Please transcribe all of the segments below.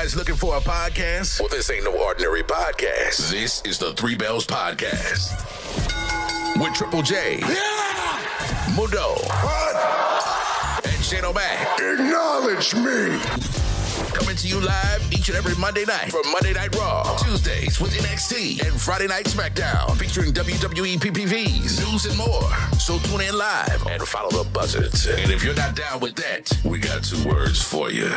guys looking for a podcast? Well, this ain't no ordinary podcast. This is the Three Bells Podcast. With Triple J. Yeah! Mundo. What? And Shane O'Mac. Acknowledge me. Coming to you live each and every Monday night from Monday Night Raw, Tuesdays with NXT, and Friday Night Smackdown, featuring WWE PPVs, news, and more. So tune in live and follow the buzzards. And if you're not down with that, we got 2 words for you.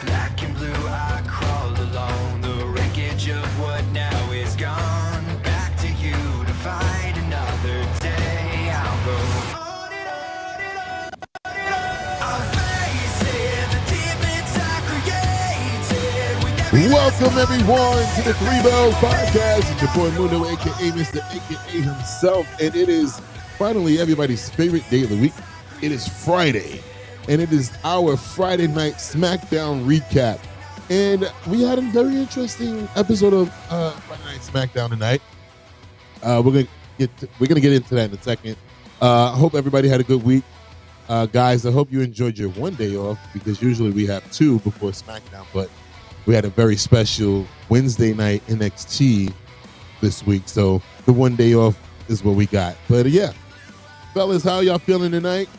Black and blue, I crawled along the wreckage of what now is gone. Back to you to fight another day. I'll go on and on and on and on. I'll face it, the demons I created. Welcome everyone to the Three Bells Podcast. It's your boy Mundo, aka Mr. aka himself, and it is finally everybody's favorite day of the week. It is Friday. And it is our Friday Night Smackdown recap. And we had a very interesting episode of Friday Night Smackdown tonight. We're gonna get into that in a second. I hope everybody had a good week. Guys, I hope you enjoyed your one day off, because usually we have 2 before Smackdown, but we had a very special Wednesday night NXT this week. So the one day off is what we got. But yeah, fellas, how y'all feeling tonight?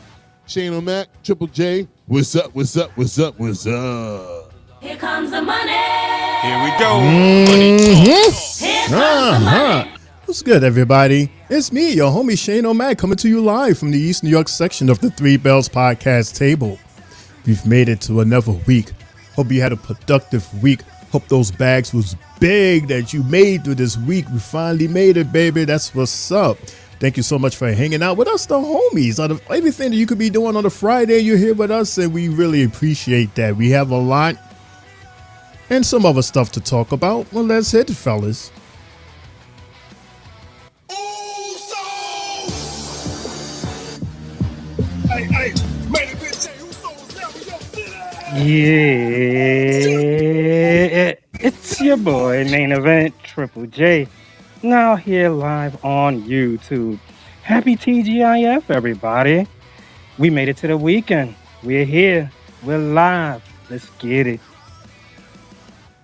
Shane O'Mac, Triple J, what's up, what's up, what's up, what's up? Here comes the money. Here we go. Here comes the money. What's good, everybody? It's me, your homie Shane O'Mac, coming to you live from the East New York section of the Three Bells Podcast table. We've made it to another week. Hope you had a productive week. Hope those bags was big that you made through this week. We finally made it, baby. That's what's up. Thank you so much for hanging out with us, the homies. Out of everything that you could be doing on a Friday, you're here with us, and we really appreciate that. We have a lot and some other stuff to talk about. Well, let's hit it, fellas. Yeah, it's your boy, Main Event, Triple J. Now here live on YouTube. Happy TGIF, everybody. We made it to the weekend. We're here. We're live. Let's get it.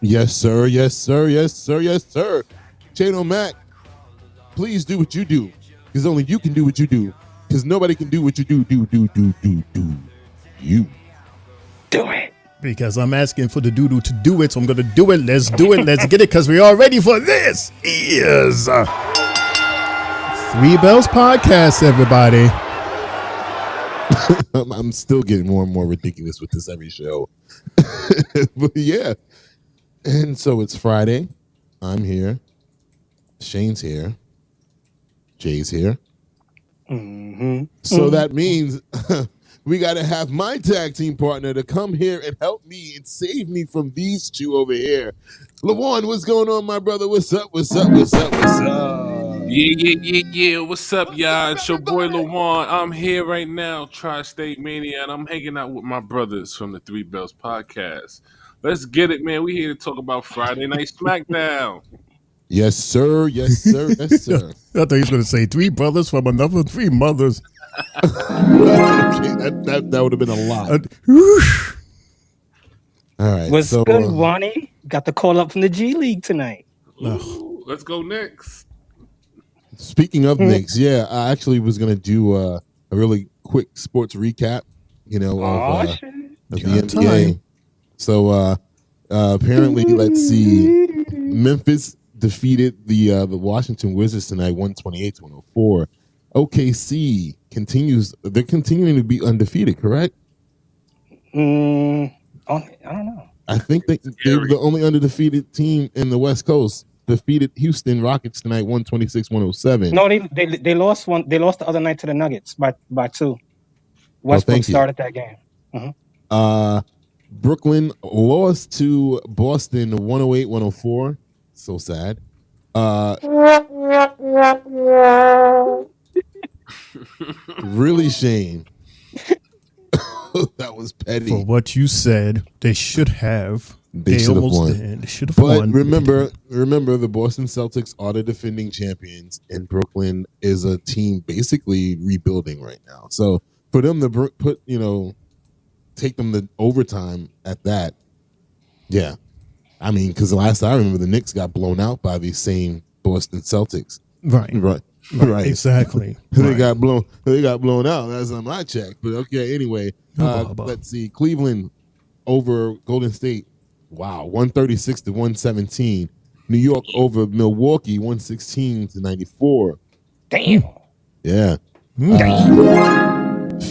Yes, sir, yes, sir, yes, sir, yes, sir. Shane O'Mac, please do what you do, because only you can do what you do, because nobody can do what you do. You. Do it. Because I'm asking for the doo-doo to do it, so I'm going to do it. Let's do it. Let's get it, because we are ready for this. Is Three Bells Podcast, everybody. I'm still getting more and more ridiculous with this every show. But yeah. And so it's Friday. I'm here. Shane's here. Jay's here. So that means we got to have my tag team partner to come here and help me and save me from these 2 over here. LaJuan, what's going on, my brother? What's up? What's up? What's up? What's up? Yeah. What's up, y'all? It's your boy LaJuan. I'm here right now, Tri-State Mania, and I'm hanging out with my brothers from the Three Bells Podcast. Let's get it, man. We here to talk about Friday Night Smackdown. Yes, sir. Yes, sir. Yes, sir. I thought he was going to say 3 brothers from another 3 mothers. that would have been a lot. All right. What's good, Wani? Got the call up from the G League tonight. Ooh, let's go next. Speaking of Knicks, yeah, I actually was going to do a really quick sports recap, of the NBA. So apparently, let's see, Memphis defeated the Washington Wizards tonight, 128-104. OKC they're continuing to be undefeated, correct? I don't know. I think they're the only undefeated team in the West Coast. Defeated Houston Rockets tonight, 126-107. No, they lost one. They lost the other night to the Nuggets by 2. Westbrook started that game. Brooklyn lost to Boston, 108-104. So sad. Really, Shane? That was petty. For what you said, they should have They should have almost won. did. They should have But won. remember, the Boston Celtics are the defending champions, and Brooklyn is a team basically rebuilding right now. So for them to take them to overtime at that, yeah. I mean, because the last I remember, the Knicks got blown out by these same Boston Celtics. Right. Exactly. They got blown out. That's on my check. But okay, anyway, let's see. Cleveland over Golden State. Wow, 136-117. New York over Milwaukee, 116-94. Damn. Yeah.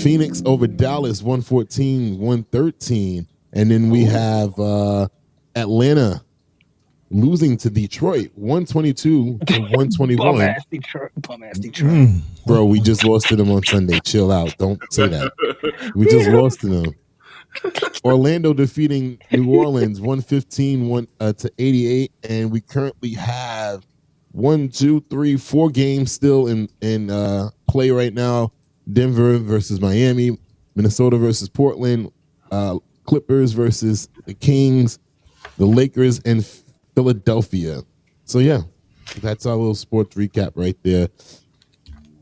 Phoenix over Dallas, 114-113. And then we have Atlanta losing to Detroit, 122-121. Bum ass Detroit. Bro, we just lost to them on Sunday. Chill out. Don't say that. We just lost to them. Orlando defeating New Orleans 115-88, and we currently have 4 games still in play right now. Denver versus Miami, Minnesota versus Portland, Clippers versus the Kings, the Lakers, and Philadelphia. So yeah, that's our little sports recap right there.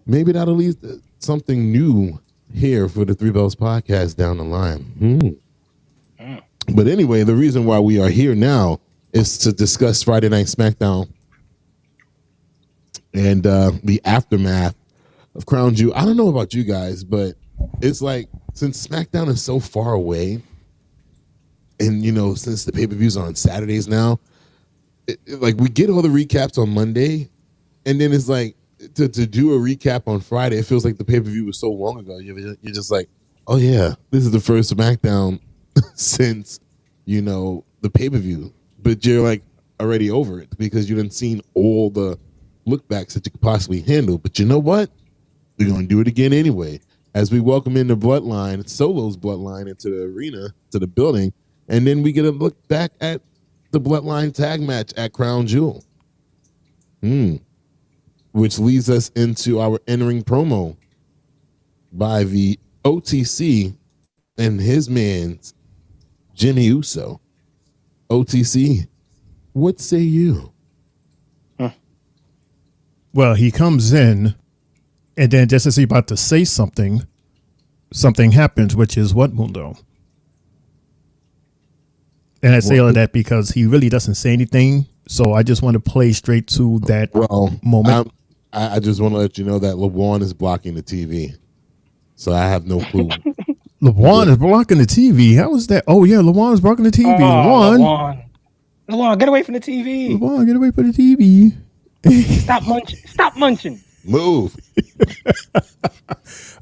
Maybe that'll lead to something new here for the Three Bells podcast down the line. But anyway, the reason why we are here now is to discuss Friday Night Smackdown and the aftermath of Crown Jewel. I don't know about you guys, but it's like, since SmackDown is so far away, and since the pay-per-views are on Saturdays now, like we get all the recaps on Monday, and then it's like, to do a recap on Friday, it feels like the pay-per-view was so long ago. You're just like, oh yeah, this is the first SmackDown since, the pay-per-view. But you're like already over it because you didn't seen all the look-backs that you could possibly handle. But you know what? We're going to do it again anyway. As we welcome in the Bloodline, Solo's Bloodline, into the arena, to the building. And then we get a look back at the Bloodline tag match at Crown Jewel. Which leads us into our entering promo by the OTC and his man's Jimmy Uso. OTC, what say you? Well, he comes in, and then just as he's about to say something happens, which is what, Mundo? And I say all of that because he really doesn't say anything. So I just want to play straight to that moment. I just want to let you know that LeBron is blocking the TV. So I have no clue. LeBron is blocking the TV. How is that? Oh, yeah, LeBron is blocking the TV. LeBron, get away from the TV. LeBron, get away from the TV. Stop munching. Move.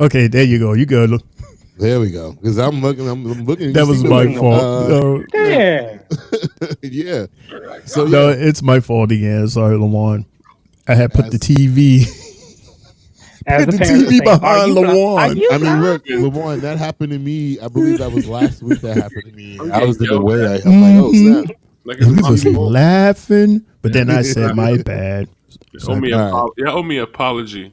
Okay, there you go. You good. There we go. Because I'm looking. That was my fault. Yeah. Yeah. So no, it's my fault again. Sorry, LeBron. I had put the TV. Put the TV behind LeBron. I mean, look, LeBron, that happened to me. I believe that was last week that happened to me. I was in the way. I'm like, oh, snap. Like he was laughing, but then I said, my bad. You owe me an apology.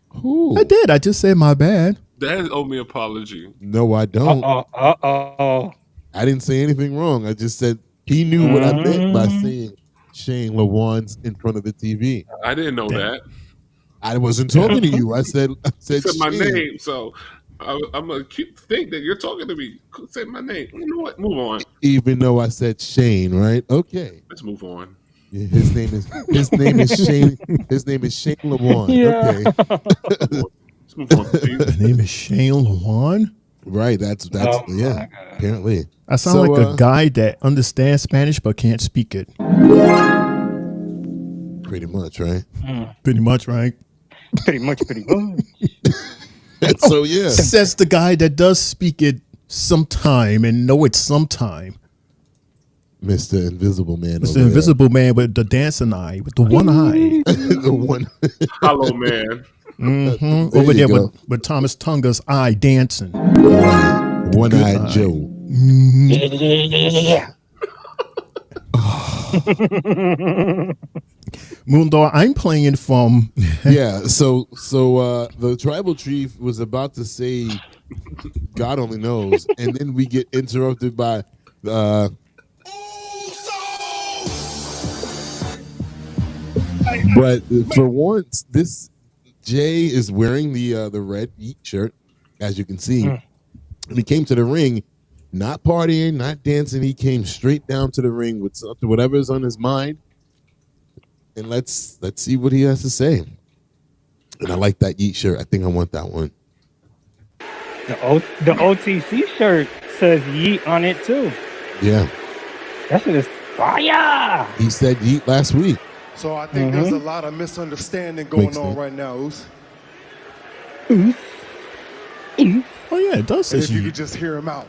Who? I did. I just said my bad. Dad owe me an apology. No, I don't. Uh-oh. I didn't say anything wrong. I just said he knew what I meant by saying Shane LeBron's in front of the TV. I didn't know that. I wasn't talking to you. I said you said my name, so I'm gonna think that you're talking to me. Say my name. You know what? Move on. Even though I said Shane, right? Okay. Let's move on. Yeah, his name is Shane. His name is Shane LeBron. Yeah. Okay. Let's move on, please. His name is Shane LeBron. Right. That's yeah. Apparently, I sound like a guy that understands Spanish but can't speak it. Pretty much, right? Pretty much, right? Pretty much. So yeah, says the guy that does speak it sometime and know it sometime. Mr. Invisible Man. Mr. Invisible Man with the dancing eye, with the one eye. The one. Hollow man. Mm-hmm. Over there with Thomas Tunga's eye dancing. Right. One-eyed Joe. Yeah. Moondor, I'm playing from. Yeah, so the tribal chief was about to say, God only knows, and then we get interrupted by But for once, this Jay is wearing the red Yeet shirt, as you can see. And he came to the ring, not partying, not dancing. He came straight down to the ring with something, whatever's on his mind. And let's see what he has to say. And I like that Yeet shirt. I think I want that one. The OTC shirt says Yeet on it too. Yeah. That shit is fire. He said Yeet last week. So I think there's a lot of misunderstanding going on right now, Oos. Oh yeah, it does say And if you Yeet. could just hear him out.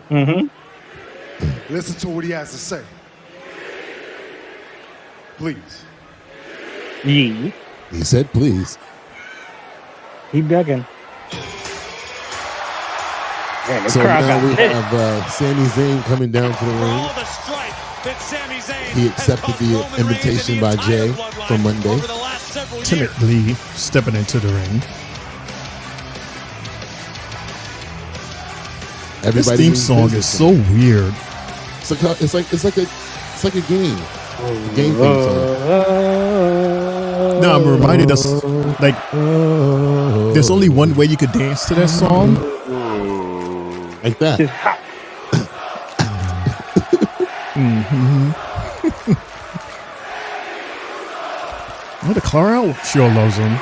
Listen to what he has to say. Please. Yeet. He said, please. He begging. Man, the So crowd now got we lit. have Sami Zayn coming down to the ring. He accepted the invitation by Jay for Monday. Timidly stepping into the ring. This theme means song is business. so weird. It's like a game. Game theme song. No, I'm reminded us like there's only one way you could dance to that song. Like that. It's hot. Oh, the crowd sure loves him.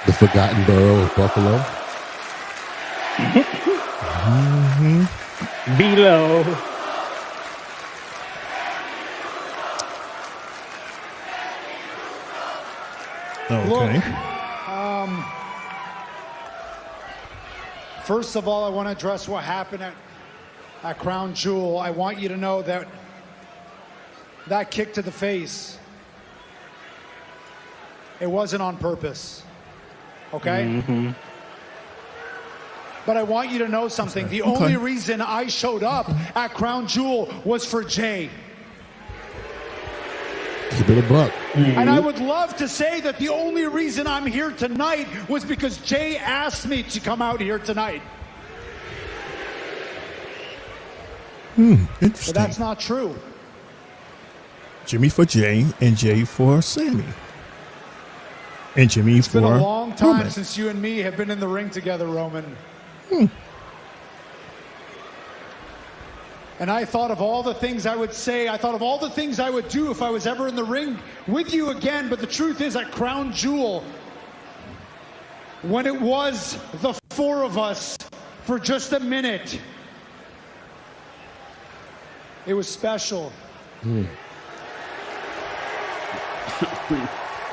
The forgotten borough of Buffalo. Below. Okay. First of all, I want to address what happened at Crown Jewel. I want you to know that that kick to the face, it wasn't on purpose. Okay? But I want you to know something. The only reason I showed up at Crown Jewel was for Jay. Keep it a buck. And I would love to say that the only reason I'm here tonight was because Jay asked me to come out here tonight. Interesting. But that's not true. Jimmy for Jay and Jay for Sammy. And Jimmy It's for been a long time Roman. since you and me have been in the ring together, Roman. And I thought of all the things I would say. I thought of all the things I would do if I was ever in the ring with you again. But the truth is, at Crown Jewel, when it was the four of us for just a minute, it was special.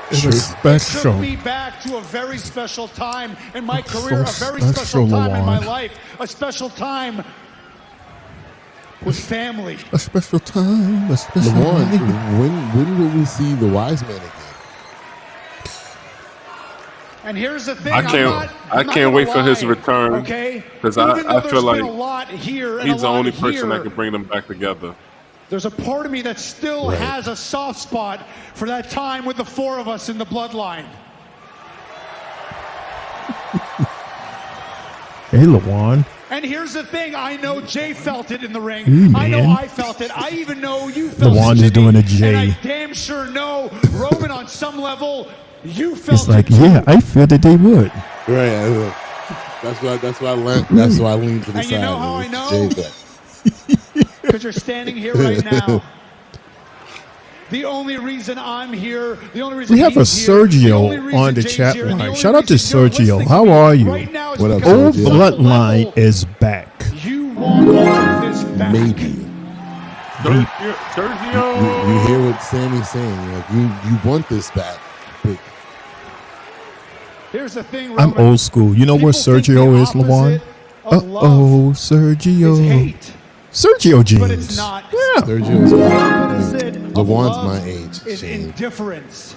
It was Took special. me back to a very special time in my So career, a very special, special time in my Lawan. life, a special time with family. A special time. A special LeVon, night. when will we see the wise man again? And here's the thing, I I'm can't not wait gonna for his lie, return, okay? 'cause Even I though feel there's like been a lot here and he's a the lot only person that here, can bring them back together. there's a part of me that still has a soft spot for that time with the four of us in the Bloodline. Hey, Lawan. And here's the thing, I know Jay felt it in the ring. Hey, I know man. I felt it. I even know you felt LeVon it, is Jimmy. doing a And Jay. I damn sure know, Roman, on some level, you felt It's like, it too. yeah, I feel that they would. Right. That's why I leaned to the And side. you know how I with know? Jay bet. Because you're standing here right now. The only reason I'm here, the only reason We have a he's here, the only Sergio reason on the Jay's chat here, and the line. only Shout out to reason you're Sergio. listening How to me are you? right now is What up, because Old Sergio? on the Bloodline level is back. You want this back. Maybe. Sergio. You hear what Sammy's saying. Like you want this back. But Here's the thing, I'm Roman. old school. You know where People think Sergio the is, Lawan? opposite of love Uh-oh, is Sergio. hate. Sergio jeans. But it's not. Yeah. Sergio's The opposite of LeVon's love my age. is Shane. indifference.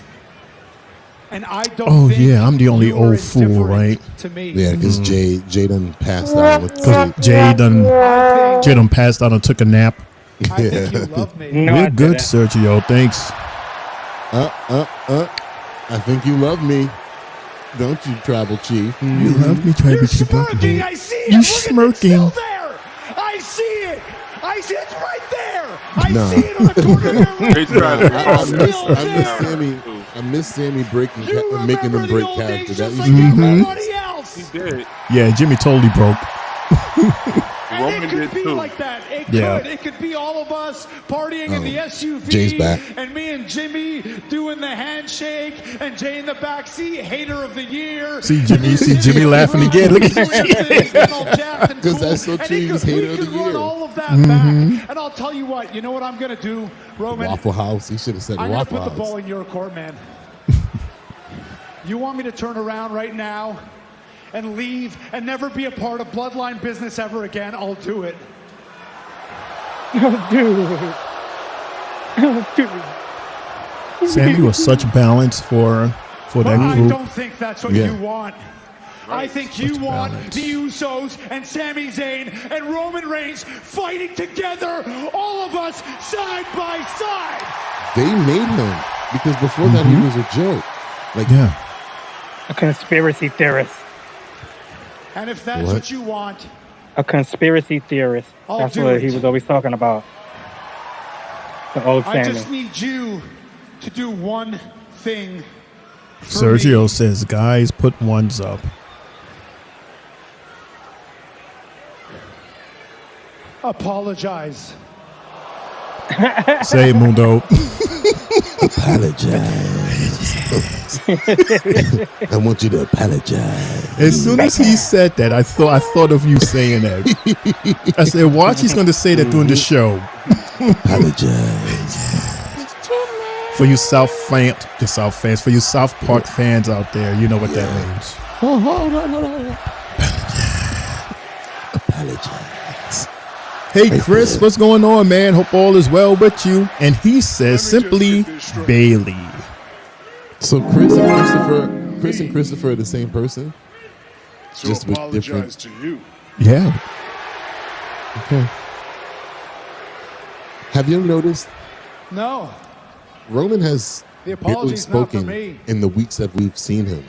And I don't Oh, think yeah, I'm the only you are old fool, indifferent right? To me. Yeah, because Jay done passed out with Because COVID. Jay done I passed out and took a nap. think you love me. No, I We're good, didn't. Sergio. Thanks. I think you love me. Don't you, Tribal Chief? You love me, You're Travis. smirking. I see it. You Look at it. It's smirking. still there. I see it. I see it. It's right there. I Nah. see it on the corner of your They lips. tried to And I it's miss still Sammy. there. I miss Sammy breaking, You making them remember break the old character. days That just used like to be everybody else. He did. Yeah, Jimmy totally broke. And Roman it could did be too. like that. It Yeah. could. It could be all of us partying in the SUV. Jay's back. And me and Jimmy doing the handshake. And Jay in the back seat, hater of the year. See Jimmy laughing again. Look at that. Because that's so true. He was hater of the We could run year. all of that back. And I'll tell you what. You know what I'm going to do, Roman? Waffle House. He should have said I'm going to Waffle put the ball House. in your court, man. You want me to turn around right now and leave and never be a part of Bloodline business ever again? I'll do it. Dude. Dude. Sammy was such balance for But that I group. don't think that's what Yeah. you want. I think you Such want balance. the Usos and Sami Zayn and Roman Reigns fighting together, all of us side by side. They made him because before that he was a joke. Like Yeah. A conspiracy theorist. And if that's What? what you want, A conspiracy theorist. I'll That's do what it. he was always talking about. The old I Sammy. just need you to do one thing. For Sergio me. says, guys, put ones up. Apologize. Say it, Mundo. apologize. I want you to apologize. As soon as he said that, I thought of you saying that. I said, watch, he's going to say that during the show. Apologize. For you South fans, for you South Park fans out there, you know what that means. Hold on. Apologize. Hey, Chris, what's going on, man? Hope all is well with you. And he says simply Bayley. So Chris and Christopher are the same person? So Just with apologize to you. Yeah. Okay. Have you ever noticed No. Roman has The barely apology's not for spoken me. in the weeks that we've seen him?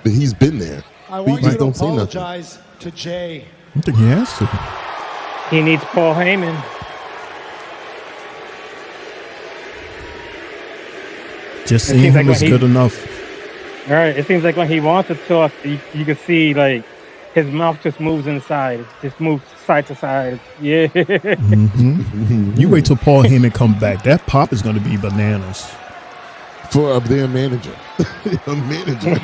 But he's been there. I But want he you just to don't say nothing. apologize to Jay. I don't think he has to. He needs Paul Heyman. Just It seeing seems like him when is he- good enough. All right. It seems like when he wants to talk, you can see like his mouth just moves inside. It just moves side to side. Yeah. You wait till Paul Heyman come back. That pop is going to be bananas. For their manager. A manager.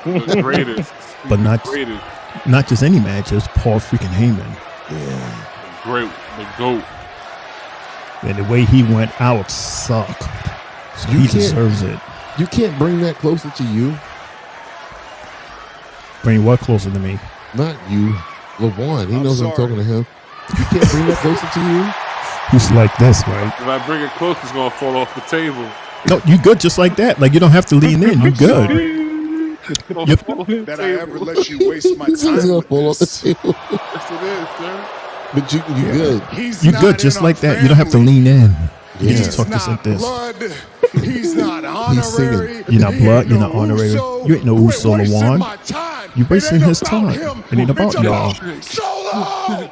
The greatest. But not- greatest. Not just any match, just Paul freaking Heyman. Yeah. Great. The GOAT. And the way he went out sucked. So You he can't- deserves it. You can't bring that closer to you. Bring what closer to me? Not you. LeVon. He I'm knows I'm sorry. talking to him. You can't bring that closer to you. Who's like this, right? If I bring it close, it's going to fall off the table. No, you good just like that. Like you don't have to lean in. You good. It's gonna fall off the That I table. ever let you waste my He's time gonna with fall off the this. table. Yes, it is, sir. But you good. He's You not good in just our like that. You don't have to family. lean in. You Yeah. can just talk He's just not like this. blood. He's not singing. honorary. You're not He blood, ain't you're no not honorary. Uso. You ain't no Quit Uso, wasting Lawan. my time. You wasting It ain't his about time. him. It ain't about It's y'all. Solo!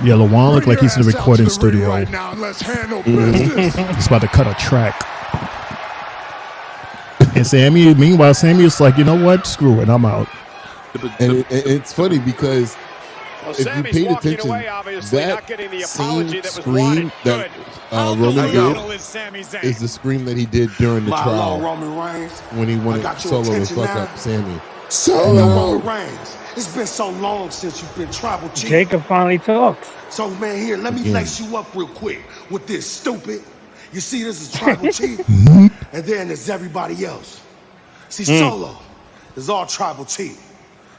Yeah, LeJuan look Bring like he's in the your ass out recording to the ring studio. right now and let's handle business. He's about to cut a track. And Sammy, meanwhile, Sammy is like, you know what? Screw it. I'm out. And it's funny because if you Sammy's paid walking attention, away, obviously not getting the that apology same that was scream wanted. that Good. How Roman delusional did is Sami Zayn? is the scream that he did during the My trial Lord Roman Reigns. when he wanted I got your Solo to attention fuck now. up Sammy. Solo Roman Reigns. It's been so long since you've been tribal chief. Jacob finally talks. So man, here, let me Again. lace you up real quick with this stupid. You see, this is tribal chief, and then there's everybody else. See, Solo is all tribal chief,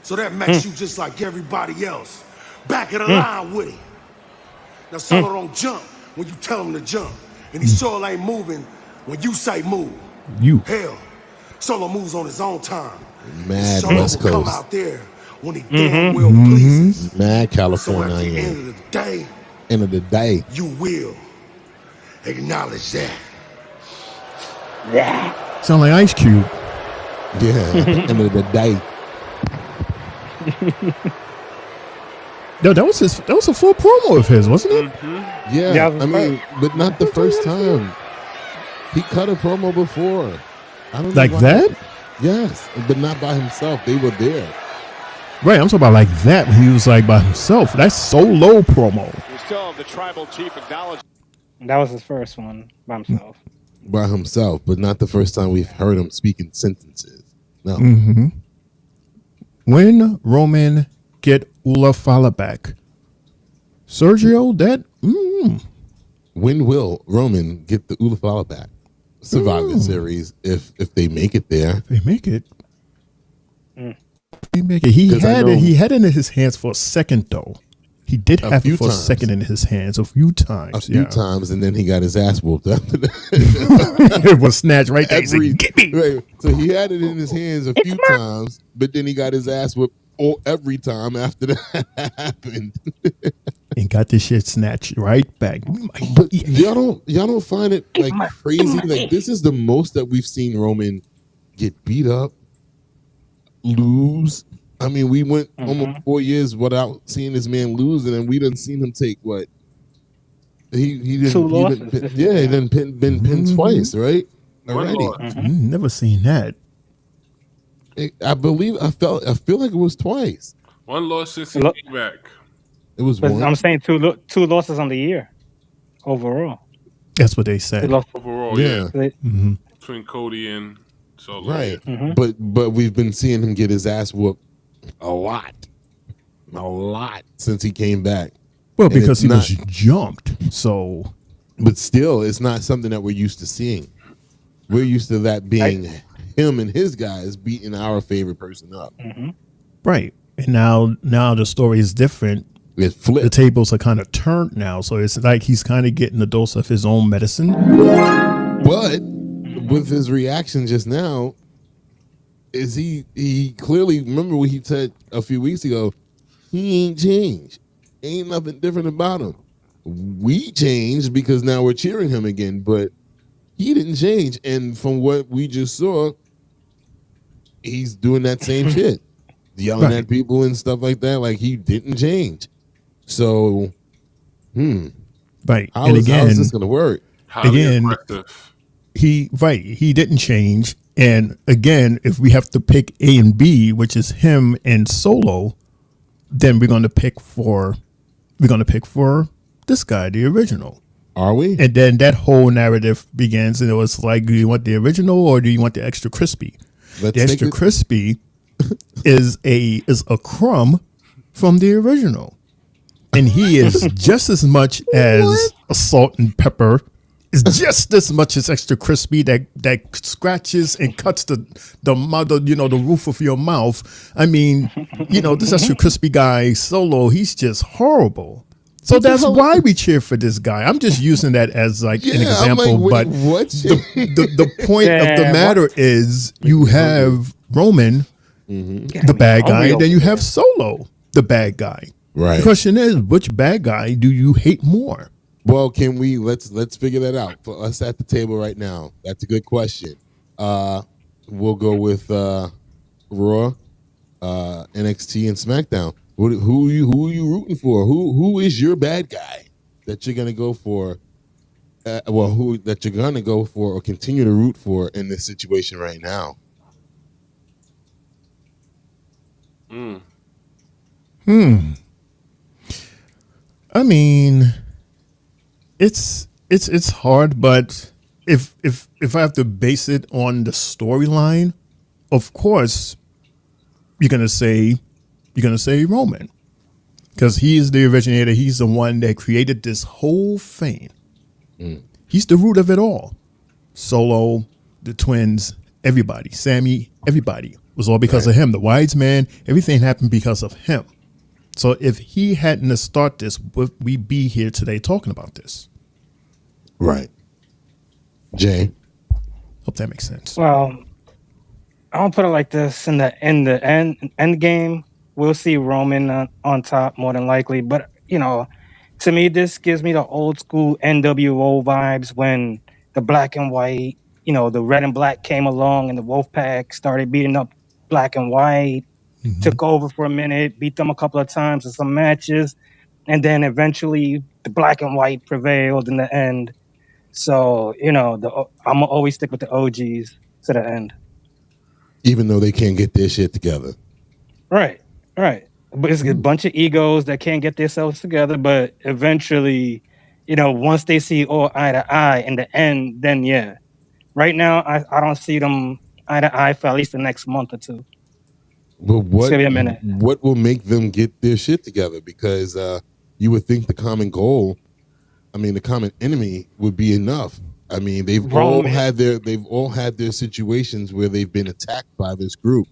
so that makes you just like everybody else. Back of the line with him. Now Solo don't jump when you tell him to jump, and he sure ain't moving when you say move. You. Hell, Solo moves on his own time. Mad Solo West will come Coast, out there when he damn well pleases. mad So California. at I the am. end of the day, End of the day, you will acknowledge that. Sound like Ice Cube. yeah. End of the day. No, that was his. That was a full promo of his, wasn't it? Yeah, I mean, but not the first time. He cut a promo before. I don't know Like why. that? Yes, but not by himself. They were there. Right, I'm talking about like that when he was like by himself. That's Solo promo. We still have the tribal chief acknowledged. That was his first one by himself. By himself, but not the first time we've heard him speak in sentences. No. Mm-hmm. When Roman get Ula Fala back, Sergio, that When will Roman get the Ulafala back? Survivor Series, if they make it there. They make it. They make it. He had it in his hands for a second though. He did have it for a second in his hands a few times. A few times, and then he got his ass whooped after that. It was snatched right there. Right. So he had it in his hands a few times, but then he got his ass whooped every time after that happened. And got this shit snatched right back. But y'all don't find it like crazy? Like this is the most that we've seen Roman get beat up, lose. I mean, we went almost 4 years without seeing this man lose, and then we didn't see him take what? He didn't. 2 losses. He didn't been pinned twice, right? Already. Never seen that. I feel like it was twice. One loss since he came back. It was But one. I'm saying two losses on the year overall. That's what they said. Overall, Yeah. Between Cody and Solo. Right. But we've been seeing him get his ass whooped a lot since he came back. Well, And because it's he was jumped. So, but still, it's not something that we're used to seeing. We're used to that being him and his guys beating our favorite person up. right. And now the story is different. It flipped. The tables are kind of turned now. So it's like he's kind of getting a dose of his own medicine. But with his reaction just now, is he clearly, remember what he said a few weeks ago, he ain't changed. Ain't nothing different about him. We changed because now we're cheering him again, but he didn't change. And from what we just saw, he's doing that same shit. Yelling at people and stuff like that. Like he didn't change. So, Right. How is this going to work? He didn't change. And again, if we have to pick A and B, which is him and Solo, then we're going to pick for this guy, the original. Are we? And then that whole narrative begins, and it was like, do you want the original or do you want the extra crispy? The extra crispy is a crumb from the original. And he is just as much as a salt and pepper. Is just as much as extra crispy that scratches and cuts the roof of your mouth. I mean, this extra crispy guy Solo, he's just horrible. So that's why we cheer for this guy. I'm just using that as like an example. Like, but the point of the matter is you have Roman, the bad guy, and then you have Solo, the bad guy. Right. The question is, which bad guy do you hate more? Well, can we let's figure that out for us at the table right now. That's a good question. We'll go with Raw, NXT, and SmackDown. Who are you rooting for? Who is your bad guy that you're gonna go for? Who that you're gonna go for or continue to root for in this situation right now? I mean, it's hard, but if I have to base it on the storyline, of course you're gonna say Roman, because he is the originator. He's the one that created this whole thing. He's the root of it all. Solo, the twins, everybody, Sammy, everybody was all because of him. The wise man, everything happened because of him. So if he hadn't started this, would we be here today talking about this? Right. Jay. Hope that makes sense. Well, I'll put it like this: in the end game, we'll see Roman on top more than likely. But to me, this gives me the old school NWO vibes when the black and white, the red and black came along and the Wolfpack started beating up black and white. took over for a minute, beat them a couple of times in some matches, and then eventually the black and white prevailed in the end. So, I'm gonna always stick with the OGs to the end. Even though they can't get their shit together. Right. But it's a bunch of egos that can't get themselves together, but eventually, once they see all eye to eye in the end, then yeah. Right now, I don't see them eye to eye for at least the next month or two. But It's gonna be a minute. what will make them get their shit together? Because you would think the common goal, the common enemy would be enough. They've all had their situations where they've been attacked by this group,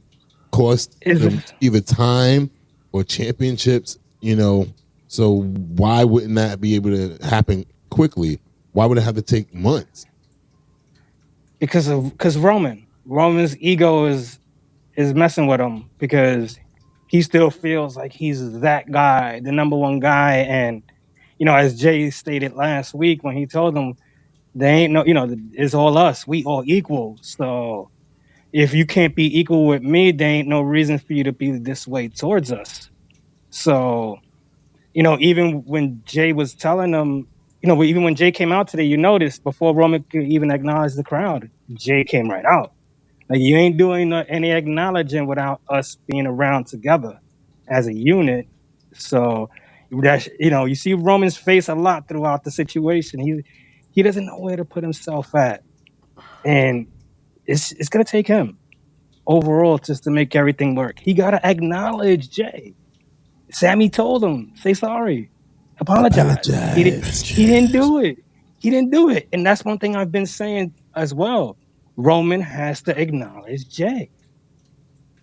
cost them either time or championships. So why wouldn't that be able to happen quickly? Why would it have to take months? Because Roman's ego is messing with him, because he still feels like he's that guy, the number one guy. And as Jay stated last week when he told them, they ain't no, it's all us, we all equal. So if you can't be equal with me, there ain't no reason for you to be this way towards us. So even when Jay was telling them, even when Jay came out today, you noticed before Roman could even acknowledge the crowd, Jay came right out. Like, you ain't doing any acknowledging without us being around together as a unit. So that's, you see Roman's face a lot throughout the situation. He doesn't know where to put himself at, and it's gonna take him overall just to make everything work. He gotta acknowledge Jay. Sammy told him, say sorry, apologize. He didn't do it. He didn't do it, and that's one thing I've been saying as well. Roman has to acknowledge Jay.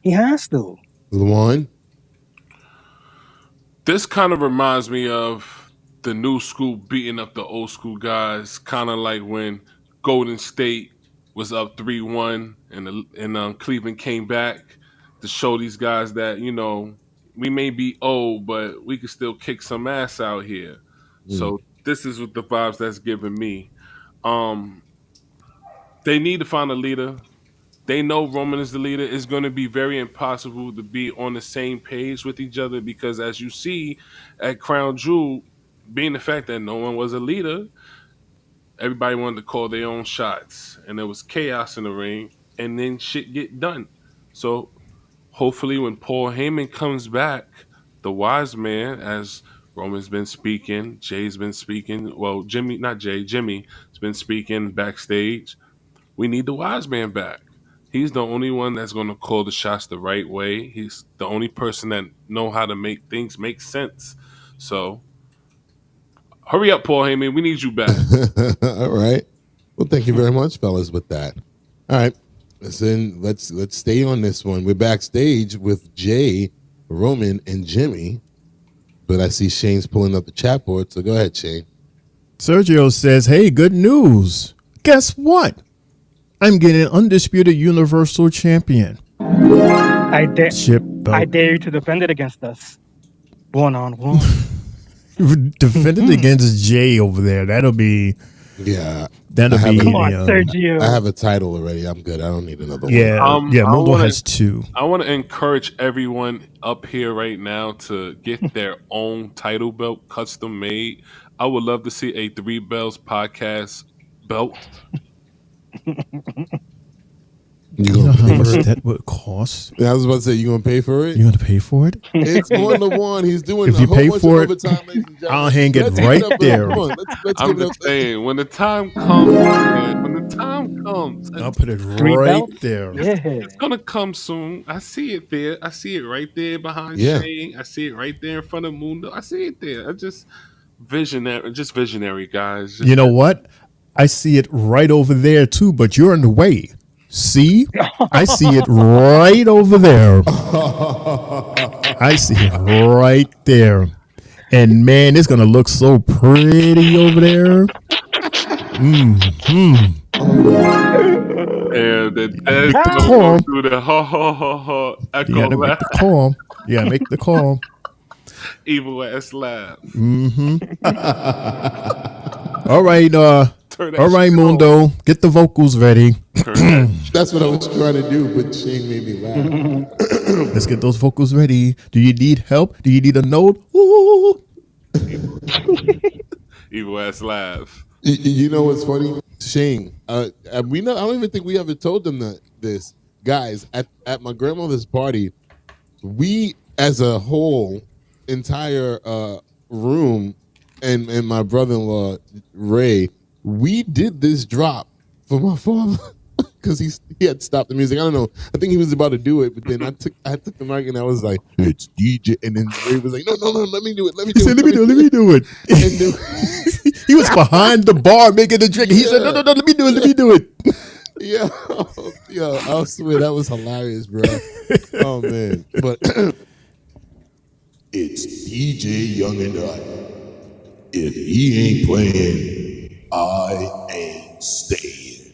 He has to. Luan? This kind of reminds me of the new school beating up the old school guys, kind of like when Golden State was up 3-1 and Cleveland came back to show these guys that, we may be old, but we can still kick some ass out here. So this is what the vibes that's giving me. They need to find a leader. They know Roman is the leader. It's going to be very impossible to be on the same page with each other, because as you see at Crown Jewel, being the fact that no one was a leader, everybody wanted to call their own shots, and there was chaos in the ring, and then shit get done. So hopefully when Paul Heyman comes back, the wise man, as Roman's been speaking, Jay's been speaking, well, Jimmy's been speaking backstage. We need the wise man back. He's the only one that's going to call the shots the right way. He's the only person that know how to make things make sense. So hurry up, Paul Heyman. We need you back. All right. Well, thank you very much, fellas, with that. All right. Let's stay on this one. We're backstage with Jay, Roman, and Jimmy. But I see Shane's pulling up the chat board, so go ahead, Shane. Sergio says, hey, good news. Guess what? I'm getting undisputed Universal Champion. I dare you to defend it against us. 1-on-1. Defend it against Jay over there. That'll be... Yeah. That'll be... Come on, Sergio. I have a title already. I'm good. I don't need another one. Yeah, Momo has 2. I want to encourage everyone up here right now to get their own title belt custom made. I would love to see a 3 Bells podcast belt. You know how much that would cost? Yeah, I was about to say, you gonna pay for it? You gonna pay for it? It's 1-1. He's doing if a you whole pay bunch for of it, overtime, ladies and gentlemen. I'll hang it right there. I'm just saying, when the time comes, man, I'll put it right there. It's gonna come soon. I see it there. I see it right there behind Shane. I see it right there in front of Mundo. I see it there. I just visionary guys. You know what? I see it right over there too, but you're in the way. See? I see it right over there. I see it right there. And man, it's going to look so pretty over there. Mm-hmm. And the call. Do the echo You gotta make the call. Yeah, make the call. Evil ass laugh. Mm-hmm. All right, Mundo, get the vocals ready. That's what I was trying to do, but Shane made me laugh. Let's get those vocals ready. Do you need help? Do you need a note? Ooh. Evil ass laugh. You know what's funny, Shane? I don't even think we ever told them this, guys. At my grandmother's party, we as a whole entire room and my brother-in-law Ray, we did this drop for my father because he had stopped the music. I don't know. I think he was about to do it, but then I took the mic and I was like, "It's DJ," and then Ray was like, "No, let me do it. Let me do it." And then, he was behind the bar making the drink. He said, "No, let me do it." Yeah, I swear that was hilarious, bro. Oh man, but it's DJ Young and I. If he ain't playing, I ain't staying.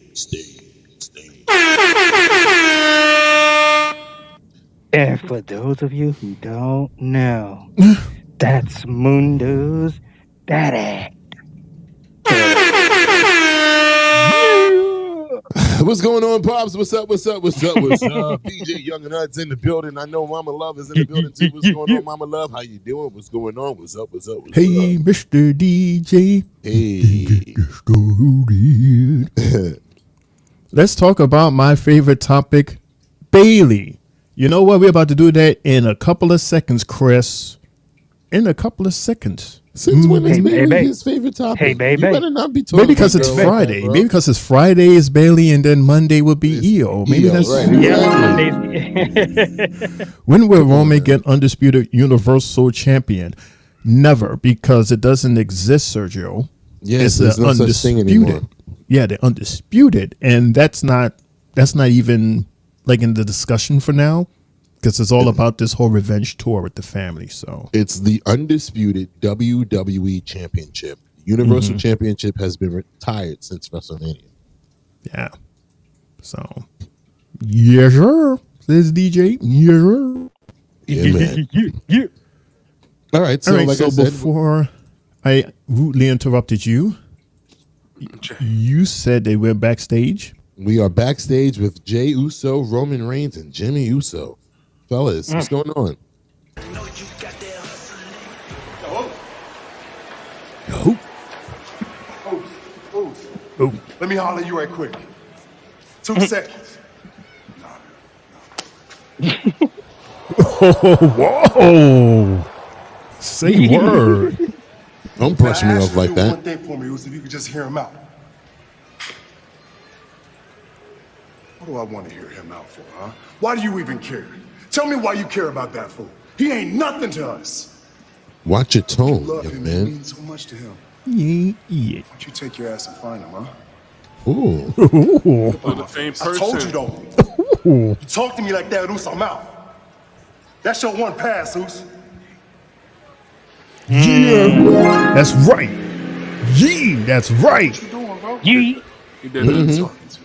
And for those of you who don't know, that's Mundo's daddy. What's going on, Pops? What's up? DJ Young and Ud's in the building. I know Mama Love is in the building too. What's going on, Mama Love? How you doing? What's going on? What's up? Hey, Mr. DJ. Hey. Let's talk about my favorite topic, Bayley. You know what? We're about to do that in a couple of seconds, Chris. In a couple of seconds. Since when is Bayley his favorite topic? Hey, baby. You better not be talking Maybe because it's Friday. Maybe because it's Friday is Bayley and then Monday would be EO. Maybe that's right. When will Roman get undisputed Universal Champion? Never, because it doesn't exist, Sergio. Yes, there's no such thing anymore. Yeah, they're undisputed, and that's not even like in the discussion for now. Because it's all about this whole revenge tour with the family. So it's the undisputed WWE Championship. Universal Championship has been retired since WrestleMania. Yeah. So, yes, sir. Says DJ. Yes, sir. Yeah, man. Yeah. All right. So, like I said, before I rudely interrupted you, you said they went backstage. We are backstage with Jey Uso, Roman Reigns, and Jimmy Uso. Fellas, what's going on? No. Oh. Let me holler you right quick. 2 seconds. Whoa. Say word. Don't brush me off like One that. thing for me was if you could just hear him out. What do I want to hear him out for, huh? Why do you even care? Tell me why you care about that fool. He ain't nothing to us. Watch your tone, Love young him. It man. means so much to him. Yeah. Why don't you take your ass and find him, huh? Ooh. For the same person. I told you though. You talk to me like that, Oos, I'm out. That's your one pass, Oos. Yeah. That's right. Yee. That's right. What you doing, bro? Yee. He did Who it. you talking to?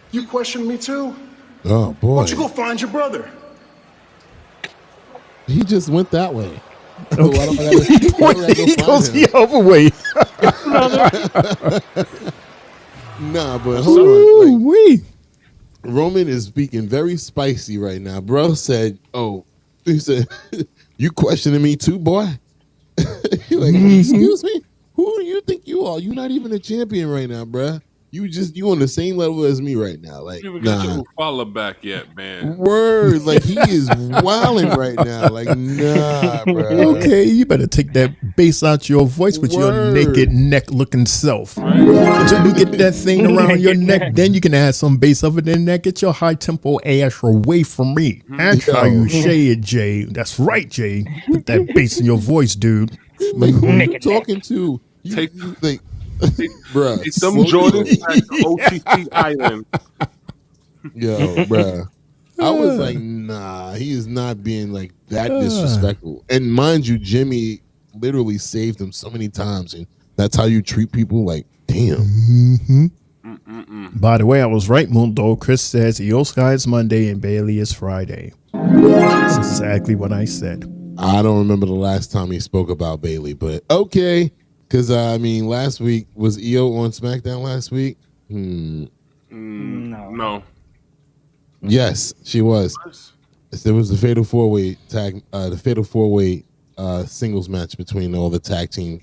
You question me too? Oh, boy. Why don't you go find your brother? He just went that way. Okay. He goes the other way. Nah, but hold on. Like, Wee. Roman is speaking very spicy right now. Bro said, he said, you questioning me too, boy? You're like, excuse me? Who do you think you are? You're not even a champion right now, bruh. You on the same level as me right now. Like, You even got nah. your follow back yet, man. Word. Like, he is wilding right now. Like, nah, bro. Okay, you better take that bass out your voice with your Word. naked neck looking self. Until you get that thing around your neck, then you can add some bass of it in there. Get your high tempo ass away from me. That's how you say it, Jay. That's right, Jay. Put that bass in your voice, dude. Like, who are you talking to? You think, bruh. It's some Jordans back to OTT Island. Yo, bruh. I was like, nah, he is not being like that disrespectful. And mind you, Jimmy literally saved him so many times, and that's how you treat people. Like, damn. By the way, I was right, Mundo. Chris says Io Sky is Monday and Bayley is Friday. That's exactly what I said. I don't remember the last time he spoke about Bayley, but okay. Because I mean, last week was Io on SmackDown last week. No. Yes, she was. There was the Fatal 4-Way tag, the Fatal 4-Way singles match between all the tag team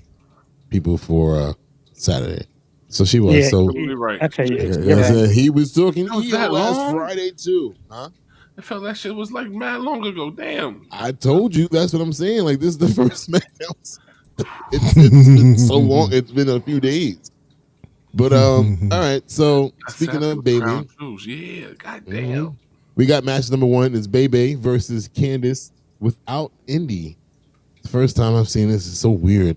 people for Saturday. So she was. Yeah, so You're right. I tell you, he was talking was Io that last long? Friday too. Huh? I felt that shit was like mad long ago. Damn. I told you. That's what I'm saying. Like, this is the first SmackDown. It's been so long. It's been a few days. But all right. So speaking of Bayley, yeah, goddamn. We got match number 1. It's Bayley versus Candice without Indy. The first time I've seen this is so weird.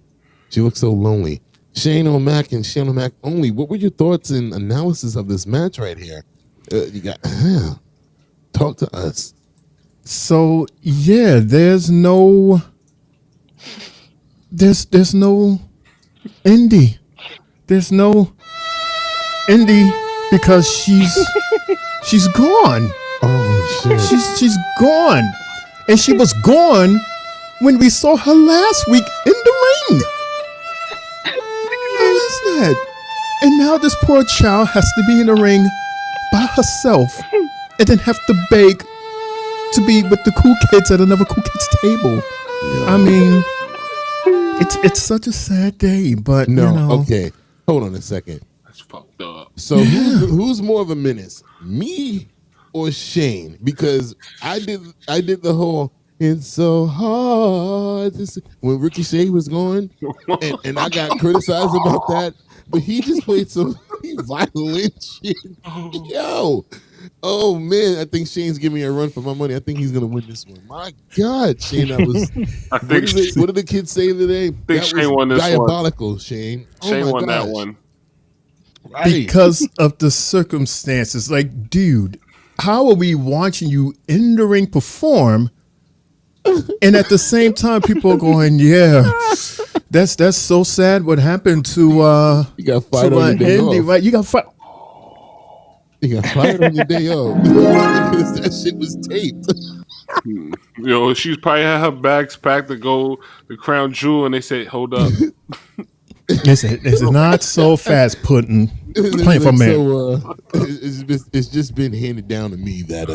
She looks so lonely. Shane O'Mac and Shane O'Mac only. What were your thoughts and analysis of this match right here? You got talk to us. So yeah, there's no Indy. There's no Indy because she's gone. Oh shit. She's gone. And she was gone when we saw her last week in the ring. How is that? And now this poor child has to be in the ring by herself and then have to beg to be with the cool kids at another cool kids table. Yeah. I mean, it's such a sad day, but no, you know. Okay. Hold on a second. That's fucked up. So who's more of a menace? Me or Shane? Because I did the whole it's so hard to see, when Ricochet was going, and I got criticized about that, but he just played some violent shit. Yo, oh man, I think Shane's giving me a run for my money. I think he's gonna win this one. My God, Shane, that was. What did the kids say today? That Shane won this diabolical, one. Shane. Shane won that one. Right. Because of the circumstances. Like, dude, how are we watching you in the ring perform? And at the same time, people are going, yeah, that's so sad. What happened to you got fired on your day off. Right? You got fired. You got fired on your day off because that shit was taped. She's probably had her bags packed to go to Crown Jewel, and they said, "Hold up." It's not so fast, Puddin'. Playing for man. So, it's just been handed down to me that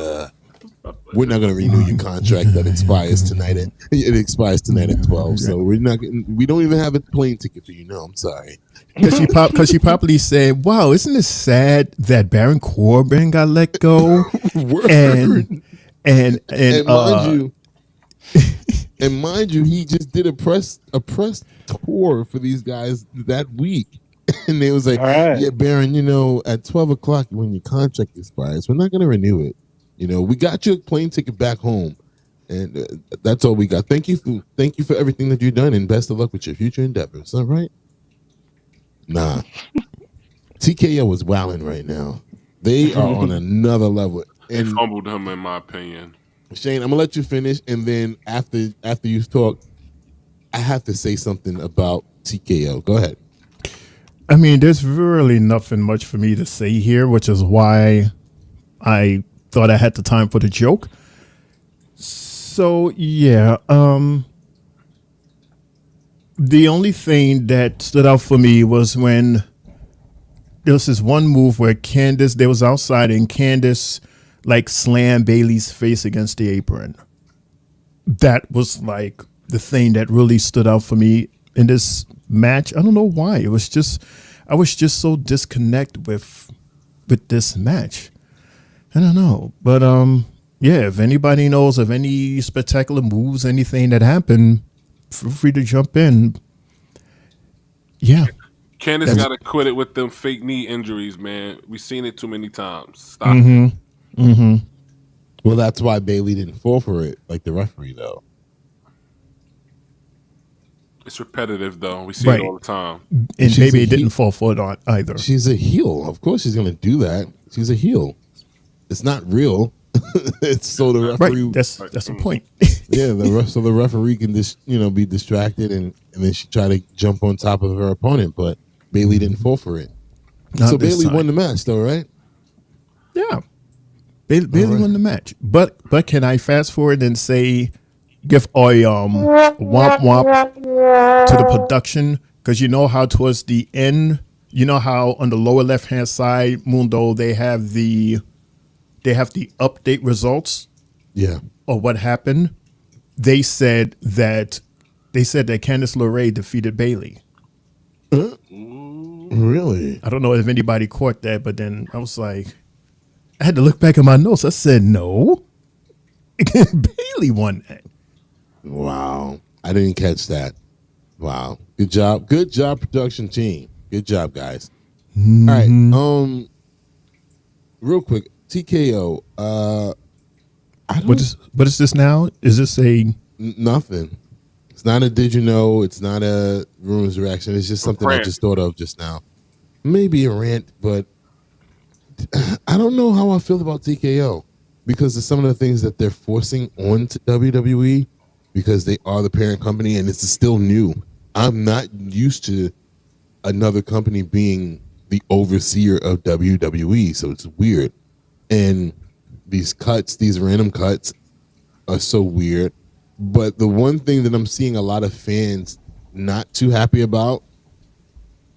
we're not going to renew your contract that expires tonight. It expires tonight at 12. So we don't even have a plane ticket for you. No, I'm sorry. Because she probably said, "Wow, isn't it sad that Baron Corbin got let go?" and mind you, he just did a press tour for these guys that week, and they was like, "Yeah, Baron, at 12 o'clock when your contract expires, we're not going to renew it. We got you a plane ticket back home, and that's all we got. Thank you for everything that you've done, and best of luck with your future endeavors." All right? Nah, TKO is wilding right now. They are on another level. And they fumbled him, in my opinion. Shane, I'm gonna let you finish, and then after you've talked, I have to say something about TKO. Go ahead. I mean, there's really nothing much for me to say here, which is why I thought I had the time for the joke. So yeah, the only thing that stood out for me was when there was this one move where they was outside and Candice slammed Bayley's face against the apron. That was the thing that really stood out for me in this match. I don't know why. I was just so disconnected with this match. I don't know. But yeah, if anybody knows of any spectacular moves, anything that happened, feel free to jump in. Yeah. Candice got to quit it with them fake knee injuries, man. We've seen it too many times. Stop it. Mm-hmm. Well, that's why Bayley didn't fall for it, like the referee, though. It's repetitive, though. We see it all the time. And Bayley didn't fall for it either. She's a heel. Of course she's going to do that. She's a heel. It's not real. It's so the referee. Right. That's the point. Yeah, so the referee can just be distracted and then she try to jump on top of her opponent, but Bayley didn't fall for it. So Bayley won the match, though, right? Yeah, Bayley won the match. But can I fast forward and say, give a womp womp to the production Because you know how towards the end, you know how on the lower left hand side, Mundo, they have the update results. Yeah. Of what happened. They said that Candice LeRae defeated Bayley. Really? I don't know if anybody caught that, but then I was like, I had to look back at my notes. I said, no, Bayley won that. Wow. I didn't catch that. Wow. Good job. Good job, production team. Good job, guys. Mm-hmm. All right. Real quick, TKO. What is this now? Is this a nothing? It's not a did you know? It's not a rumors reaction. It's just something I just thought of just now. Maybe a rant, but I don't know how I feel about TKO because of some of the things that they're forcing onto WWE because they are the parent company and it's still new. I'm not used to another company being the overseer of WWE, so it's weird. And these cuts, these random cuts are so weird. But the one thing that I'm seeing a lot of fans not too happy about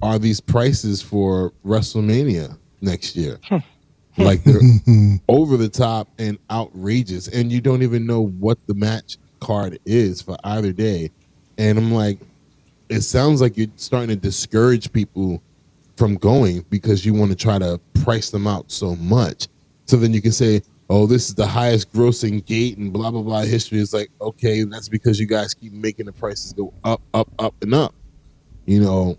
are these prices for WrestleMania next year. Like they're over the top and outrageous. And you don't even know what the match card is for either day. And I'm like, it sounds like you're starting to discourage people from going because you want to try to price them out so much. So then you can say, oh, this is the highest grossing gate and blah, blah, blah history. It's like, okay, that's because you guys keep making the prices go up, up, up, and up. You know,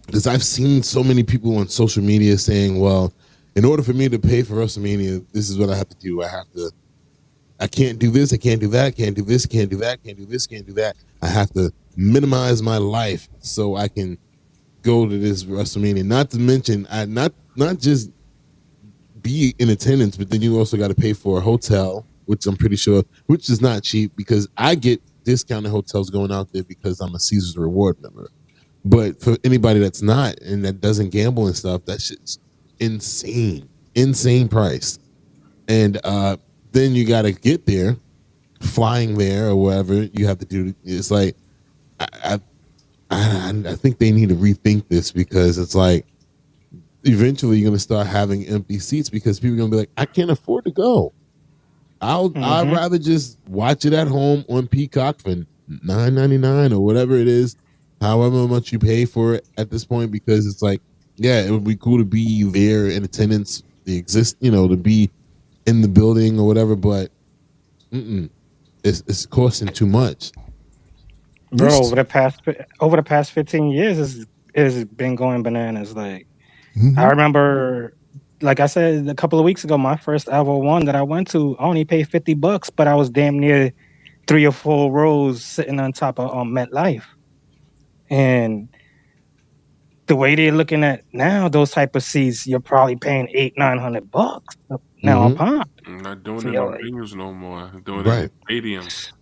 because I've seen so many people on social media saying, well, in order for me to pay for WrestleMania, this is what I have to do. I can't do this, I can't do that, can't do this, can't do that, can't do this, can't do that. I have to minimize my life so I can go to this WrestleMania. Not to mention, not just be in attendance, but then you also got to pay for a hotel, which I'm pretty sure, which is not cheap because I get discounted hotels going out there because I'm a Caesars Reward member. But for anybody that's not and that doesn't gamble and stuff, that shit's insane price. And then you got to get there, flying there or whatever you have to do. It's like I think they need to rethink this because it's like eventually you're going to start having empty seats because people are going to be like, I can't afford to go. I'd rather just watch it at home on Peacock for $9.99 or whatever it is, however much you pay for it at this point, because it's like, yeah, it would be cool to be there in attendance, to be in the building or whatever, but it's costing too much. Bro, over the past 15 years, it's been going bananas. Like, I remember, like I said a couple of weeks ago, my first ever one that I went to, I only paid $50, but I was damn near 3 or 4 rows sitting on top of MetLife. And the way they're looking at now, those type of seats, you're probably paying $800-900 now a pop. I'm not doing it in venues no more. I'm doing it in stadiums.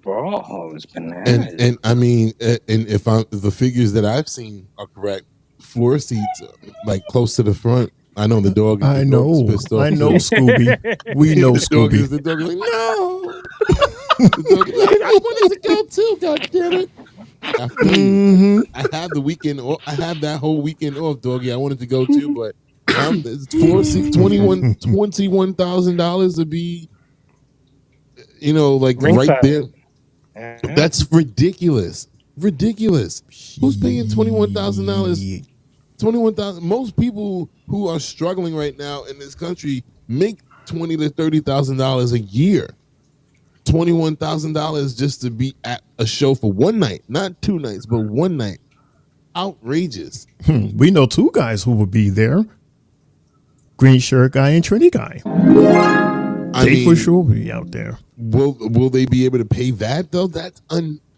Bro, it's bananas. And I mean, and if the figures that I've seen are correct, floor seats like close to the front. I know the dog. I know, Scooby. We know Scooby. The dog is like, no. The dog is like, I wanted to go too. God damn it! I have the weekend. I have that whole weekend off, doggy. I wanted to go too, but it's floor seats, $21,000 to be, like ringside. right there. That's ridiculous. Ridiculous. Who's paying $21,000? $21,000. Most people who are struggling right now in this country make $20,000 to $30,000 a year. $21,000 just to be at a show for one night, not 2 nights, but one night. Outrageous. We know 2 guys who will be there. Green shirt guy and Trinity guy. They for sure will be out there. Will they be able to pay that though? That's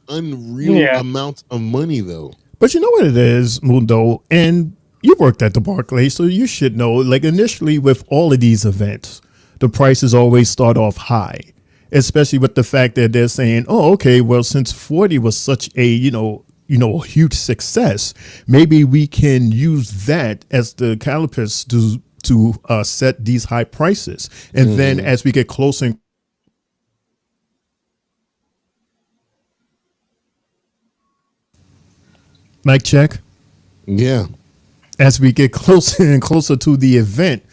unreal amount of money though. But you know what it is, Mundo, and you worked at the Barclays, so you should know. Like initially, with all of these events, the prices always start off high, especially with the fact that they're saying, "Oh, okay, well, since 40 was such a a huge success, maybe we can use that as the calipers to set these high prices." And then as we get closer. Mic check. Yeah. As we get closer and closer to the event,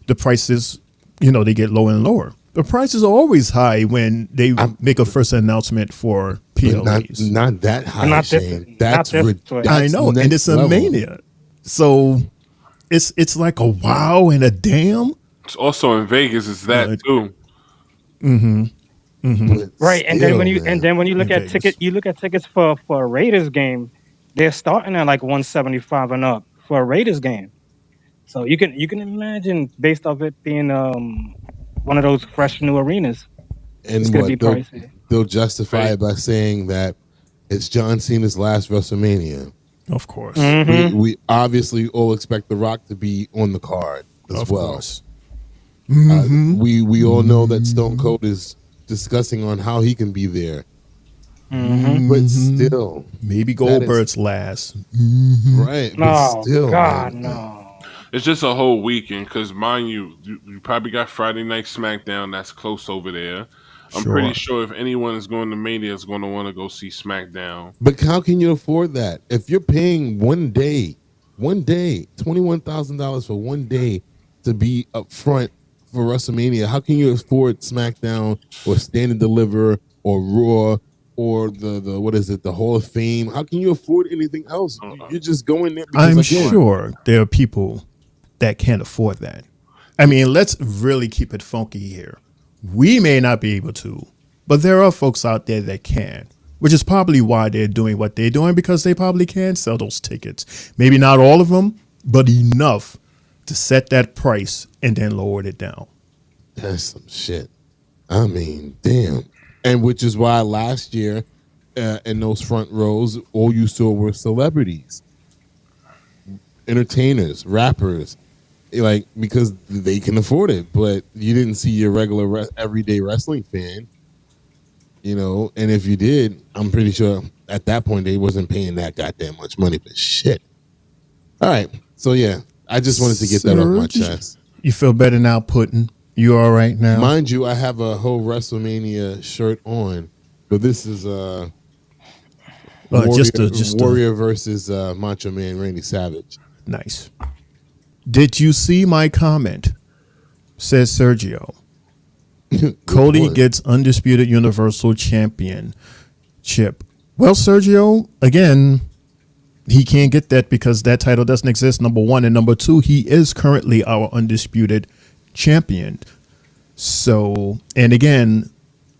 the prices, they get lower and lower. The prices are always high when they make a first announcement for PLAs. Not that high, Not this- Shane. not That's this ridiculous. way. I know, and it's a mania. So it's like a wow and a damn. It's also in Vegas. It's that too. Right, and then when you look In at tickets for a Raiders game, they're starting at like 175 and up for a Raiders game. So you can imagine based off it being one of those fresh new arenas. And It's gonna be pricey. they'll justify it by saying that it's John Cena's last WrestleMania. Of course. We obviously all expect The Rock to be on the card as Of well. course. We all know that Stone Cold is discussing on how he can be there. But still, Maybe Goldberg's last. right? But No, still, God, man. no. It's just a whole weekend because, mind you, you probably got Friday Night Smackdown that's close over there. I'm pretty sure if anyone is going to Mania, is going to want to go see SmackDown. But how can you afford that if you're paying one day, $21,000 for one day to be up front for WrestleMania? How can you afford SmackDown or Stand and Deliver or Raw or the what is it, the Hall of Fame? How can you afford anything else? You're just going there. Because, I'm again, sure there are people that can't afford that. I mean, let's really keep it funky here. We may not be able to, but there are folks out there that can, which is probably why they're doing what they're doing, because they probably can sell those tickets. Maybe not all of them, but enough to set that price and then lower it down. That's some shit. I mean, damn. And which is why last year in those front rows, all you saw were celebrities, entertainers, rappers, because they can afford it. But you didn't see your regular everyday wrestling fan, And if you did, I'm pretty sure at that point they wasn't paying that goddamn much money for shit. All right, so yeah, I just wanted to get that off my chest. You feel better now, Putin? You all right now? Mind you, I have a whole WrestleMania shirt on, but this is Warrior versus Macho Man Randy Savage. Nice. Did you see my comment? Says Sergio. Cody gets undisputed Universal Championship. Well, Sergio, again, he can't get that because that title doesn't exist, number one. And number two, he is currently our undisputed champion. So, and again,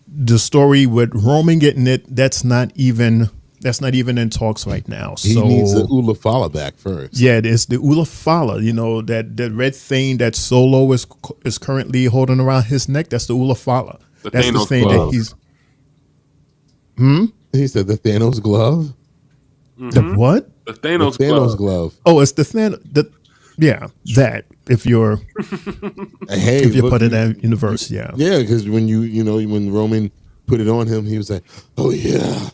the story with Roman getting it, that's not even in talks right now. He needs the Ula Fala back first. Yeah, it's the Ula Fala, that red thing that Solo is currently holding around his neck. That's the Ula Fala. That's Thanos the thing glove. that he's. He said the Thanos glove. The what? The Thanos, glove. Oh, it's the Thanos. Yeah, that. If you're put in that universe, yeah. Yeah, because when when Roman put it on him, he was like, "Oh yeah,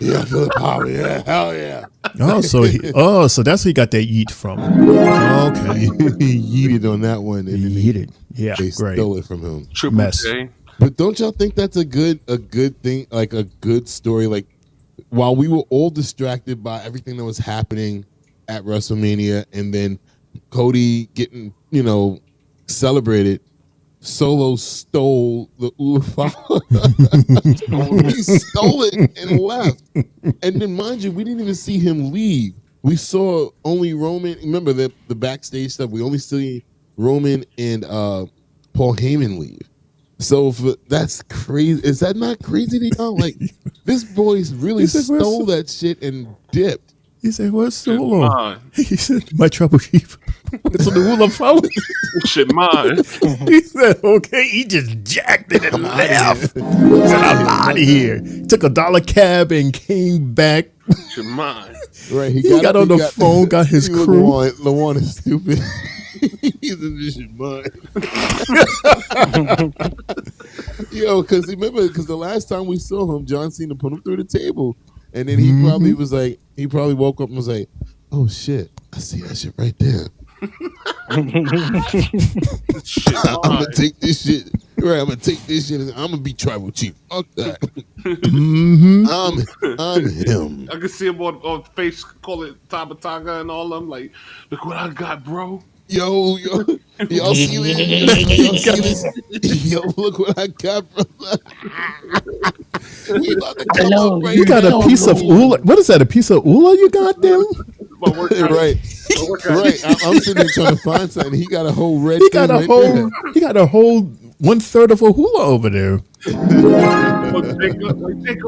yeah, I feel the power, yeah, hell yeah." So that's where he got that yeet from. Okay, he yeeted on that one, and then yeeted. Yeah, they great. stole it from him. Triple Mess. J. But don't y'all think that's a good thing, like a good story? Like while we were all distracted by everything that was happening at WrestleMania, and then Cody getting celebrated, Solo stole the Ulafala. He stole it and left. And then, mind you, we didn't even see him leave. We saw only Roman. Remember the backstage stuff? We only see Roman and Paul Heyman leave. So that's crazy. Is that not crazy to y'all? Like, this boy really stole that shit and dipped. He said, "What's Solo?" He said, "My trouble chief." It's on the Ula Fala. Shit, mine. He said, "Okay." He just jacked it and left. He said, "I'm out of here." Took $1 cab and came back. Shit, mine. Right. He got on the phone, got his crew. LaJuan is stupid. He's in this shit mine. Because the last time we saw him, John Cena put him through the table. And then he probably woke up and was like, "Oh shit, I see that shit right there." I'm gonna take this shit. Right, I'm gonna take this shit. And I'm gonna be tribal chief. Fuck that. I'm him. I can see him on face, call it Tabataga and all them. Like, look what I got, bro. Yo, y'all see this? Y'all see this? Yo, look what I got, brother. We about to come up right You got now. a piece of Ula. What is that? A piece of Ula you got there? Right. I'm sitting there trying to find something. He got a whole red. He got a right whole. there. He got a whole 1/3 of a hula over there. Jacob,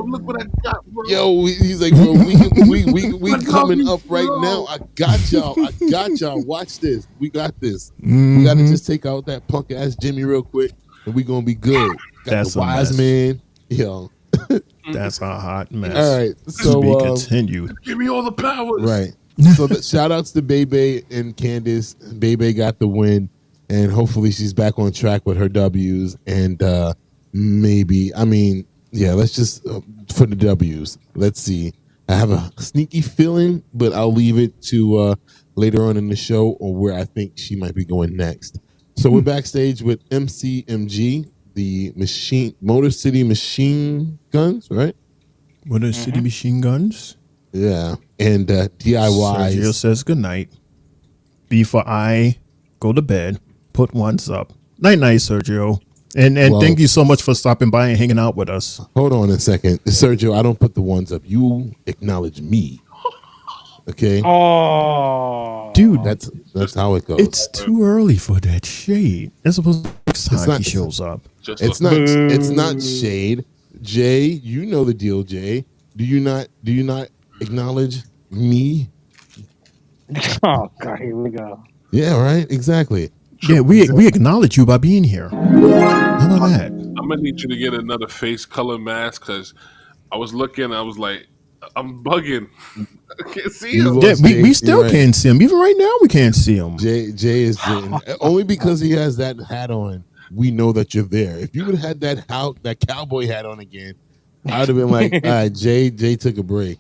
look what I got, bro. Yo, he's like, bro, we coming up right now. I got y'all. Watch this. We got this. We got to just take out that punk ass Jimmy real quick, and we gonna be good. Got That's the a wise mess. man. Yo. That's a hot mess. All right. So to be continued. Give me all the powers. Right. So shout outs to Bebe and Candice. Bebe got the win, and hopefully she's back on track with her W's. And let's just for the W's. Let's see. I have a sneaky feeling, but I'll leave it to later on in the show or where I think she might be going next. So we're backstage with MCMG, the Motor City Machine Guns, right? Motor City Machine Guns. Yeah, and DIY. Sergio says goodnight. Before I go to bed, put ones up. Night, Sergio. And thank you so much for stopping by and hanging out with us. Hold on a second, Sergio. I don't put the ones up. You acknowledge me, okay? Oh, dude, that's how it goes. It's too early for that shade. It's supposed to be next time he shows up. It's not shade. Jay, you know the deal, Jay. Do you not acknowledge me? Oh God, here we go. Yeah, right. Exactly. Yeah, we acknowledge you by being here. How about that? I'm gonna need you to get another face color mask because I was looking. I was like, I'm bugging. I can't see him. Yeah, we still can't see him. Even right now, we can't see him. Jay is only because he has that hat on. We know that you're there. If you would have had that cowboy hat on again, I would have been like, all right, Jay took a break.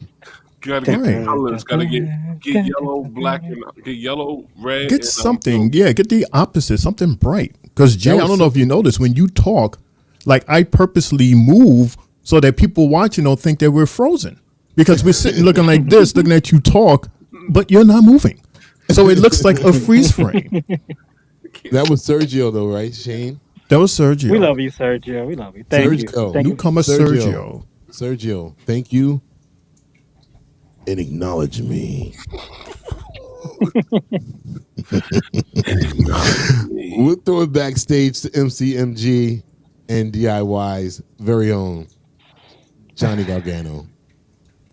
Gotta get the colors. Gotta get yellow, black, and get yellow, red. Get something. Get the opposite. Something bright. Because Jay, I don't know if you notice when you talk, like I purposely move so that people watching don't think that we're frozen. Because we're sitting looking like this, looking at you talk, but you're not moving. So it looks like a freeze frame. That was Sergio, though, right, Shane? That was Sergio. We love you, Sergio. We love you. Thank you. Thank Newcomer Sergio. Sergio, thank you. And acknowledge me. We'll throw it backstage to MCMG and DIY's very own Johnny Gargano.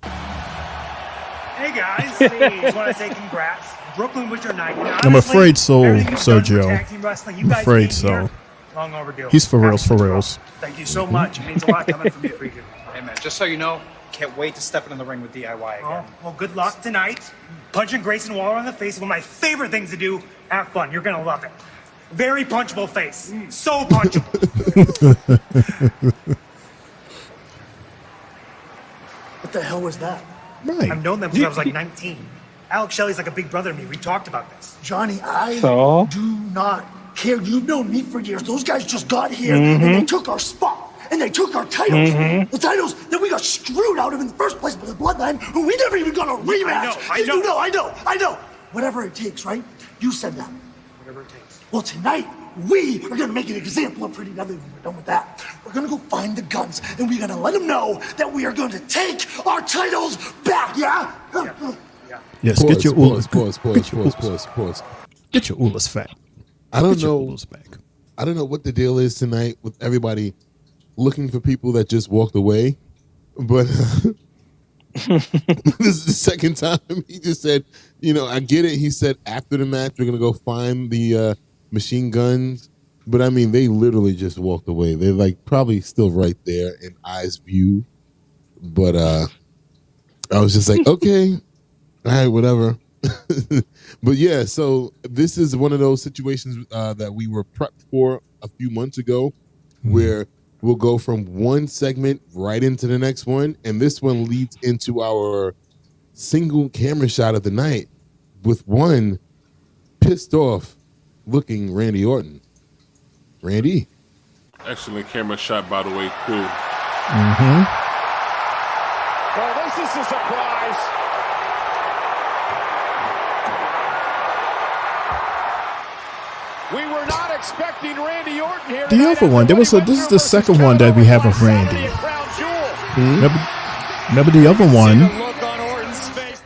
Hey guys, just want to say congrats. Brooklyn was your night. Honestly, I'm afraid so, everything you've done for Sergio. tag team wrestling, you I'm guys afraid came here, so. long overdue. He's for reals, for reals. Thank you so much. It means a lot coming from you for you. Hey man, just so you know, can't wait to step in the ring with DIY again. Well, good luck tonight. Punching Grayson Waller in the face is one of my favorite things to do. Have fun. You're going to love it. Very punchable face. So punchable. What the hell was that? Right. I've known them since I was like 19. Alex Shelley's like a big brother to me. We talked about this. Johnny, I So? do not care. You've known me for years. Those guys just got here and they took our spot. And they took our titles. The titles that we got screwed out of in the first place by the Bloodline, who we never even got a rematch. I know. I know. Whatever it takes, right? You said that. Whatever it takes. Well, tonight, we are going to make an example of Pretty Deadly when we're done with that. We're going to go find the guns, and we're going to let them know that we are going to take our titles back, yeah? Yes, Pause, get your Ulas. Pause. Get your Ulas fat. I don't Get your know. Ulas back. I don't know what the deal is tonight with everybody looking for people that just walked away, but this is the second time he just said, I get it. He said after the match we're gonna go find the machine guns, but I mean they literally just walked away. They're like probably still right there in eyes view, but I was just like, okay, all right, whatever. But yeah, so this is one of those situations that we were prepped for a few months ago, where we'll go from one segment right into the next one, and this one leads into our single camera shot of the night with one pissed off looking Randy Orton. Randy? Excellent camera shot, by the way, too. Well, this is a surprise. We were not expecting Randy Orton here. The other one, this is the second one that we have of Randy. Remember the other one?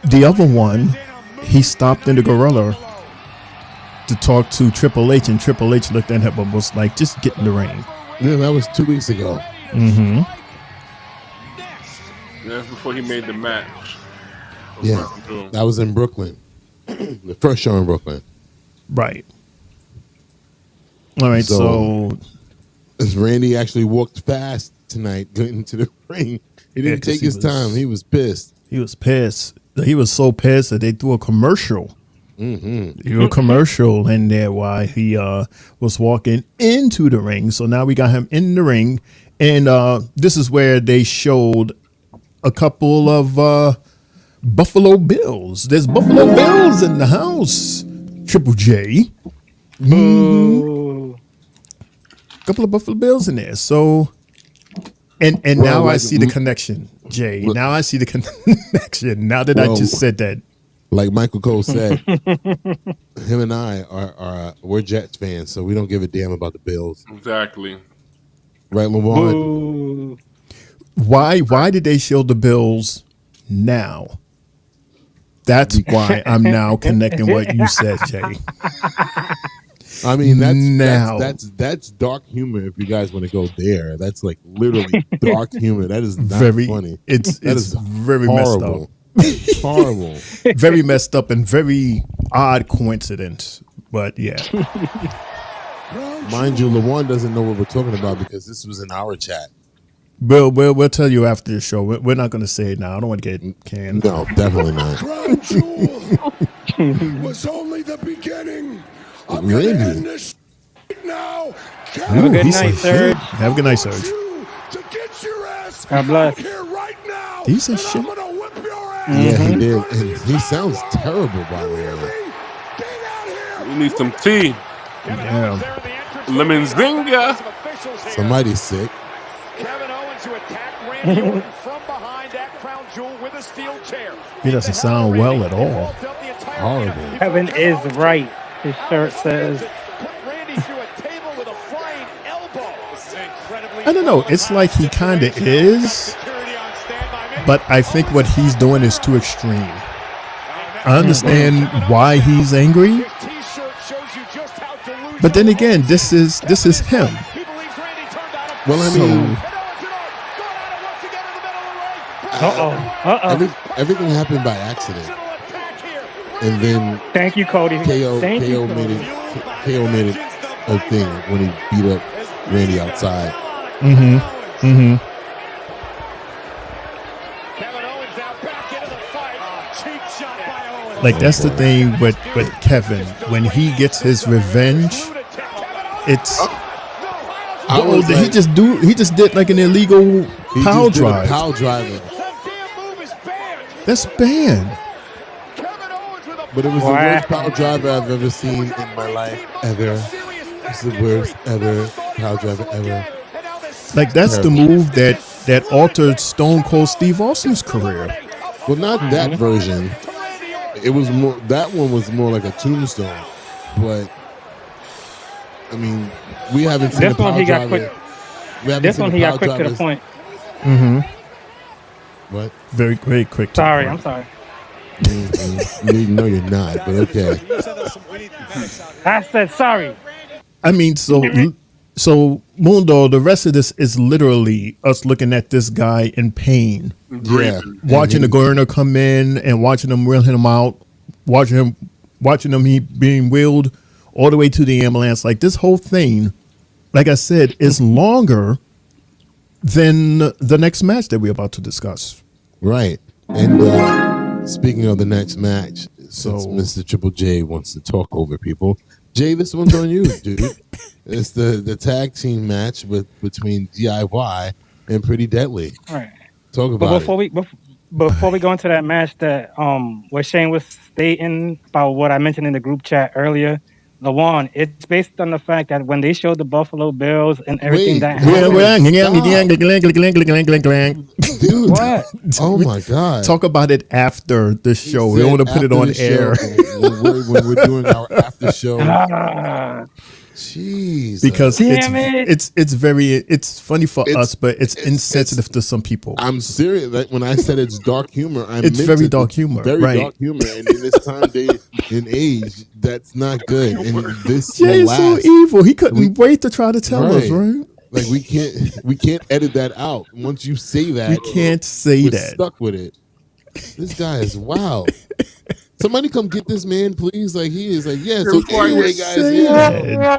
The other one, he stopped in the gorilla to talk to Triple H, and Triple H looked at him and was like, just get in the ring. Yeah, that was 2 weeks ago. That's before he made the match. Yeah, that was in Brooklyn. The first show in Brooklyn. Right. All right, so as Randy actually walked fast tonight going into the ring. He didn't take his time. He was pissed. He was pissed. He was so pissed that they threw a commercial. They threw a commercial in there while he was walking into the ring. So now we got him in the ring. And this is where they showed a couple of Buffalo Bills. There's Buffalo Bills in the house. Triple J. Couple of Buffalo Bills in there. So, and now I see the connection, Jay. Now I see the connection. Now that I just said that. Like Michael Cole said, him and I we're Jets fans, so we don't give a damn about the Bills. Exactly. Right, Lamar? Why did they show the Bills now? That's why I'm now connecting what you said, Jay. I mean, that's dark humor. If you guys want to go there, that's like literally dark humor. That is not funny. It's very horrible. messed up. Horrible. Very messed up and very odd coincidence. But yeah. Mind you, LeJuan doesn't know what we're talking about because this was in our chat. We'll tell you after the show. We're not going to say it now. I don't want to get canned. No, definitely not. Crown Jewel was only the beginning. I'm gonna end this now. Have a good night, Serge. Have a good night, Serge. God bless. He said shit. Yeah, he did. And he sounds terrible, by the way. We need some tea. Yeah. Lemon zinger. Somebody's sick. Kevin Owens to attack Randy Orton from behind at Crown Jewel with a steel chair. He doesn't sound well at all. Horrible. Kevin is right. His shirt says. I don't know. It's like he kind of is, but I think what he's doing is too extreme. I understand why he's angry, but then again, this is him. Well, I mean, everything happened by accident, and then thank you, Cody. KO made it a thing when he beat up Randy outside. Like that's the thing with Kevin. When he gets his revenge, it's he just did like an illegal power drive. Power driver. That's banned. But it was the worst power driver I've ever seen in my life ever. It's the worst ever power driver ever. Like that's the move that altered Stone Cold Steve Austin's career. Well, not that version. It was more. That one was more like a tombstone. But I mean, we haven't seen this a power one. He got driver. quick. This one he got quick to the point. What? Very, very quick. Sorry, I'm sorry. No, you're not. But okay. I said sorry. I mean, so Mundo, the rest of this is literally us looking at this guy in pain. Yeah. Watching the governor come in and watching him wheel him out, watching him being wheeled all the way to the ambulance. Like this whole thing, like I said, is longer than the next match that we're about to discuss. Right. And speaking of the next match, since Mr. Triple J wants to talk over people, Jay, this one's on you, dude. It's the tag team match between DIY and Pretty Deadly. All right. Talk about but Before we go into that match, that what Shane was stating about what I mentioned in the group chat earlier, Lawan, it's based on the fact that when they showed the Buffalo Bills and everything Wait, that hold happened. on, dude. What? Oh my god! Talk about it after the show. We said don't want to put it after on the air. show, when we're doing our after show. Ah, Jeez, Because damn it. it's funny for us, but it's insensitive to some people. I'm serious. Like when I said it's dark humor, It's very dark humor, Very right. dark humor, and in this time, day, and age, that's not good. And this Jay will is so last. evil. He couldn't wait to try to tell us, right? Like we can't edit that out. Once you say that, We can't say we're that. Stuck with it. This guy is wild. Somebody come get this man, please. Like he is like, yeah. So anyway, guys, yeah.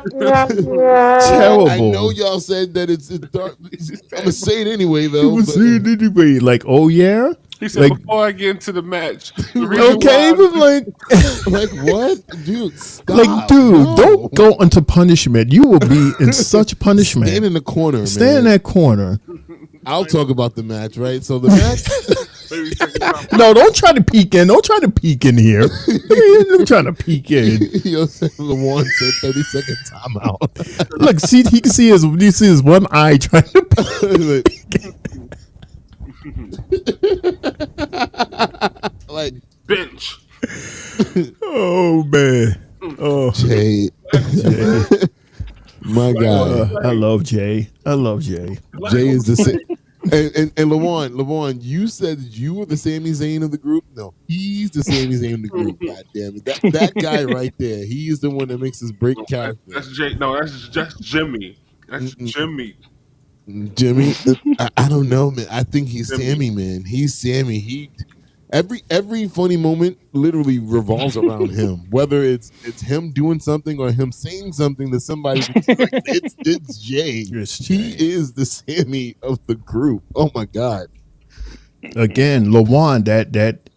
Terrible. I know y'all said that it's dark. I'm gonna say it anyway, He though. was saying anyway, like, oh yeah. He said, Like, before I get into the match, the reason okay, why- but like, like what, dude? Stop. like, dude, No. don't go into punishment. You will be in such punishment. Stand in the corner, Stand in man. that corner. I'll talk about the match, right? So the match. No, don't try to peek in. Don't try to peek in here. I'm trying to peek in. Yo, Lawan said 30-second timeout. Look, see, he can see his one eye trying to peek in. Like bench. Oh man. Oh, Jay. My God. I love Jay. I love Jay. Jay is the same. And Lawan, you said you were the Sami Zayn of the group. No, he's the Sami Zayn of the group. God damn it, that guy right there. He's the one that makes us break character. That's Jay. No, that's just Jimmy. That's Jimmy. Jimmy, I don't know, man. I think he's Sammy, man. He's Sammy. He every funny moment literally revolves around him. Whether it's him doing something or him saying something to somebody, like, it's Jay. He is the Sammy of the group. Oh my God. Again, Lawan, that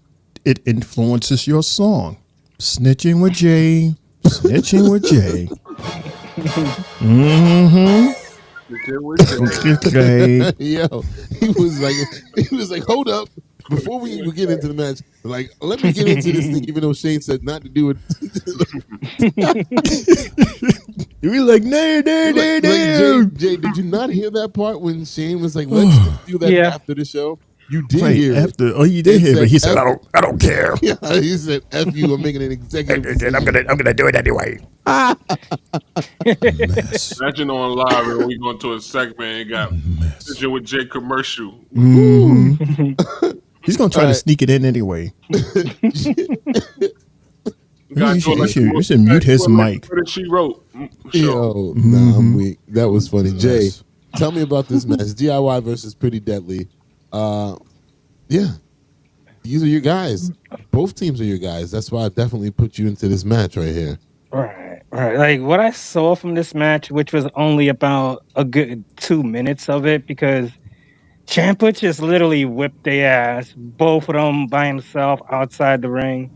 it influences your song. Snitching with Jay. Snitching with Jay. Mm-hmm. Okay. Yo, he was like, hold up. Before we even get into the match, like, let me get into this thing, even though Shane said not to do it. We were like, no. Jay, did you not hear that part when Shane was like, let's do that after the show? You did Right, hear after. it. Oh, you did hear, but he said, F- I don't care. Yeah, he said, "F you, I'm making an executive decision." I'm gonna do it anyway. Imagine on live and we going to a segment and got Snitching with Jay commercial. He's gonna try to sneak it in anyway. You should mute his mic. She wrote. Yo, nah, I'm weak. That was funny. Jay, tell me about this match. DIY versus Pretty Deadly. Yeah, these are your guys. Both teams are your guys. That's why I definitely put you into this match right here. Right. Like what I saw from this match, which was only about a good 2 minutes of it, because Ciampa just literally whipped their ass, both of them by himself outside the ring.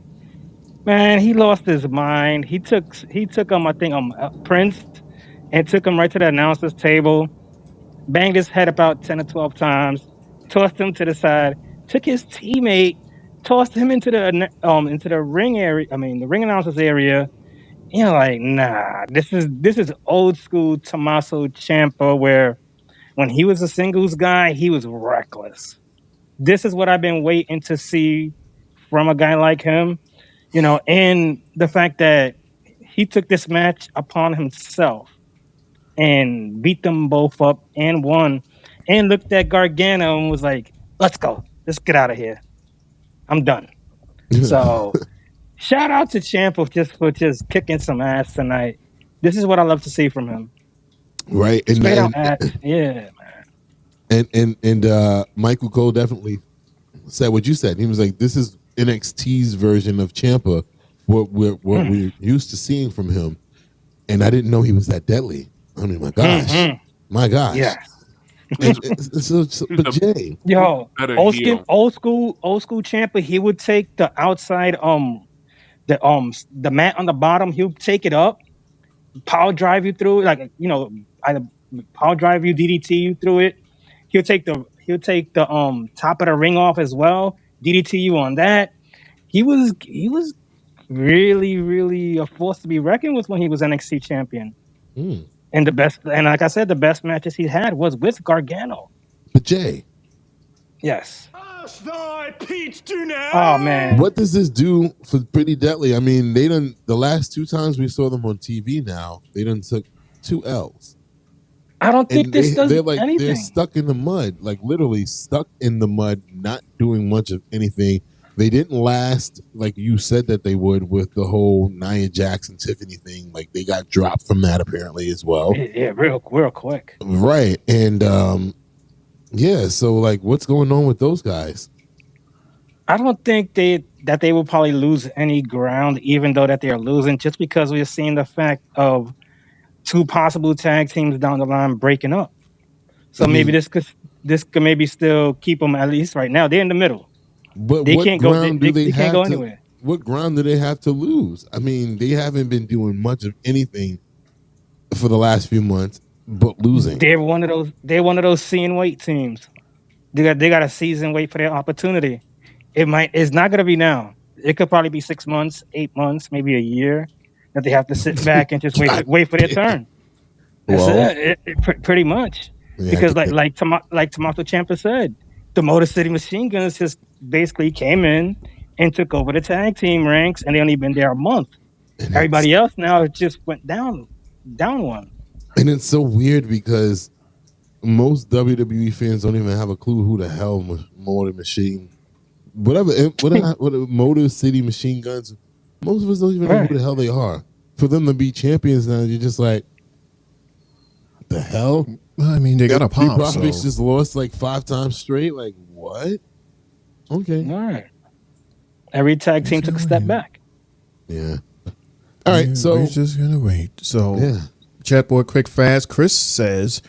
Man, he lost his mind. He took I think Prince, and took him right to the announcer's table, banged his head about 10 or 12 times, tossed him to the side, took his teammate, tossed him into the ring area. I mean, the ring announcer's area. You know, like, nah, this is old school Tommaso Ciampa, where when he was a singles guy, he was reckless. This is what I've been waiting to see from a guy like him. You know, and the fact that he took this match upon himself and beat them both up and won, and looked at Gargano and was like, let's go. Let's get out of here. I'm done. So shout out to Ciampa for just kicking some ass tonight. This is what I love to see from him. Right. And Straight out ass. Yeah, man. And Michael Cole definitely said what you said. He was like, this is NXT's version of Ciampa, what we're used to seeing from him. And I didn't know he was that deadly. I mean, my gosh. My gosh. Yeah. But Jay, yo, old school Ciampa, he would take the outside the mat on the bottom, he would take it up, power drive you through it, like, you know, either power drive you, DDT you through it. He'll take the top of the ring off as well, DDT you on that. He was really a force to be reckoned with when he was NXT champion. Mm. And like I said, the best matches he had was with Gargano. But Jay, yes. now. Oh man, what does this do for Pretty Deadly? I mean, the last 2 times we saw them on TV. Now they done took 2 L's. I don't think this does anything. They're stuck in the mud, like literally stuck in the mud, not doing much of anything. They didn't last like you said that they would with the whole Nia Jax and Tiffany thing. Like they got dropped from that apparently as well. Yeah, real quick. Right. And yeah, so like what's going on with those guys? I don't think that they will probably lose any ground, even though that they are losing, just because we're seeing the fact of 2 possible tag teams down the line breaking up. So maybe this could maybe still keep them at least right now. They're in the middle. But they what can't ground go. do they can't have go to, anywhere. What ground do they have to lose? I mean, they haven't been doing much of anything for the last few months, but losing. They're one of those. They're one of those see and wait teams. They got a season wait for their opportunity. It's not going to be now. It could probably be 6 months, 8 months, maybe a year that they have to sit back and just wait for their turn. That's pretty much. Yeah, because like Tommaso Ciampa said, the Motor City Machine Guns just basically came in and took over the tag team ranks, and they only been there a month. Everybody else now just went down one. And it's so weird because most WWE fans don't even have a clue who the hell Motor Machine, whatever Motor City Machine Guns. Most of us don't even know who the hell they are. For them to be champions now, you're just like, what the hell? Well, I mean, they got a pop. Profits just lost like 5 times straight. Like what? Okay. All right. Every tag team took a step back. Yeah. All right. So we're just gonna wait. So chat boy, quick fast. Chris says,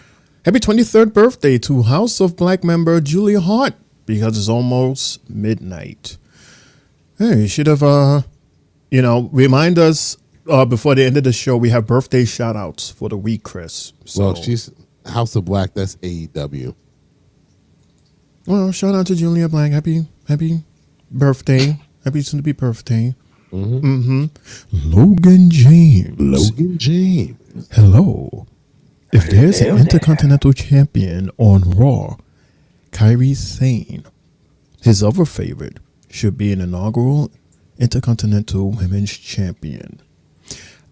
"Happy 23rd birthday to House of Black member Julia Hart because it's almost midnight." Hey, you should have remind us before the end of the show. We have birthday shout outs for the week, Chris. So, well, she's House of Black. That's AEW. Well, shout out to Julia Black. Happy birthday. Happy soon to be birthday. Logan James. Hello. If there's an Intercontinental Champion on Raw, Kairi Sane, his other favorite, should be an inaugural Intercontinental Women's Champion.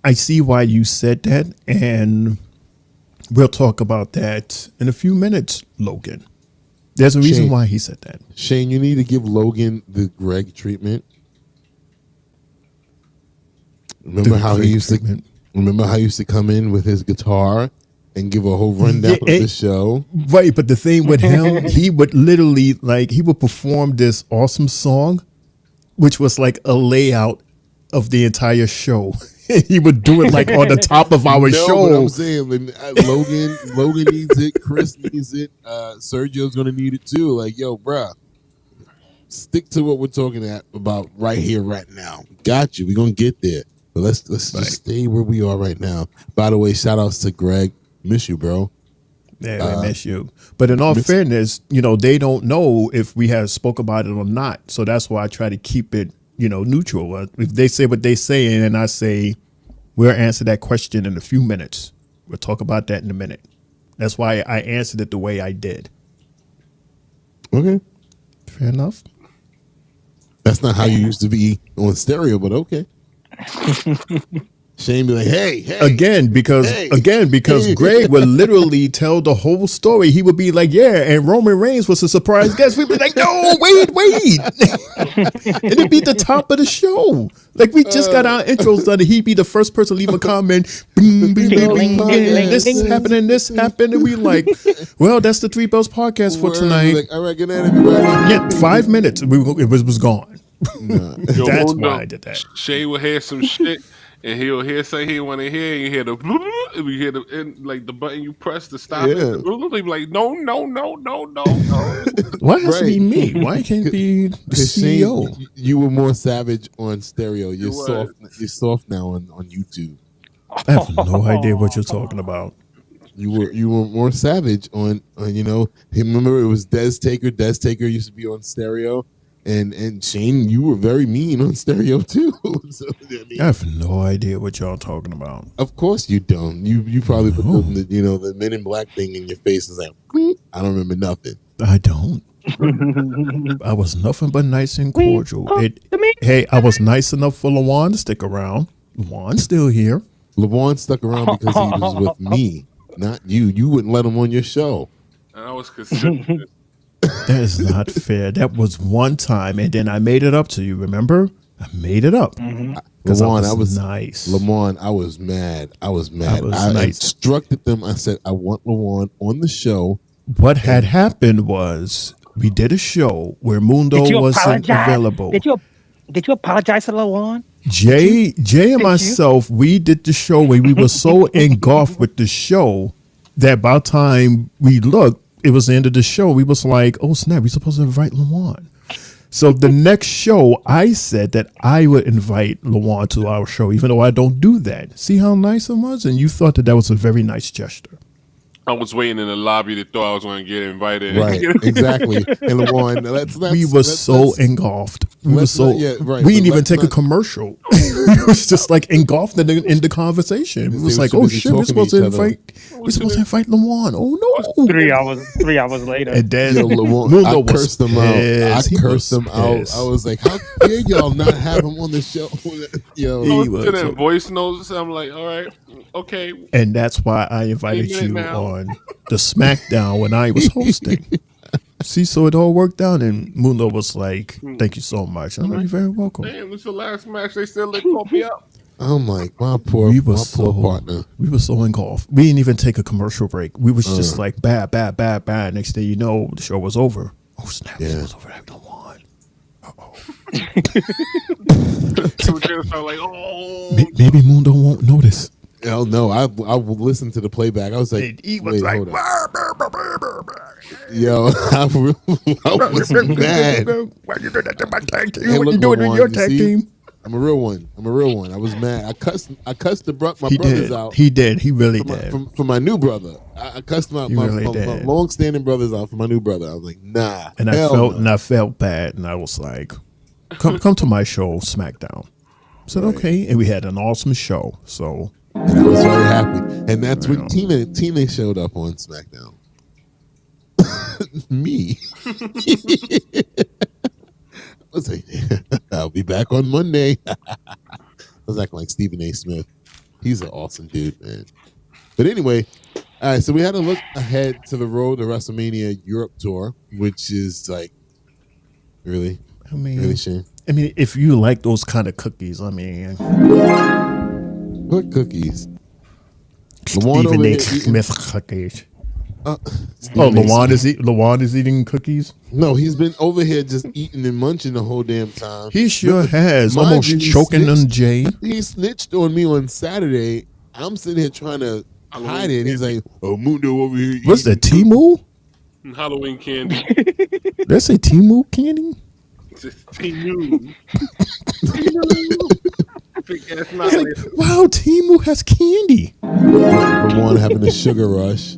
I see why you said that, and we'll talk about that in a few minutes, Logan. There's a reason why he said that. Shane, you need to give Logan the Greg treatment. Remember how he used to come in with his guitar and give a whole rundown of the show? Right, but the thing with him, he would literally he would perform this awesome song, which was like a layout of the entire show. He would do it like on the top of our show. But I'm saying, Logan needs it. Chris needs it. Sergio's gonna need it too. Like, yo, bruh, stick to what we're talking about right here, right now. Got you. We're gonna get there. But let's just stay where we are right now. By the way, shout outs to Greg. Miss you, bro. Yeah, we miss you. But in all fairness, they don't know if we have spoke about it or not. So that's why I try to keep it, neutral. If they say what they say and I say, we'll answer that question in a few minutes. We'll talk about that in a minute. That's why I answered it the way I did. Okay. Fair enough. That's not how you used to be on stereo, but okay. Shane be like, hey. Again, because Greg would literally tell the whole story. He would be like, yeah, and Roman Reigns was a surprise guest. We'd be like, no, wait. And it'd be the top of the show. Like, we just got our intros done, and he'd be the first person to leave a comment. Bing, bing, bing, bing, bing. This happened. And we like, well, that's the Three Bells podcast for tonight. Like, all right, good night, everybody. Yeah, 5 minutes. It was gone. No. That's why I did that. Shay will hear some shit, and he'll hear something he want to hear. You hear the and we hear the button you press to stop it. He'll be like, no. Why has to be me? Why can't it be the CEO? Shane, you were more savage on stereo. You're soft now on YouTube. I have no idea what you're talking about. You were more savage on remember it was Des Taker. Des Taker used to be on stereo. And Shane, you were very mean on stereo too. So, I have no idea what y'all talking about. Of course you don't. You probably put the Men in Black thing in your face and like, I don't remember nothing. I don't. I was nothing but nice and cordial. Hey, I was nice enough for LaJuan to stick around. LaJuan's still here. LaJuan stuck around because he was with me, not you. You wouldn't let him on your show. And I was considered. That is not fair. That was one time, and then I made it up to you. Remember? I made it up. Because LaJuan, I was nice. LaJuan, I was mad. I nice. instructed them. I said, I want LaJuan on the show. What had happened was we did a show where Mundo wasn't available. Did you apologize to LaJuan? Jay and myself, we did the show where we were so engulfed with the show that by the time we looked, it was the end of the show. We was like, oh snap, we're supposed to invite LaJuan. So the next show, I said that I would invite LaJuan to our show, even though I don't do that. See how nice it was? And you thought that was a very nice gesture. I was waiting in the lobby to thought I was going to get invited. Right, exactly. And LaJuan, we were so engulfed. We were so. We didn't even take a commercial. It was just like engulfed in the conversation. It was like, oh shit, we're supposed to invite LaJuan. Oh no! 3 hours later, and then I cursed him out. I cursed him out. I was like, how dare y'all not have him on the show? Yo, I was sending voice notes. I'm like, all right, okay. And that's why I invited you on the SmackDown when I was hosting. See, so it all worked out, and Mundo was like, thank you so much. I'm like, you're very welcome. Damn, it's the last match. They still called me up. I'm like, my poor partner. We were so engulfed. We didn't even take a commercial break. We was just like, bad. Next thing you know, the show was over. Oh, snap, the show was over. I don't want. Maybe Mundo won't notice. Hell no, I will listen to the playback. I was like, he was like, yo, I was mad. Why you doing that to my tag team? What you doing in your tag team? I'm a real one. I was mad. I cussed my brothers out. He did. He really did. For my new brother. I cussed my long-standing brothers out for my new brother. I was like, nah. And I felt bad, and I was like, come to my show, SmackDown. I said, okay. And we had an awesome show. So. And I was very happy. And that's when Tina showed up on SmackDown. Me. I was like, I'll be back on Monday. I was acting like Stephen A. Smith. He's an awesome dude, man. But anyway, all right, so we had to look ahead to the road to WrestleMania Europe tour, which is like, really Shane? I mean, if you like those kind of cookies, I mean. What cookies? Stephen A. Smith cookies. LaJuan is eating cookies? No, he's been over here just eating and munching the whole damn time. He sure has. Almost choking on Jay. He snitched on me on Saturday. I'm sitting here trying to hide it. He's like, oh, Mundo over here. What's that, Timu? Halloween candy. That's a Timu candy? It's Timu. Wow, Timu has candy. LaJuan having a sugar rush.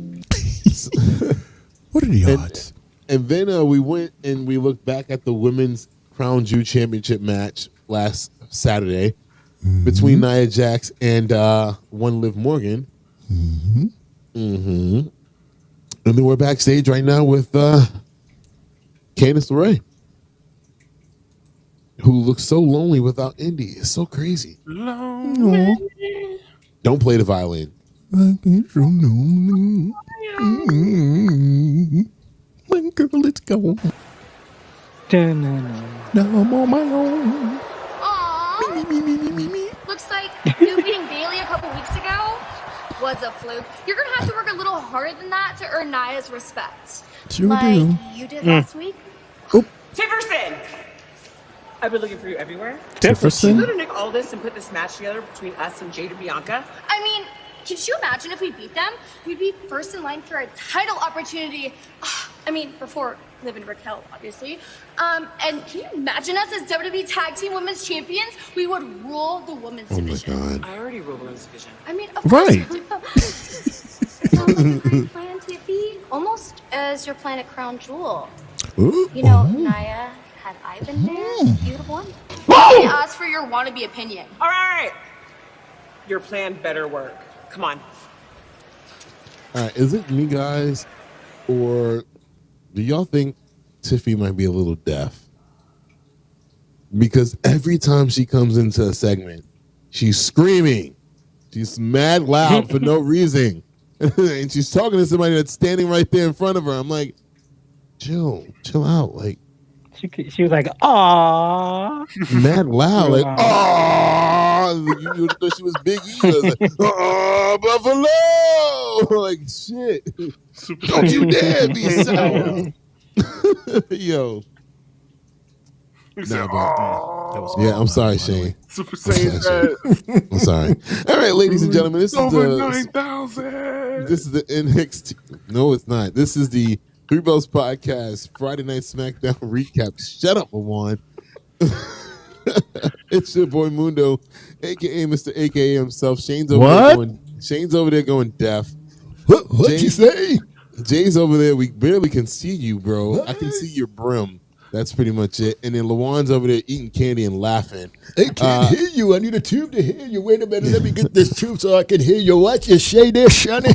What are the odds? And then we went and we looked back at the women's Crown Jewel Championship match last Saturday between Nia Jax and one Liv Morgan. And then we're backstage right now with Candice LeRae, who looks so lonely without Indy. It's so crazy. Lonely. Don't play the violin. I get so lonely. My girl, it's gone. Now I'm on my own. Aww. Looks like you beating Bayley a couple weeks ago was a fluke. You're going to have to work a little harder than that to earn Nia's respect. Sure like do. You did last week. Tifferson! I've been looking for you everywhere. Tifferson? Did you go to Nick Aldis and put this match together between us and Jade and Bianca? I mean, could you imagine if we beat them? We'd be first in line for a title opportunity. I mean, before Niven and Raquel, obviously. And can you imagine us as WWE Tag Team Women's Champions? We would rule the women's division. Oh my God. I already rule the women's division. I mean, of right. Sounds like a great plan, Tiffy. Almost as your plan at Crown Jewel. Ooh. You know, Nia Had I been there, you'd have won. I asked for your wannabe opinion. All right. Your plan better work. Come on. All right, is it me, guys, or do y'all think Tiffy might be a little deaf? Because every time she comes into a segment, she's screaming. She's mad loud for no reason. And she's talking to somebody that's standing right there in front of her. I'm like, chill out. Like, She was like, "Aww," mad loud, like, "Aww." You thought she was Big E. I was like, "Aww, Buffalo!" Like, shit. Don't you dare be sour. Yo. Nah, but, yeah, I'm sorry, Shane. Super Saiyan. I'm sorry. All right, ladies and gentlemen, this is Over the 9,000. This is the NXT. No, it's not. This is the Three Bells Podcast Friday Night Smackdown recap. Shut up, Lawan. It's your boy Mundo, aka Mr. AKA himself. Shane's over there going deaf. What'd you say? Jay's over there. We barely can see you, bro. I can see your brim. That's pretty much it. And then Lawan's over there eating candy and laughing. I can't hear you. I need a tube to hear you. Wait a minute. Let me get this tube so I can hear you. What you say there, Sonny?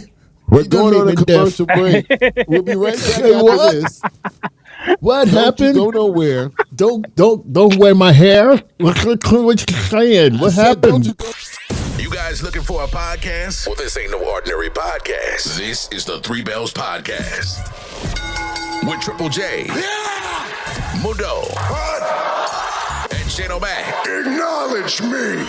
We're going on a commercial break. We'll be right back after this. What happened? Don't go nowhere. Don't wear my hair. What you saying? What happened? You guys looking for a podcast? Well, this ain't no ordinary podcast. This is the Three Bells Podcast. With Triple J, Mundo, and Shane O'Mac. Acknowledge me.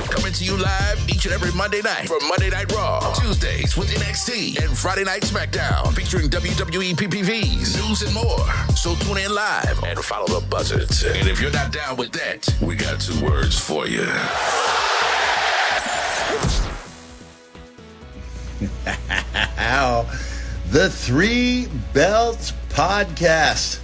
Coming to you live each and every Monday night from Monday Night Raw, Tuesdays with NXT, and Friday Night Smackdown, featuring WWE PPVs, news, and more. So tune in live and follow the buzzards. And if you're not down with that, we got 2 words for you. The Three Belts Podcast.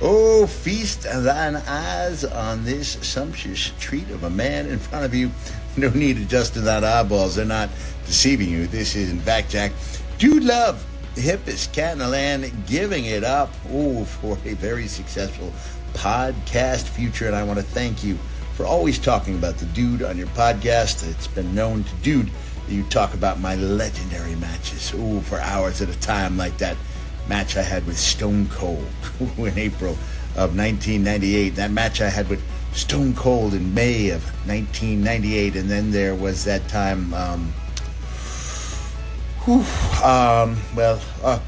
Oh, feast thine eyes on this sumptuous treat of a man in front of you. No need adjusting that eyeballs. They're not deceiving you. This is, in fact, Jack, Dude Love, the hippest cat in the land, giving it up for a very successful podcast future. And I want to thank you for always talking about the Dude on your podcast. It's been known to Dude that you talk about my legendary matches for hours at a time, like that match I had with Stone Cold in April of 1998. That match I had with Stone Cold in May of 1998. And then there was that time,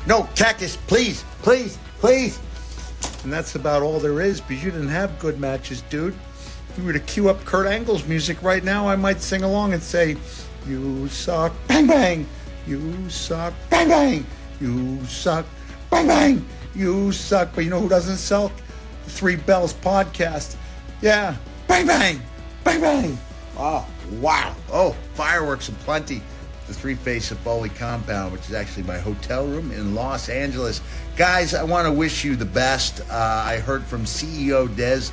no, Cactus, please. And that's about all there is, because you didn't have good matches, dude. If you were to cue up Kurt Angle's music right now, I might sing along and say, you suck, bang, bang. You suck, bang, bang. You suck, bang, bang. You suck. But you know who doesn't suck? The Three Bells Podcast. Yeah, bang, bang. Bang, bang. Oh, wow. Oh, fireworks aplenty. The Three Face of Foley compound, which is actually my hotel room in Los Angeles. Guys, I want to wish you the best. I heard from CEO Dez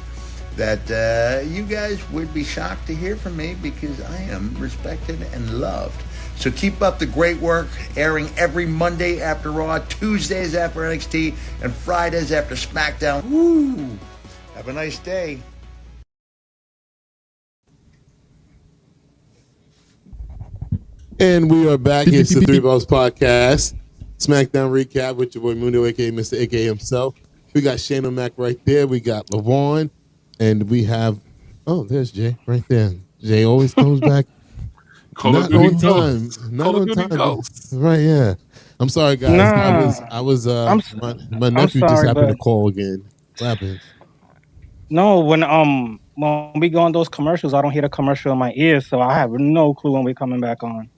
that you guys would be shocked to hear from me, because I am respected and loved. So keep up the great work, airing every Monday after Raw, Tuesdays after NXT, and Fridays after SmackDown. Woo! Have a nice day. And we are back. It's the Three Bells Podcast SmackDown recap with your boy Mundo, aka Mr. AKA himself. We got Shane O'Mac right there. We got Lawan. And we have, there's Jay right there. Jay always comes back. Not on time. Not on time. Right, yeah. I'm sorry, guys. My nephew just happened to call again. What happened? No, when we go on those commercials, I don't hear the commercial in my ears, so I have no clue when we're coming back on.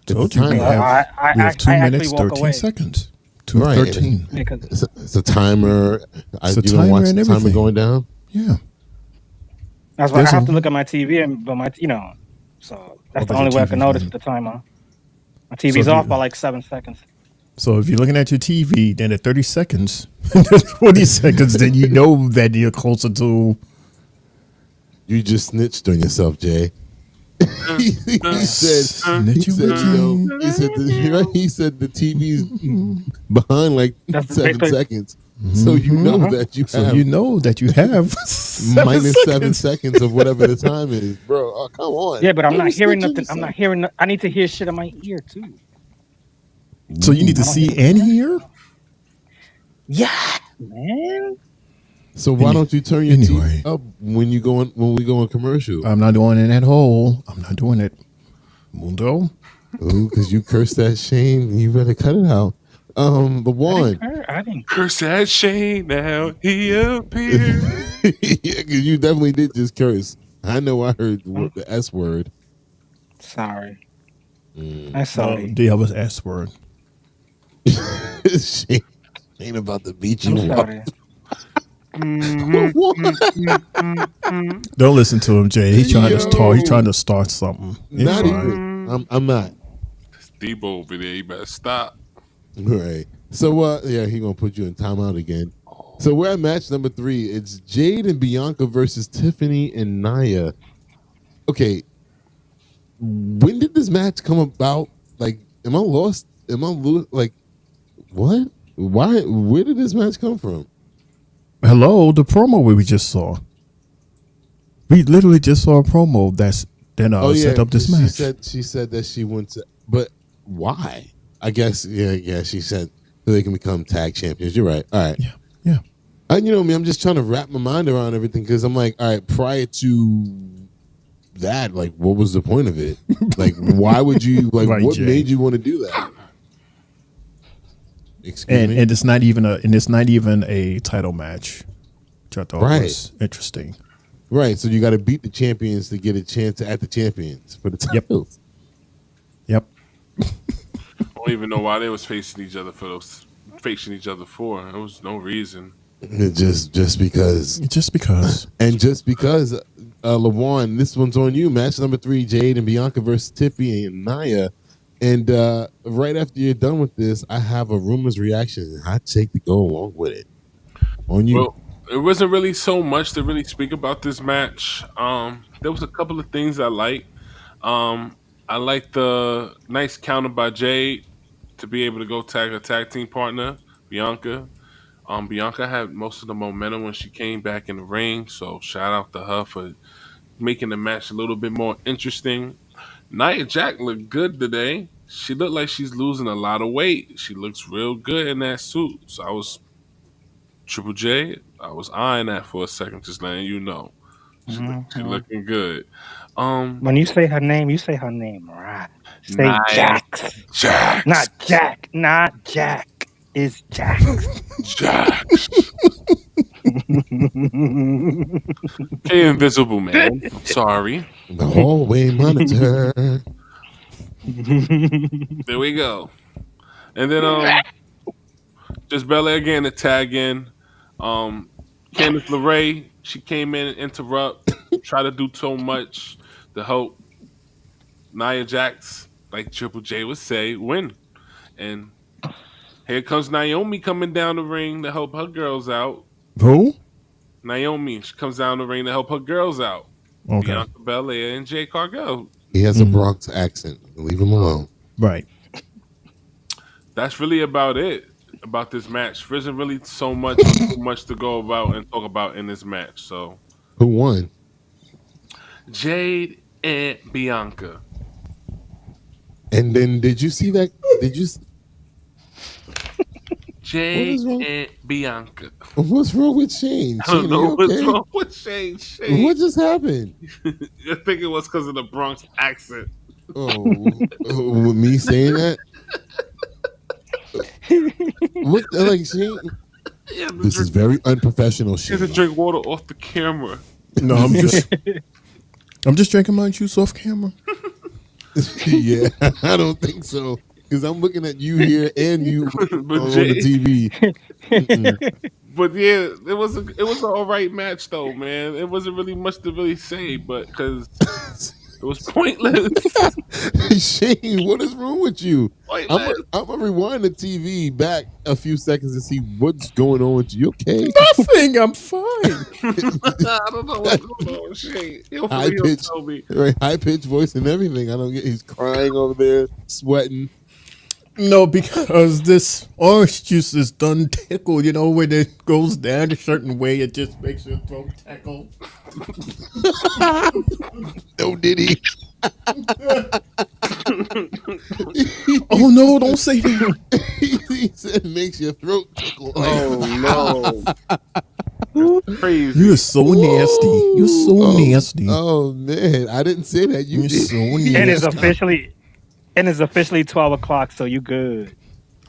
Told you we have 2 minutes, 13 seconds. 2:13. It's a timer. It's a you timer don't watch and the everything. timer going down? Yeah. That's why I have to look at my TV, so that's the only way I can notice the timer. My TV's off by like 7 seconds. So if you're looking at your TV, then at 30 seconds, 20 seconds, then you know that you're closer to. You just snitched on yourself, Jay. he said, he said the TV's behind like That's 7 basically- seconds. So you know that you have. So you know that you have minus 7 seconds of whatever the time is, bro. Oh, come on. Yeah, but I'm not hearing snitching nothing. I'm yourself. not hearing. I need to hear shit in my ear too. So you need to see and hear. Yeah, man. So why don't you turn your TV up when we go on commercial? I'm not doing it at all. I'm not doing it. Mundo. Ooh, because you cursed that Shane. You better cut it out. The one. I didn't curse that Shane now. He appeared. Yeah, because you definitely did just curse. I know I heard the S word. Sorry. I'm sorry. The other S word. Shane ain't about to beat you I'm up. sorry. Don't listen to him, Jay. He's trying to start. He's trying to start something. It's Not fine. even. I'm not. Debo over there. You better stop. Right. So yeah, he gonna put you in timeout again. So we're at match number 3. It's Jade and Bianca versus Tiffany and Nia. Okay. When did this match come about? Like, am I lost? Like, what? Why? Where did this match come from? Hello, the promo we just saw. We literally just saw a promo that's then set up this match. She said that she went to, but why? I guess yeah. She said so they can become tag champions. You're right. All right. Yeah. You know me. I'm just trying to wrap my mind around everything because I'm like, all right. Prior to that, like, what was the point of it? Like, why would you like? Right, what Jay. made you want to do that? Excuse And me. it's not even a title match, which I thought was interesting. Right. So you got to beat the champions to get a chance at the champions for the titles. Yep. I don't even know why they was facing each other for. There was no reason. Just because. Just because. And just because, LaJuan, this one's on you. Match number 3, Jade and Bianca versus Tiffany and Nia. And right after you're done with this, I have a rumors reaction and hot take to go along with it. On you. Well, it wasn't really so much to really speak about this match. There was a couple of things I liked. I liked the nice counter by Jade to be able to go tag a tag team partner, Bianca. Bianca had most of the momentum when she came back in the ring, so shout out to her for making the match a little bit more interesting. Nia Jax looked good today. She looked like she's losing a lot of weight. She looks real good in that suit. So I was Triple J. I was eyeing that for a second, just letting you know. She looking good. When you say her name right. Say Nia Jax. Jax. Not Jack. Not Jack. It's Jax. Jax. Hey, Invisible Man. Sorry. The hallway monitor. There we go. And then just Belair again to tag in. Candice LeRae, she came in and interrupt, try to do so much to help Nia Jax, like Triple J would say, win. And here comes Naomi coming down the ring to help her girls out. Who? Naomi, she comes down the ring to help her girls out. Okay. Bianca Belair and Jay Cargill. He has a Bronx accent. Leave him alone. Right. That's really about it about this match. There isn't really so much to go about and talk about in this match. So Who won? Jade and Bianca. And then did you see that? Jade and Bianca. What's wrong with Shane? I don't Shane, know are you what's okay? wrong with Shane. What just happened? I think it was because of the Bronx accent. Oh, with me saying that? What? Like Shane? Yeah, This is very unprofessional. You Shane. have to drink water off the camera. No, I'm just drinking my juice off camera. Yeah, I don't think so. Because I'm looking at you here and you on the TV. But yeah, it was an all right match though, man. It wasn't really much to really say, but because It was pointless. Shane, what is wrong with you? Pointless. I'm gonna rewind the TV back a few seconds to see what's going on with you. Okay? Nothing. I'm fine. I don't know what's going on with Shane. He'll tell me. Right, high pitched voice and everything. I don't get. He's crying over there, sweating. No, because this orange juice is done tickle. You know, when it goes down a certain way, it just makes your throat tickle. No, did he? Oh no! Don't say that. He said it makes your throat tickle. Oh no! Crazy. You're so nasty. You're so nasty. Oh man, I didn't say that. You're so nasty. And it's officially 12 o'clock, so you good.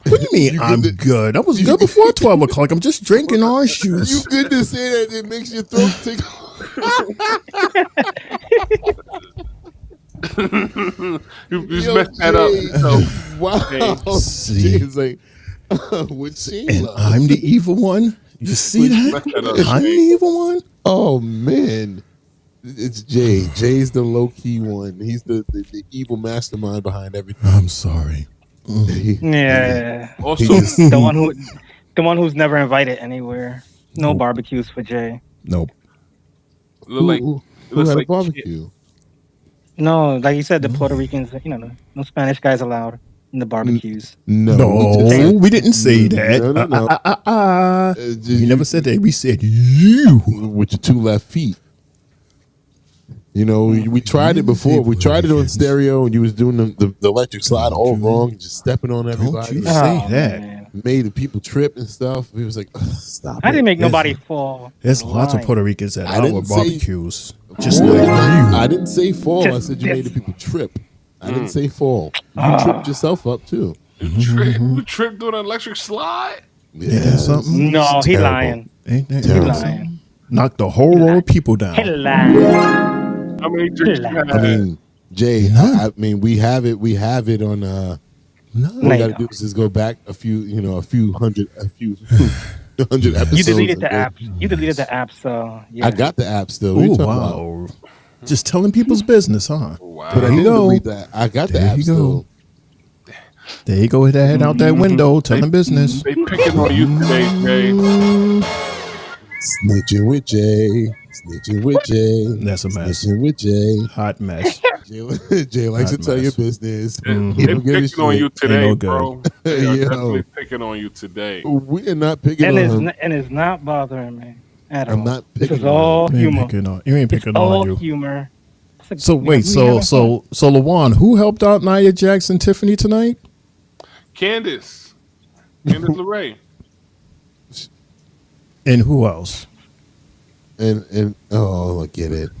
What do you mean I'm good? I was good before 12 o'clock. I'm just drinking orange juice. You good to say that it makes your throat tickle? you messed that up. So, wow. See? Jay's like, with Sheila. And I'm the evil one. You see that? I'm the evil one. Oh man. It's Jay. Jay's the low key one. He's the evil mastermind behind everything. I'm sorry. Yeah. Also, the one who's never invited anywhere. No barbecues for Jay. Nope. Who had a barbecue? No, like you said, the Puerto Ricans. No Spanish guys allowed in the barbecues. No, we didn't say that. No. We never said that. We said you with your two left feet. You know, we tried it before. We tried it on stereo, and you was doing the electric slide all wrong, just stepping on everybody. Don't you say that. Made the people trip and stuff. We was like, stop. I didn't make nobody fall. There's lots of Puerto Ricans at our barbecues. Just like you. I didn't say fall. I said you made the people trip. I didn't say fall. You tripped yourself up too. You tripped on an electric slide? Yeah, ain't that something? No, he lying. Ain't that He lying. Knocked the whole row of people down. He lying. I mean, Jay. I mean, we have it on. All we got to do is just go back a few hundred episodes. You deleted the app. You deleted the app, so yeah. I got the app still. Oh wow! Just telling people's business, huh? Wow. But I didn't delete that. I got the app still. There you go. Hit that head out that window. Telling business. They picking on you today, Jay. Snitching with Jay. Snitching with Jay. That's a mess. Snitching with Jay. Hot mess. Jay likes to tell your business. They're picking on you today, bro. They are definitely picking on you today. We are not picking on him. And it's not bothering me at all. I'm not picking This is all humor. You ain't picking on you. All humor. So wait, so LaJuan, who helped out Nia Jax and Tiffany tonight? Candice LeRae. And who else? And I get it.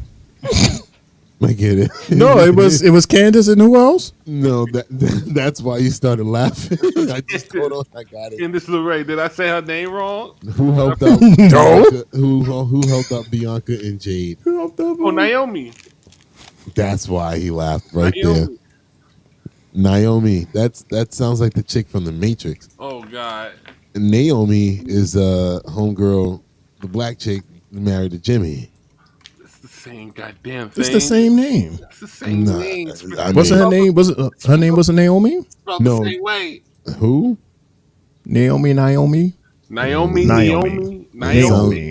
I get it. No, it was Candice and who else? No, that's why you started laughing. I just hold on, I got it. Candice LeRae. Did I say her name wrong? Who helped out? No. Who helped out Bianca and Jade? Oh, Naomi. That's why he laughed right there. Naomi. That sounds like the chick from The Matrix. Oh God. And Naomi is homegirl, the black chick married to Jimmy. It's the same goddamn thing. It's the same name. It's the same name. Wasn't her name? Her name wasn't Naomi? No. The same way. Who? Naomi. Naomi.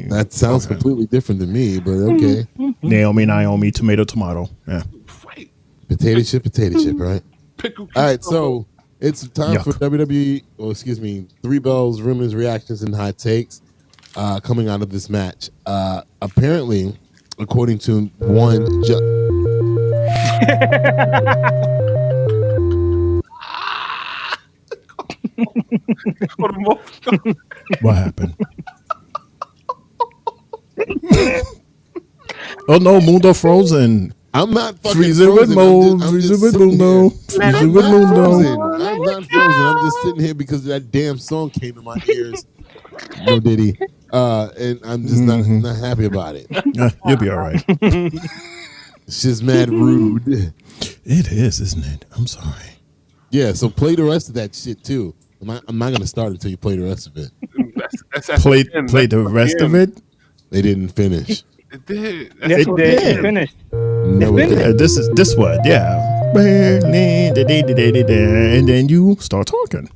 That sounds completely different to me, but okay. Naomi, tomato. Yeah. Potato chip, right? Pickle. All right, so it's time for WWE, Three Bells, rumors, reactions, and hot takes coming out of this match. Apparently, according to one... What happened? Oh no, Mundo frozen. I'm not fucking freezing with Mundo. Freezing with Mundo. I'm not frozen. I'm just sitting here because that damn song came to my ears. No Diddy. And I'm just not happy about it. You'll be all right. It's just mad rude. It is, isn't it? I'm sorry. Yeah, so play the rest of that shit too. I'm not gonna start until you play the rest of it. Play the rest of it? They didn't finish. It did. It finished. No, it Yeah, this one. Yeah. And then you start talking.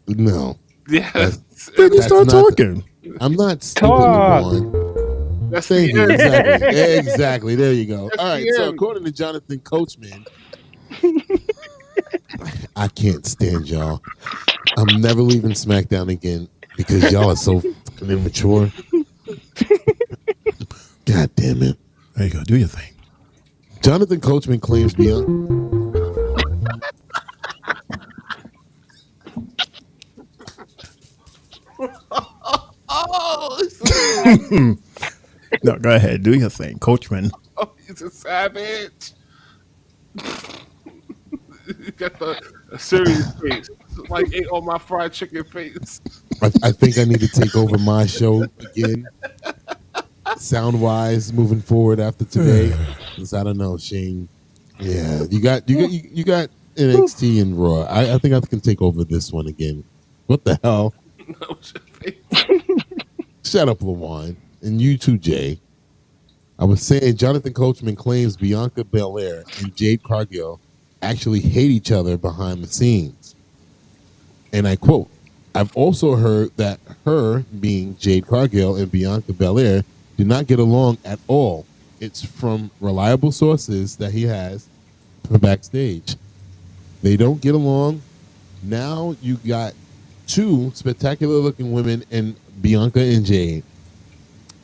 No. Yeah, Then you That's start not talking. I'm not stupid, Talk. LeBron. that's Thank the you. end. Exactly. Exactly. There you go. That's All the right. So end. according to Jonathan Coachman, I can't stand y'all. I'm never leaving SmackDown again because y'all are so fucking immature. God damn it. There you go. Do your thing. Jonathan Coachman claims Bianca. Oh, No, go ahead. Do your thing, Coachman. he's a savage. You got a serious face, like ate all my fried chicken face. I think I need to take over my show again, sound wise, moving forward after today. Because I don't know, Shane. Yeah, you got NXT and Raw. I think I can take over this one again. What the hell? Shut up, LaJuan. And you too, Jay. I was saying Jonathan Coachman claims Bianca Belair and Jade Cargill actually hate each other behind the scenes. And I quote, I've also heard that her, being Jade Cargill, and Bianca Belair do not get along at all. It's from reliable sources that he has from backstage. They don't get along. Now you got two spectacular looking women in Bianca and Jade.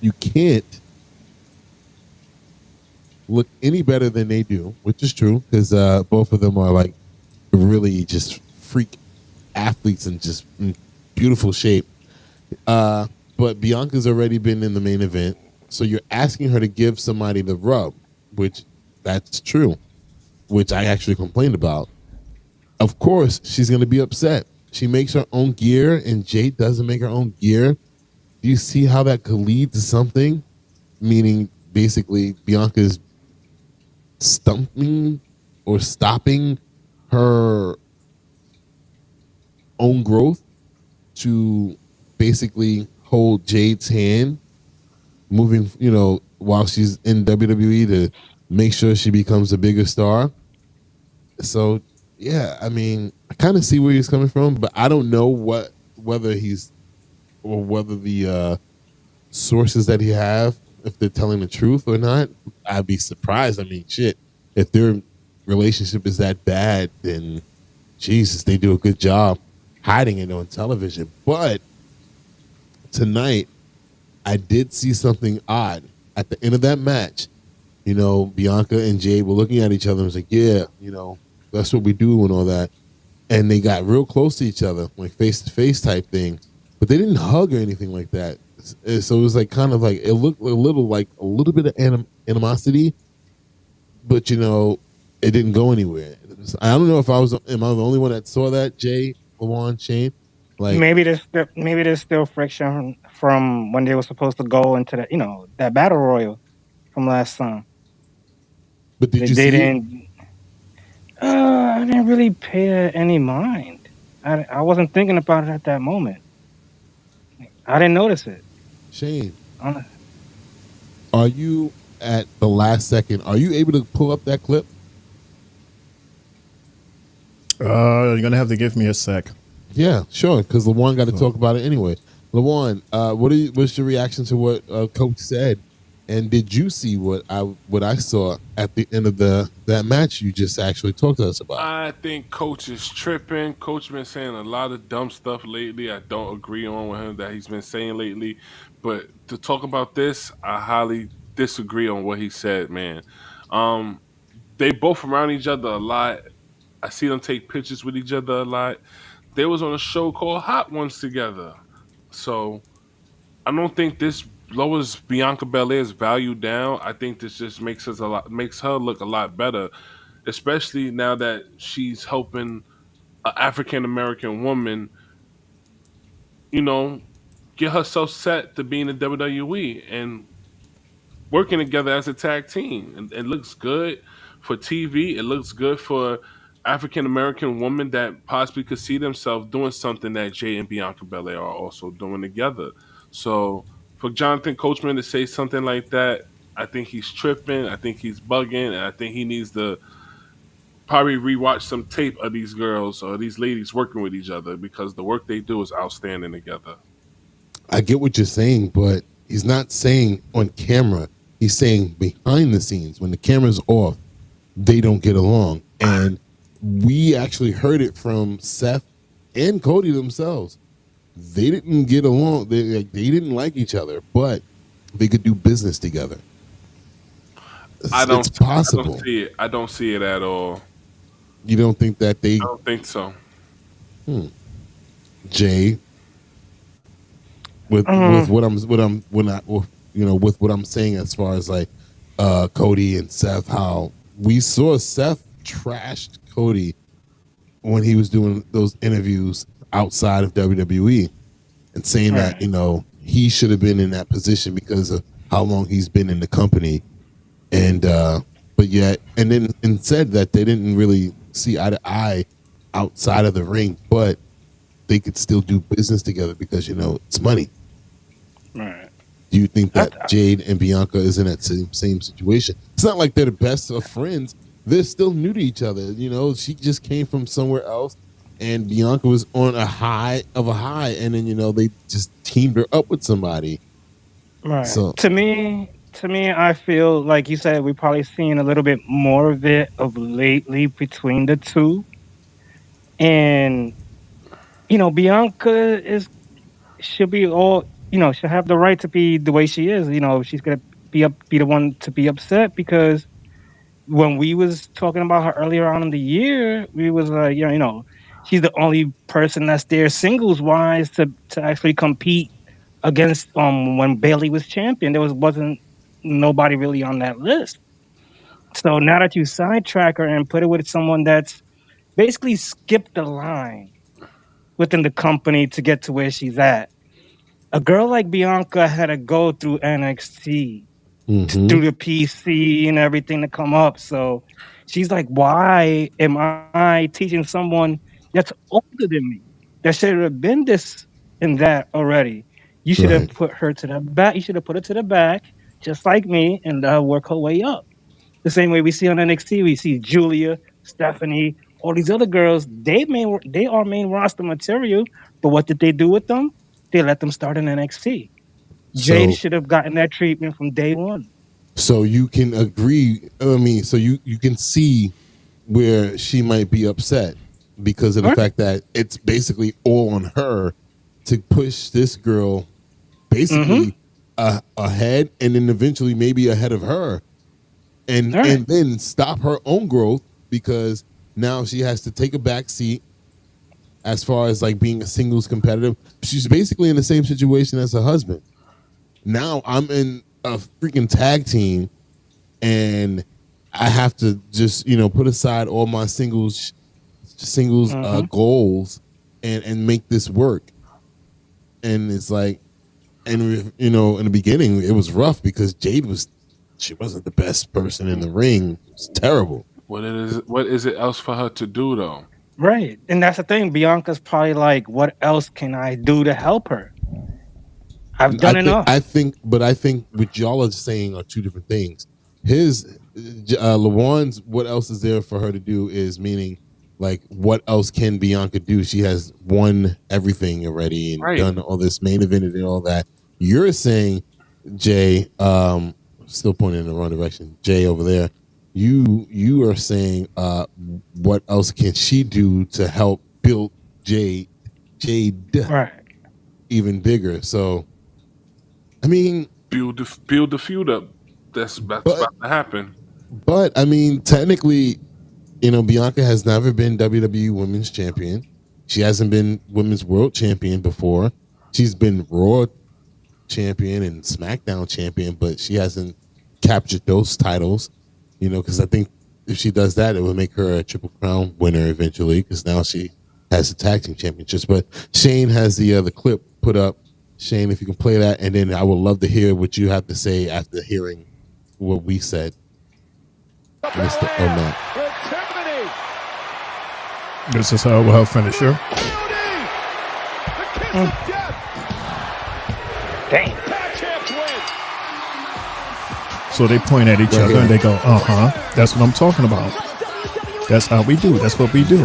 You can't look any better than they do, which is true because both of them are like really just freak athletes and just in beautiful shape. But Bianca's already been in the main event, so you're asking her to give somebody the rub, which that's true, which I actually complained about. Of course, she's going to be upset. She makes her own gear, and Jade doesn't make her own gear. Do you see how that could lead to something? Meaning, basically, Bianca's stumping or stopping her own growth to basically hold Jade's hand, moving, while she's in WWE to make sure she becomes a bigger star. So, yeah, I mean, I kind of see where he's coming from, but I don't know whether the sources that he have, if they're telling the truth or not. I'd be surprised. I mean, shit, if their relationship is that bad, then Jesus, they do a good job hiding it on television. But tonight, I did see something odd. At the end of that match, Bianca and Jade were looking at each other and was like, yeah, that's what we do and all that. And they got real close to each other, like face-to-face type thing. But they didn't hug or anything like that. So it was like kind of like, it looked a little bit of animosity, but it didn't go anywhere. I don't know if am I the only one that saw that, Jay, LaJuan, Shane? Like maybe there's still friction from when they were supposed to go into that battle royal from last time. But did you they see didn't? I didn't really pay any mind. I wasn't thinking about it at that moment. I didn't notice it. Shane, are you at the last second? Are you able to pull up that clip? You're gonna have to give me a sec. Yeah, sure. Because LaJuan got to talk about it anyway. LaJuan, what's your reaction to what Coach said? And did you see what I saw at the end of that match you just actually talked to us about? I think Coach is tripping. Coach been saying a lot of dumb stuff lately. I don't agree on with him that he's been saying lately. But to talk about this, I highly disagree on what he said, man. They both around each other a lot. I see them take pictures with each other a lot. They was on a show called Hot Ones together. So I don't think this lowers Bianca Belair's value down. I think this just makes her look a lot better, especially now that she's helping an African American woman, get herself set to be in the WWE and working together as a tag team. And it looks good for TV. It looks good for African American women that possibly could see themselves doing something that Jay and Bianca Belair are also doing together. So for Jonathan Coachman to say something like that, I think he's tripping. I think he's bugging, and I think he needs to probably rewatch some tape of these girls or these ladies working with each other because the work they do is outstanding together. I get what you're saying, but he's not saying on camera. He's saying behind the scenes. When the camera's off, they don't get along. And we actually heard it from Seth and Cody themselves. They didn't get along. They didn't like each other, but they could do business together. It's possible. I don't see it at all. You don't think that they? I don't think so. Jay, with what I'm saying as far as like Cody and Seth, how we saw Seth trashed Cody when he was doing those interviews outside of WWE and saying that he should have been in that position because of how long he's been in the company, and said that they didn't really see eye to eye outside of the ring, but they could still do business together because it's money. Right. Do you think that Jade and Bianca is in that same situation? It's not like they're the best of friends. They're still new to each other. She just came from somewhere else, and Bianca was on a high, and then they just teamed her up with somebody. Right. So To me, I feel like you said we're probably seeing a little bit more of it of lately between the two, and Bianca should be all she'll have the right to be the way she is. She's gonna be the one to be upset because when we was talking about her earlier on in the year, we was like, she's the only person that's there singles wise to actually compete against when Bayley was champion. There wasn't nobody really on that list. So now that you sidetrack her and put it with someone that's basically skipped the line within the company to get to where she's at, a girl like Bianca had to go through NXT, through the PC and everything to come up. So she's like, why am I teaching someone that's older than me that should have been this and that already? You should have put her to the back. You should have put her to the back, just like me, and work her way up. The same way we see on NXT, we see Julia, Stephanie, all these other girls. They are main roster material, but what did they do with them? They let them start in NXT. Jade should have gotten that treatment from day one. So you can agree. So you can see where she might be upset because of the fact that it's basically all on her to push this girl basically ahead, and then eventually maybe ahead of her, and then stop her own growth because now she has to take a back seat as far as like being a singles competitive. She's basically in the same situation as her husband. Now I'm in a freaking tag team, and I have to just put aside all my singles goals and make this work. And it's like, and in the beginning it was rough because she wasn't the best person in the ring. It's terrible. What is it else for her to do though? Right, and that's the thing. Bianca's probably like, what else can I do to help her? I've done enough. I think what y'all are saying are two different things. LaJuan's what else is there for her to do is meaning like what else can Bianca do? She has won everything already and done all this main event and all that. You're saying, Jay, still pointing in the wrong direction. Jay over there. You are saying what else can she do to help build Jade even bigger? So I mean, build the feud up. That's about to happen. But I mean, technically, Bianca has never been WWE Women's Champion. She hasn't been Women's World Champion before. She's been Raw Champion and SmackDown Champion, but she hasn't captured those titles. Because I think if she does that, it will make her a Triple Crown winner eventually. Because now she has the tag team championships. But Shane has the clip put up. Shane, if you can play that, and then I would love to hear what you have to say after hearing what we said. Mr. O'Mac. This is her finisher. Dang. So they point at each Right other here. and they go, that's what I'm talking about. That's how we do. That's what we do.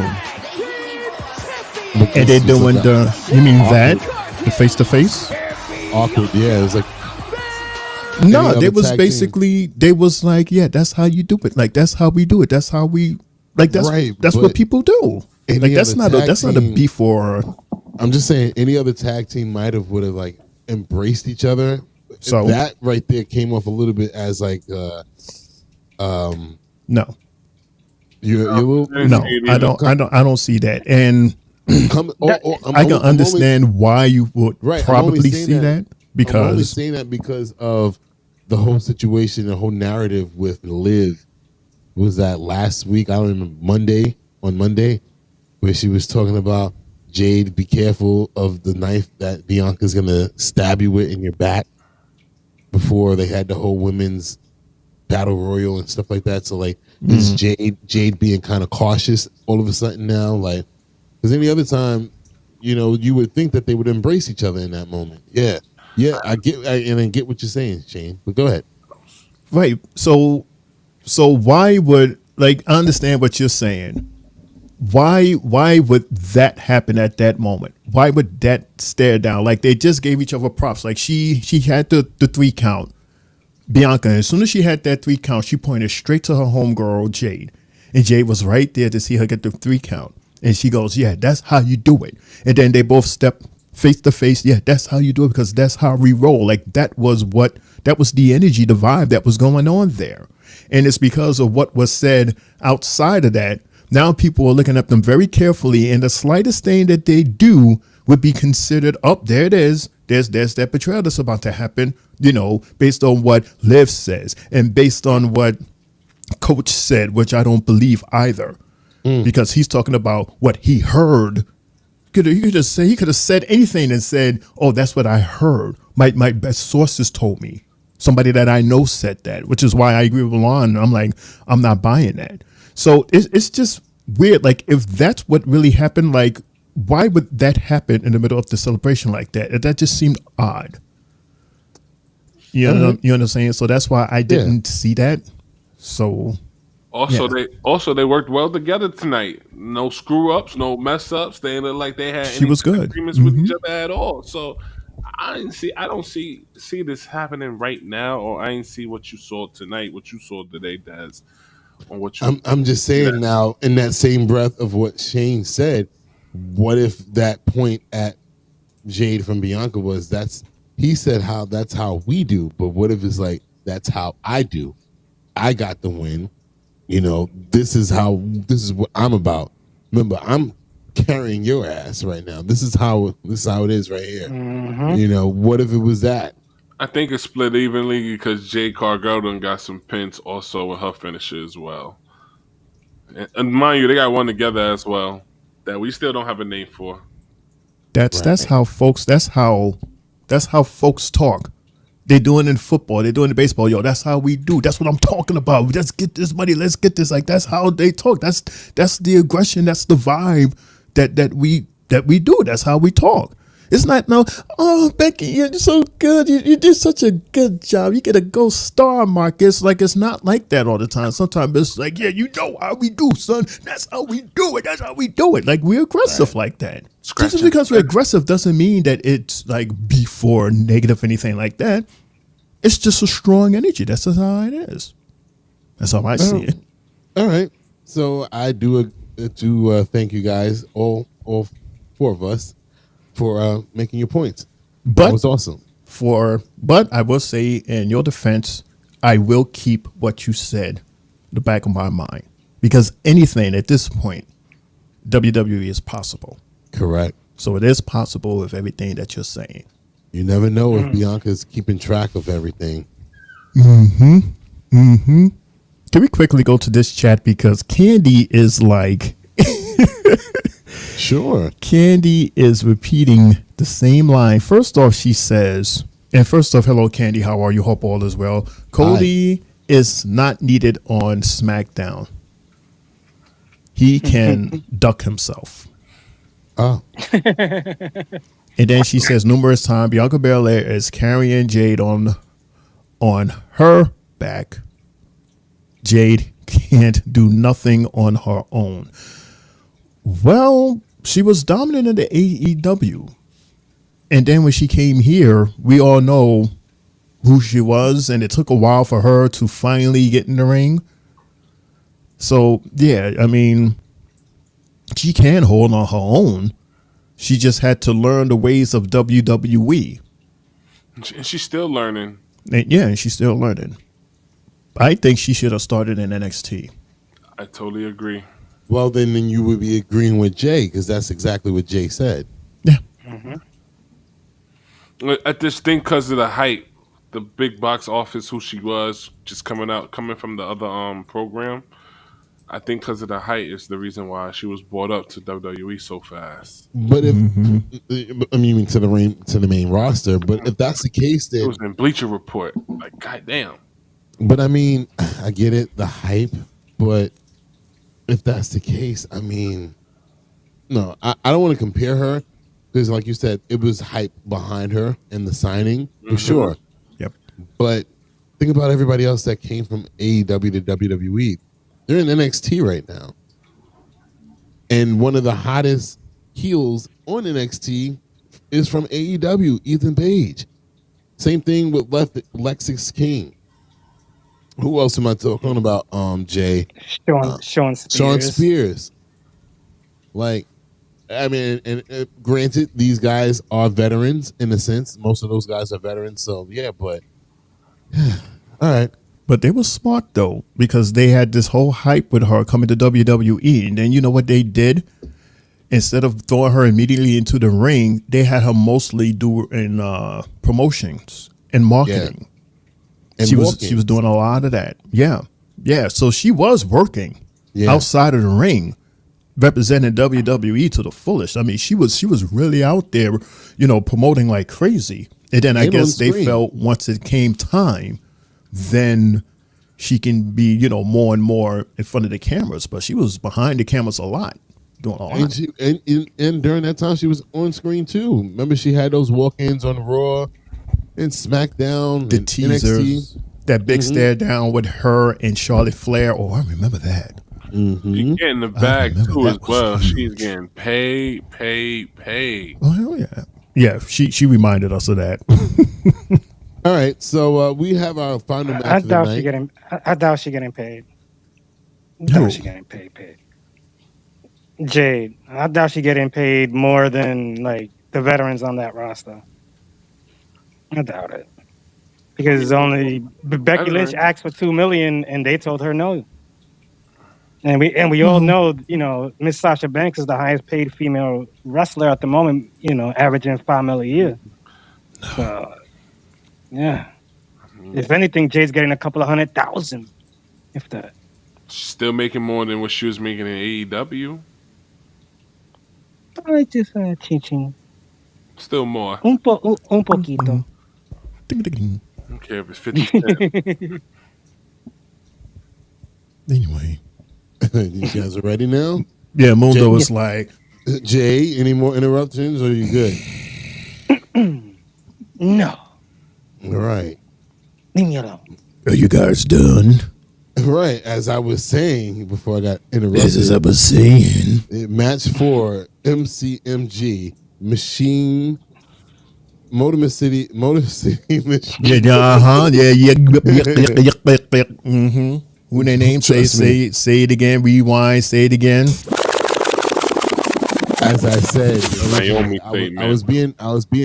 And they're doing you mean that? The face to face? Awkward, yeah. It was like, no, other they was tag basically, they was like, yeah, that's how you do it. Like, that's how we do it. That's how we, like, that's Right, that's but what people do. Like, any that's other not a, tag that's not a team- beef or, I'm just saying, any other tag team would have like embraced each other. So? That right there came off a little bit as like, no. you're a little. No, I don't see that. And I can understand why you would probably see that because I'm only saying that because of the whole situation, the whole narrative with Liv. Was that last week? I don't remember. On Monday, where she was talking about Jade, be careful of the knife that Bianca's gonna stab you with in your back. Before they had the whole women's battle royal and stuff like that, so like is Jade being kind of cautious all of a sudden now, like because any other time, you would think that they would embrace each other in that moment. Yeah, I get what you're saying, Shane. But go ahead. right. So why would I understand what you're saying? Why would that happen at that moment? Why would that stare down? Like they just gave each other props. Like she had the 3 count. Bianca, as soon as she had that 3 count, she pointed straight to her homegirl, Jade. And Jade was right there to see her get the 3 count. And she goes, yeah, that's how you do it. And then they both step face to face. Yeah, that's how you do it because that's how we roll. Like that was the energy, the vibe that was going on there. And it's because of what was said outside of that. Now people are looking at them very carefully, and the slightest thing that they do would be considered, there it is. There's that betrayal that's about to happen, based on what Liv says and based on what Coach said, which I don't believe either, because he's talking about what he heard. He could have said anything and said, "Oh, that's what I heard. My best sources told me. Somebody that I know said that," which is why I agree with Lon. I'm like, I'm not buying that. So it's just weird. Like if that's what really happened, like why would that happen in the middle of the celebration like that? That just seemed odd. You know what I'm saying? So that's why I didn't see that. So they worked well together tonight. No screw ups, no mess ups. They looked like they had She was good. agreements with each other at all. So I don't see this happening right now, or I didn't see what you saw tonight, what you saw today, Daz. On what I'm just saying now, in that same breath of what Shane said, what if that point at Jade from Bianca was he said that's how we do, but what if it's like that's how I do? I got the win. This is what I'm about. Remember, I'm carrying your ass right now. This is how it is right here. What if it was that? I think it's split evenly because Jade Cargill done got some pins also with her finisher as well. And mind you, they got one together as well that we still don't have a name for. That's how folks talk. They doing in football, they doing in baseball. Yo, that's how we do. That's what I'm talking about. Let's get this money. Let's get this. Like that's how they talk. That's the aggression. That's the vibe that we do. That's how we talk. It's not oh Becky, you're so good. You did such a good job. You get a gold star mark. It's like it's not like that all the time. Sometimes it's like, yeah, you know how we do, son. That's how we do it. That's how we do it. Like we're aggressive like that. Just because we're aggressive doesn't mean that it's like beef or negative or anything like that. It's just a strong energy. That's just how it is. That's how I see it. All right. So I do thank you guys, all 4 of us, for making your points. But that was awesome. But I will say, in your defense, I will keep what you said in the back of my mind, because anything at this point, WWE is possible. Correct. So it is possible with everything that you're saying. You never know if Bianca's keeping track of everything. Can we quickly go to this chat, because Candy is like Sure. Candy is repeating the same line. First off, she says, hello, Candy. How are you? Hope all is well. Cody is not needed on SmackDown. He can duck himself. Oh. And then she says numerous times, Bianca Belair is carrying Jade on her back. Jade can't do nothing on her own. Well, she was dominant in the AEW. And then when she came here, we all know who she was, and it took a while for her to finally get in the ring. So, yeah, I mean, she can hold on her own. She just had to learn the ways of WWE. And she's still learning. And she's still learning. I think she should have started in NXT. I totally agree. Well, then you would be agreeing with Jay, because that's exactly what Jay said. Yeah. I just think because of the hype, the big box office, who she was, just coming from the other program. I think because of the height is the reason why she was brought up to WWE so fast. But if I mean to the main roster, but if that's the case, then it was in Bleacher Report. Like, goddamn. But I mean, I get it, the hype, but if that's the case, I mean, no, I don't want to compare her because, like you said, it was hype behind her in the signing for sure. Yep. But think about everybody else that came from AEW to WWE. They're in NXT right now. And one of the hottest heels on NXT is from AEW, Ethan Page. Same thing with Lexis King. Who else am I talking about, Jay? Sean Spears. Sean Spears. Like, I mean, and granted, these guys are veterans in a sense. Most of those guys are veterans. So, yeah, but all right. But they were smart, though, because they had this whole hype with her coming to WWE. And then you know what they did? Instead of throwing her immediately into the ring, they had her mostly do in promotions and marketing. And she was doing a lot of that. Yeah. So she was working outside of the ring, representing WWE to the fullest. I mean, she was really out there, promoting like crazy. And then I guess they felt once it came time, then she can be, more and more in front of the cameras. But she was behind the cameras a lot, doing a lot. And during that time, she was on screen too. Remember, she had those walk-ins on Raw and SmackDown, the and teasers, NXT. That big stare down with her and Charlotte Flair. Oh, I remember that. She's getting the bag too as well. She's getting paid. Oh hell yeah, yeah. She reminded us of that. All right, so we have our final match of the night. I doubt she getting paid. Paid. Jade, I doubt she getting paid more than like the veterans on that roster. I doubt it. Because only Becky Lynch asked for $2 million and they told her no. And we all know, Miss Sasha Banks is the highest paid female wrestler at the moment, averaging $5 million a year. So, yeah. If anything, Jade's getting a couple of 100,000, if that. She's still making more than what she was making in AEW. I just teaching. Still more. Un poquito. I don't care if it's 50 cents. Anyway. You guys are ready now? Yeah, Mundo was like, Jay, any more interruptions or are you good? No. All right. Leave me alone. Are you guys done? Right, as I was saying before I got interrupted. As I was saying. Match 4, MCMG, Machine, Motor City Machine. Yeah. Mm-hmm. Who their name? Say it again. Rewind. Say it again. As I said, Naomi I was being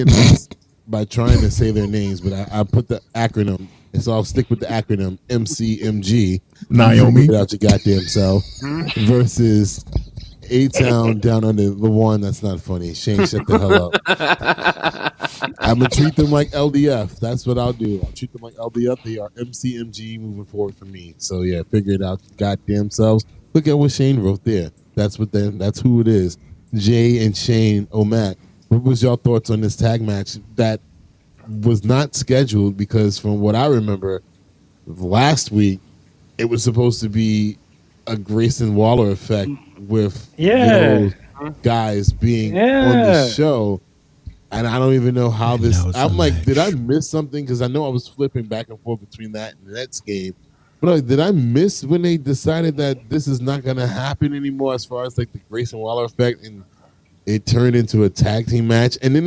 nice by trying to say their names, but I put the acronym, and so I'll stick with the acronym MCMG. Naomi, get out your goddamn self. Versus A-Town down under the one. That's not funny. Shane, shut the hell up. I'm gonna treat them like LDF. That's what I'll do. I'll treat them like LDF. They are MCMG moving forward for me. So yeah, figure it out. Goddamn selves. Look at what Shane wrote there. That's who it is. Jay and Shane O'Mac. What was your thoughts on this tag match that was not scheduled? Because from what I remember, last week it was supposed to be a Grayson Waller effect with those guys being on the show. And I don't even know how this. now it's I'm a like, match. did I miss something? Because I know I was flipping back and forth between that and the Nets game. But like, did I miss when they decided that this is not going to happen anymore as far as like the Grayson Waller effect, and it turned into a tag team match? And then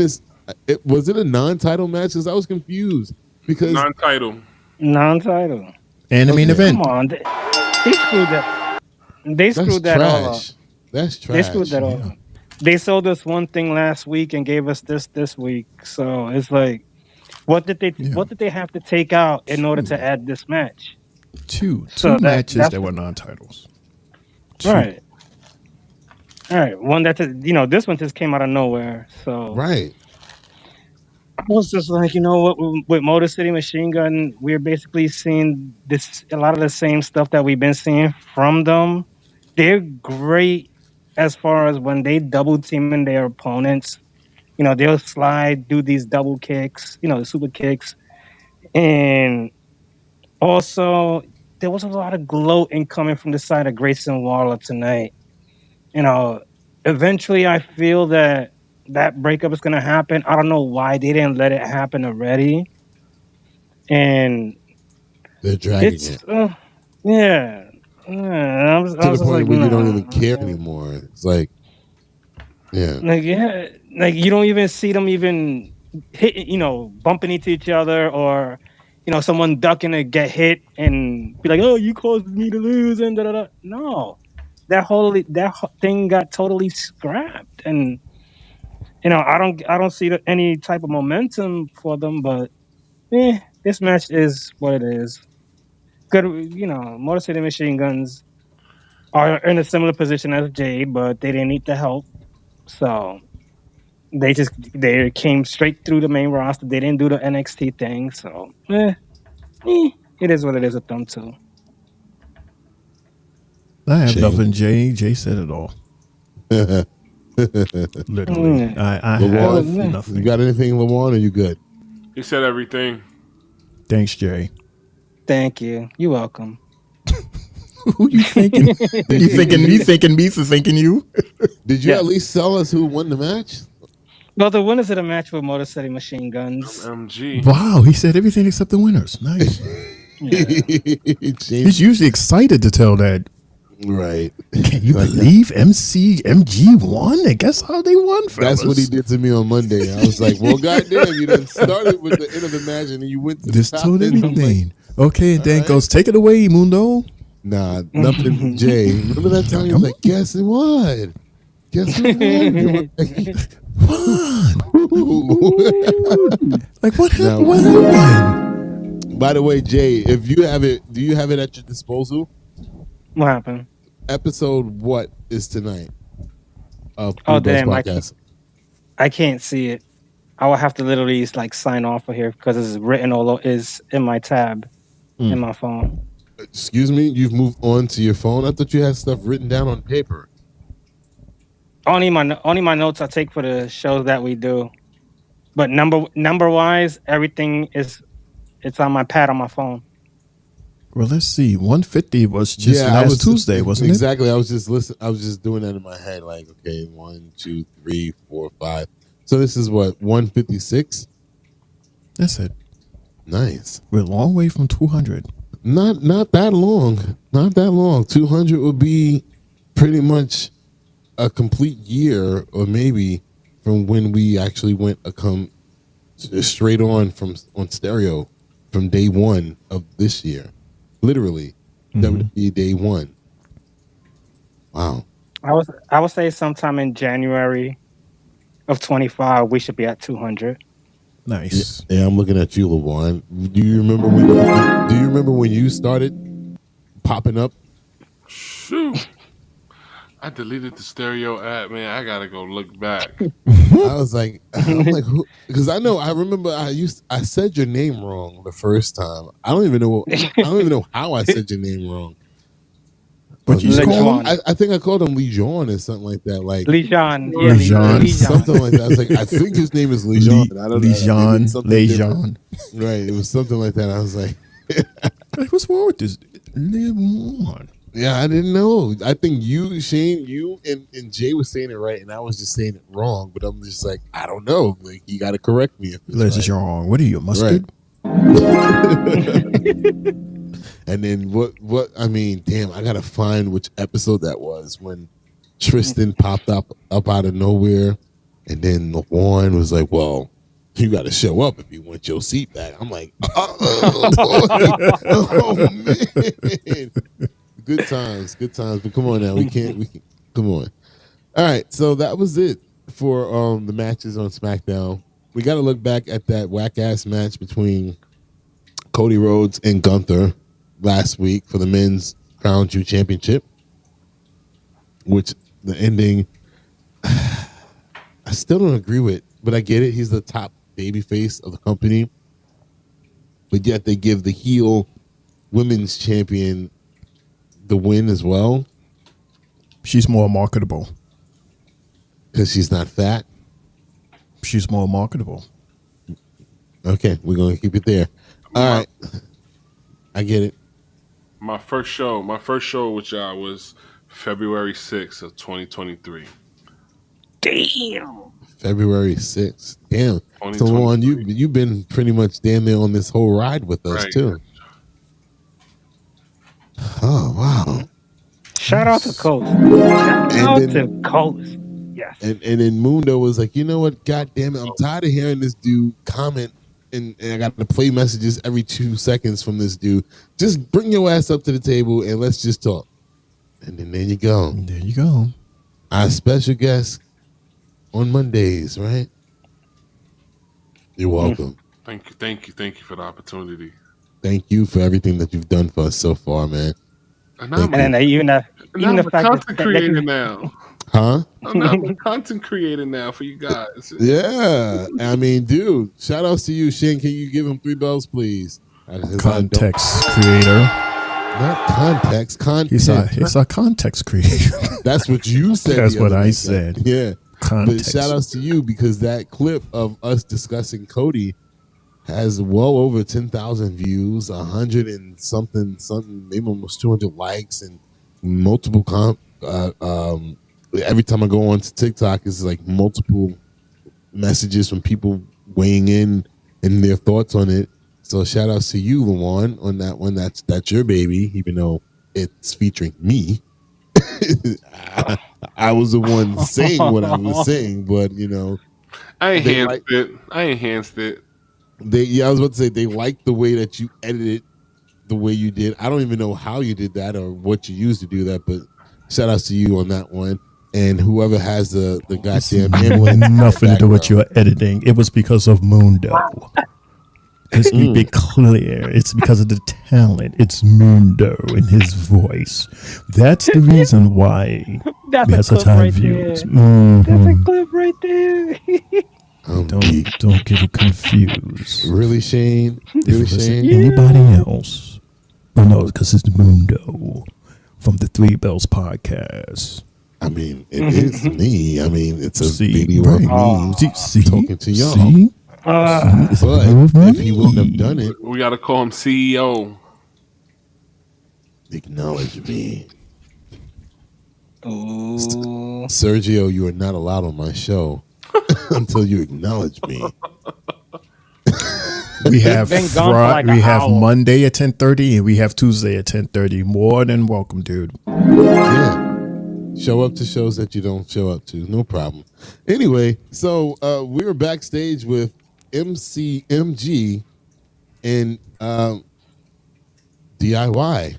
was it a non-title match? Because I was confused. Because Non-title. And the main event. Come on, they screwed that. They screwed that all up. That's trash. They screwed that all up. They sold us one thing last week and gave us this week. So it's like, what did they have to take out in order to add this match? Two So matches that were non-titles. Right. All right. One that this one just came out of nowhere. So right. I was just like, you know what, with Motor City Machine Gun, we're basically seeing a lot of the same stuff that we've been seeing from them. They're great as far as when they double teaming their opponents. They'll slide, do these double kicks, the super kicks. And also, there was a lot of gloating coming from the side of Grayson Waller tonight. Eventually I feel that breakup is going to happen. I don't know why they didn't let it happen already. And they're dragging it. Yeah. I was to the just point like, where you nah. don't even care anymore. It's like, yeah. Like you don't even see them even hit, bumping into each other, or someone ducking to get hit and be like, "Oh, you caused me to lose," and da da da. No, that thing got totally scrapped, and I don't see any type of momentum for them. But this match is what it is. Good, Motor City Machine Guns are in a similar position as Jade, but they didn't need the help, so they came straight through the main roster. They didn't do the NXT thing, so it is what it is with them too. I have nothing. Jay said it all. Literally, I have nothing. You got anything, Lawan? Or you good? He said everything. Thanks, Jay. Thank you. You're welcome. Who you thinking? You thinking me for thinking you? Did you at least tell us who won the match? Well, the winners of the match were Motor City Machine Guns. MG. Wow, he said everything except the winners. Nice. He's usually excited to tell that. Right. Can you believe MG won? I guess how they won, fellas. That's what he did to me on Monday. I was like, well, goddamn, you done started with the end of the match and then you went to this the top told end. everything. Okay, and Dan goes, take it away, Mundo. Nah, nothing, Jay. Remember that time he was like, guess what? Guess who won? Like, what happened? What happened? By the way, Jay, if you have it, do you have it at your disposal? What happened? Episode what is tonight? Of damn! Podcast. I can't see it. I will have to literally sign off of here because it's written is in my tab in my phone. Excuse me, you've moved on to your phone? I thought you had stuff written down on paper. Only my notes I take for the shows that we do, but number wise, everything it's on my pad on my phone. Well, let's see. 150 was just last Tuesday, wasn't exactly. I was just doing that in my head. Like, okay, 1, 2, 3, 4, 5. So this is what, 156? That's it. Nice. We're a long way from 200. Not that long. Not that long. 200 would be pretty much a complete year, or maybe from when we actually went straight on stereo from day one of this year. Literally, that would be day one. Wow. I would say sometime in January of 25, we should be at 200. Nice. Yeah, I'm looking at you, LeVon. Do you remember when you started popping up? Shoot. I deleted the stereo app, man. I gotta go look back. I was like, who? Because I remember I said your name wrong the first time. I don't even know how I said your name wrong. But you called him? I think I called him Lejon or something like that. Like Lejon. Yeah, Lejon. Something like that. I was like, I think his name is Lejon. Lejon. Right. It was something like that. I was like, what's wrong with this? Lejon. Yeah, I didn't know. I think you, Shane, and Jay was saying it right, and I was just saying it wrong. But I'm just like, I don't know. Like, you got to correct me if it's This is right. wrong. What are you, mustard? And then what? I mean, damn, I gotta find which episode that was when Tristan popped up out of nowhere, and then Warren was like, "Well, you got to show up if you want your seat back." I'm like, oh man. Good times. But come on now, we can come on. All right, so that was it for the matches on SmackDown. We got to look back at that whack ass match between Cody Rhodes and Gunther last week for the men's Crown Jewel Championship, which the ending I still don't agree with, but I get it. He's the top babyface of the company, but yet they give the heel women's champion the win as well. She's more marketable because she's not fat. She's more marketable. Okay, we're gonna keep it there. All right, I get it. My first show with y'all was February 6th of 2023. Damn. February 6th. Damn. So Lauren, you've been pretty much damn near on this whole ride with us too. Oh wow. Shout out to Coast. Shout out to Coast. Yes. And then Mundo was like, you know what? God damn it. I'm tired of hearing this dude comment and I got to play messages every 2 seconds from this dude. Just bring your ass up to the table and let's just talk. And then there you go. There you go. Our special guest on Mondays, right? You're welcome. Thank you for the opportunity. Thank you for everything that you've done for us so far, man. And I'm even a content creator now. Huh? I'm a content creator now for you guys. Yeah. I mean, dude, shout outs to you. Shane, can you give him 3 bells, please? Context creator. Not context. Content. He's a context creator. That's what you said. That's what I said. Yeah. Context. But shout outs to you because that clip of us discussing Cody has well over 10,000 views, 100 and something, maybe almost 200 likes, and multiple every time I go onto TikTok, it's like multiple messages from people weighing in and their thoughts on it. So shout outs to you, Lawan, on that one. That's your baby, even though it's featuring me. I was the one saying what I was saying, but you know, I enhanced it. I was about to say they liked the way that you edited the way you did. I don't even know how you did that or what you used to do that, but shout outs to you on that one. And whoever has the goddamn nothing to do with your editing. It was because of Mundo. Let's be clear. It's because of the talent. It's Mundo and his voice. That's the reason why we have such high views. That's a clip right there. Don't get it confused. Really, Shane? Really, Shane? Anybody else? Well, no, because it's Mundo from the Three Bells podcast. I mean, it is me. I mean, it's a video right. of me talking to y'all. See? But if he wouldn't have done it, we got to call him CEO. Acknowledge me. Ooh. Sergio, you are not allowed on my show until you acknowledge me. We have Monday at 10:30 and we have Tuesday at 10:30. More than welcome, dude. Yeah. Show up to shows that you don't show up to. No problem. Anyway, so we were backstage with MCMG and DIY.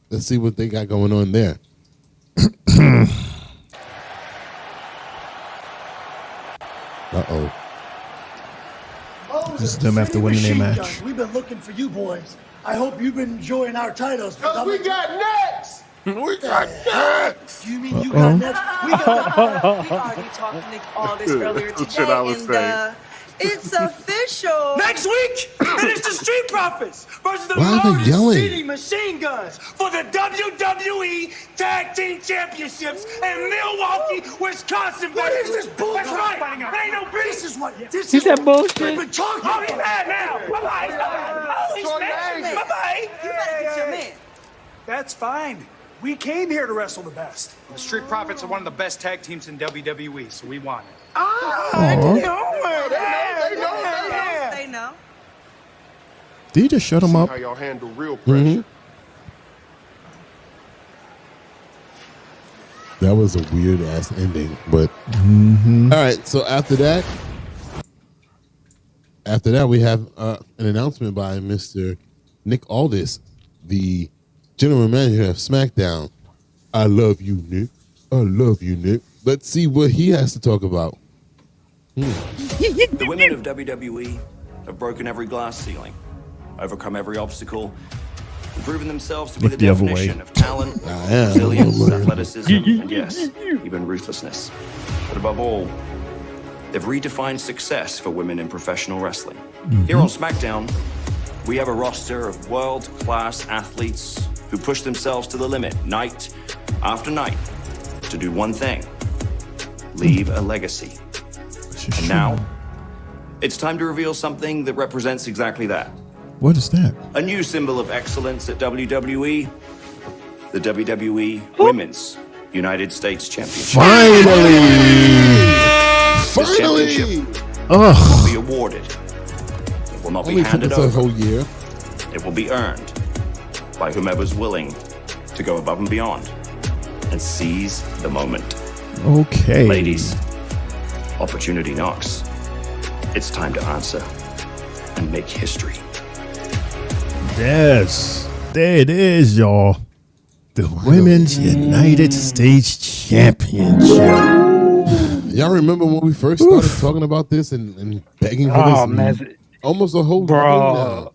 Let's see what they got going on there. Uh-oh. This is them after winning their match. We've been looking for you boys. I hope you've been enjoying our titles. Because we got next! We got next! You mean you got next? We already talked to Nick Aldis earlier today, and it's official. Next week, it is the Street Profits versus the Why are they Motor yelling? City Machine Guns for the WWE Tag Team Championships in Milwaukee, Wisconsin. What is this bullshit? That's right. It ain't no business. This is what this is. That bullshit. We've been talking about. He's mad now. Bye-bye. You gotta get your man. That's fine. We came here to wrestle the best. The Street Profits are one of the best tag teams in WWE, so we want it. They know. Did you just shut him up? How y'all handle real pressure. That was a weird ass ending, but all right. So after that, we have an announcement by Mr. Nick Aldis, the general manager of SmackDown. I love you, Nick. I love you, Nick. Let's see what he has to talk about. The women of WWE have broken every glass ceiling, overcome every obstacle, and proven themselves to be the definition of talent, resilience, athleticism, and yes, even ruthlessness. But above all, they've redefined success for women in professional wrestling. Here on SmackDown, we have a roster of world-class athletes who push themselves to the limit night after night to do one thing: leave a legacy. And now, it's time to reveal something that represents exactly that. What is that? A new symbol of excellence at WWE, the WWE Women's United States Championship. Finally! This championship Ugh. will be awarded. It will not be Only took handed us a over. whole year. It will be earned by whomever's willing to go above and beyond and seize the moment. Okay. Ladies, opportunity knocks. It's time to answer and make history. Yes. There it is, y'all. The Women's United States Championship. Y'all remember when we first started talking about this and begging for this? Man. Almost a whole Bro.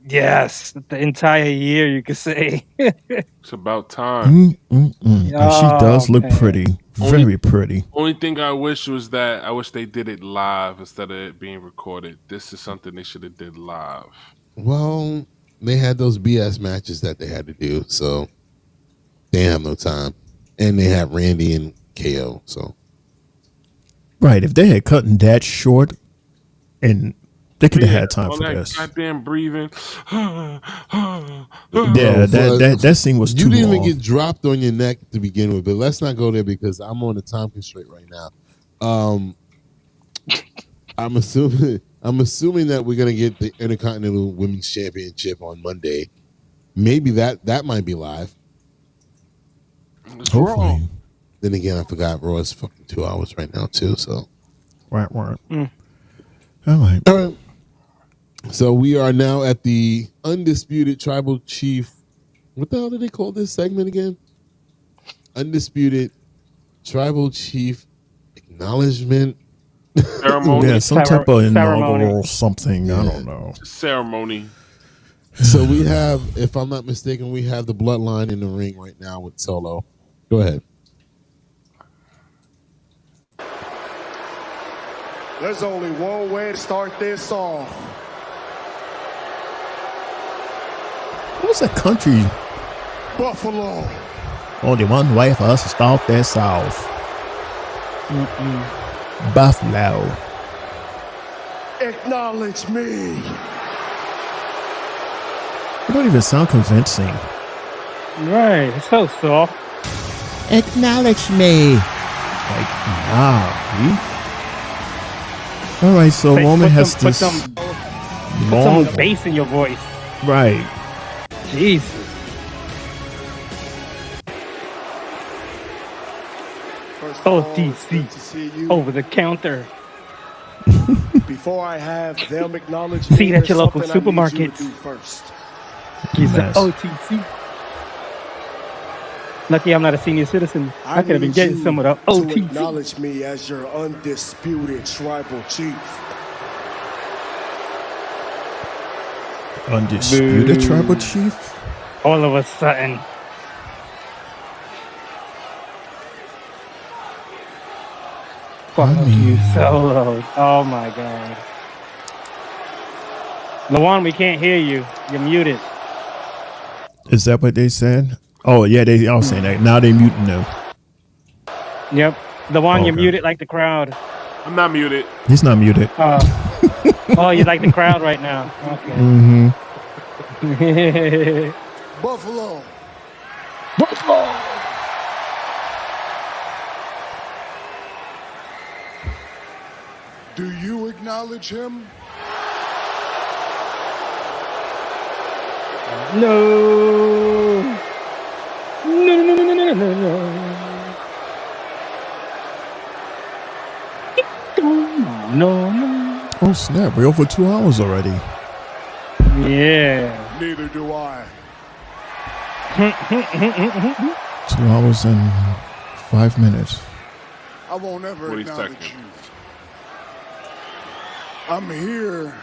Yes. The entire year, you could say. It's about time. And she does look pretty. Very pretty. Only thing I wish was that I wish they did it live instead of it being recorded. This is something they should have did live. Well, they had those BS matches that they had to do, so they have no time. And they have Randy and KO, so. Right, if they had cut that short, and they could have had time all for that this. goddamn breathing. Yeah, that scene was too You didn't long. even get dropped on your neck to begin with, but let's not go there because I'm on a time constraint right now. I'm assuming that we're gonna get the Intercontinental Women's Championship on Monday. Maybe that might be live. Hopefully. Then again, I forgot Raw is fucking 2 hours right now too. So Right. All right. So we are now at the Undisputed Tribal Chief. What the hell did they call this segment again? Undisputed Tribal Chief Acknowledgement. Ceremony. Yeah, some type of Ceremony. inaugural something. I don't know. Ceremony. So we have, if I'm not mistaken, we have the Bloodline in the ring right now with Solo. Go ahead. There's only one way to start this off. What's that country? Buffalo. Only one way for us to start this off. Buffalo. Acknowledge me. You don't even sound convincing. Right. It's so soft. Acknowledge me. Like, nah. All right, so woman has put this some long bass in your voice. right. Jesus. OTC. Over the counter. Before I have them acknowledge See me, that your there's local something I need you supermarket. to do first. He's an Nice. OTC. Lucky I'm not a senior citizen. I could have been need getting you some of the to OTC. acknowledge me as your undisputed tribal chief. Undisputed tribal chief? All of a sudden. Fuck you, Solo. Oh my god. Lawan, we can't hear you. You're muted. Is that what they said? Oh yeah, they all saying that. Now they muting them. Yep. Lawan, you're Okay. muted like the crowd. I'm not muted. He's not muted. Oh, you're like the crowd right now. Okay. Mm-hmm. Buffalo. Do you acknowledge him? No. No. Oh snap! We're over 2 hours already. Yeah. Neither do I. 2 hours and 5 minutes. I won't ever What he's acknowledge texting. you. I'm here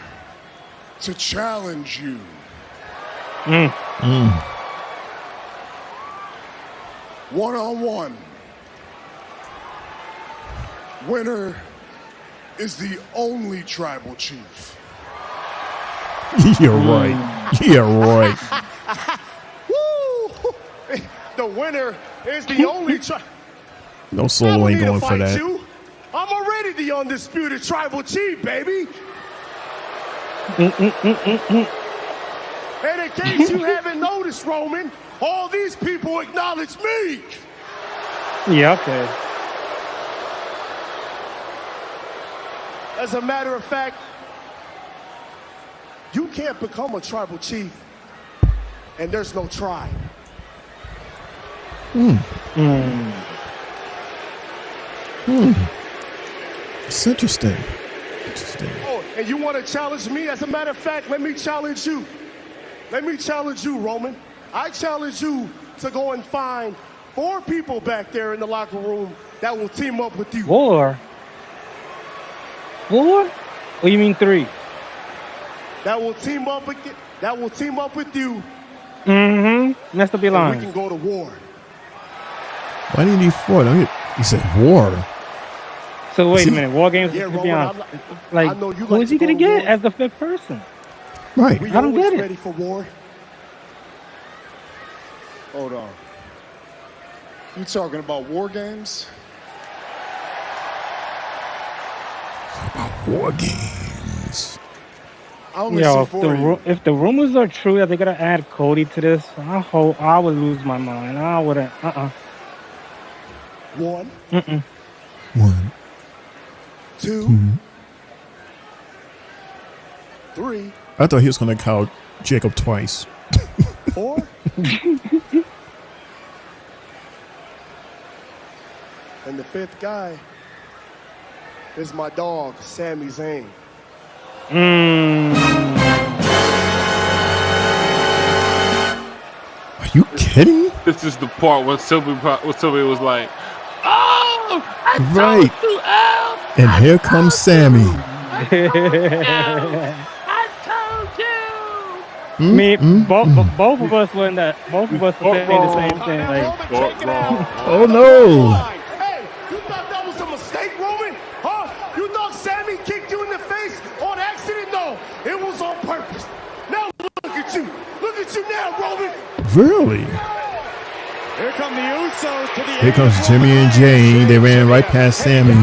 to challenge you. One-on-one. Winner is the only tribal chief. You're right. You're right. Woo! The winner is the only No Solo ain't going for that. you. I'm already the undisputed tribal chief, baby. And in case you haven't noticed, Roman, all these people acknowledge me. Yeah, okay. As a matter of fact, you can't become a tribal chief and there's no tribe. It's interesting. Oh, and you want to challenge me? As a matter of fact, let me challenge you. Let me challenge you, Roman. I challenge you to go and find 4 people back there in the locker room that will team up with you. 4? Or you mean 3? That will team up with you. That's the be And we line. can go to war. Why do you need 4? You said war. So wait a minute. War games. Yeah, to be Roman, honest, I like know you who like is he to gonna go to get war. as the 5th person? Right. We I don't always get it. ready for war. Hold on. You talking about war games? War games. I only Yo, see if 4 of you. if the rumors are true that they're gonna add Cody to this, I would lose my mind. I wouldn't. 1, 1, 2, 3, I thought he was gonna count Jacob twice. 4. And the 5th guy is my dog, Sami Zayn. Are you kidding? This is the part when Sylvie was like, "Oh, I Right. told you, Al. And here comes Sammy. I told you." Me, both of us were in that. Both of us were saying the same thing. Like, Oh no. Hey, you thought that was a mistake, Roman? Huh? You thought Sammy kicked you in the face on accident? No, it was on purpose. Now look at you. Look at you now, Roman. Really? Here come the Usos to the Here comes Jimmy and Jane. They ran right past Sammy.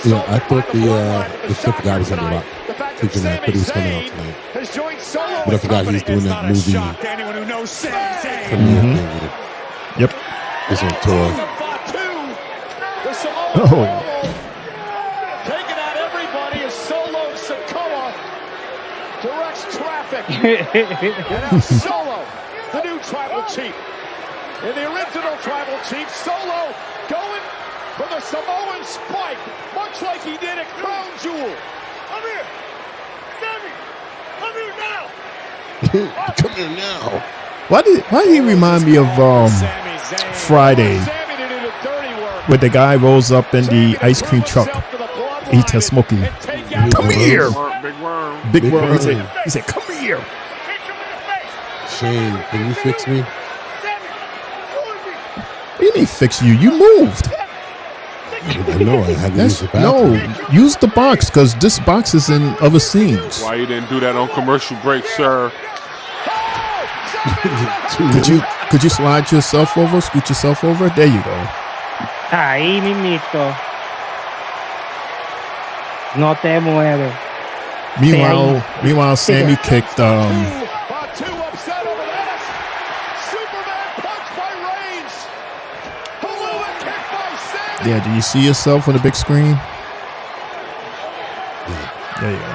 Yeah, I thought the fifth guy was gonna be thinking that, but he was coming out tonight. But I forgot he was doing that movie. Yep. He's on tour. Oh. Taking out everybody is Solo Sikoa. Directs traffic. And now Solo, the new tribal chief. In the original tribal chief, Solo going for the Samoan spike, much like he did at Crown Jewel. Come here. Sammy, come here now. Come here now. Why did he remind me of Friday, where the guy rolls up in the ice cream truck, eats a smoky. Come here, Big Worm. He said, "Come here." Shane, can you fix me? What do you mean fix you? You moved. I know. I had to use the bathroom. No, use the box because this box is in other scenes. Why you didn't do that on commercial break, sir? Could you slide yourself over? Scoot yourself over. There you go. ahí mismito. No te mueves. Meanwhile, Sammy kicked Yeah, do you see yourself on the big screen? There you go.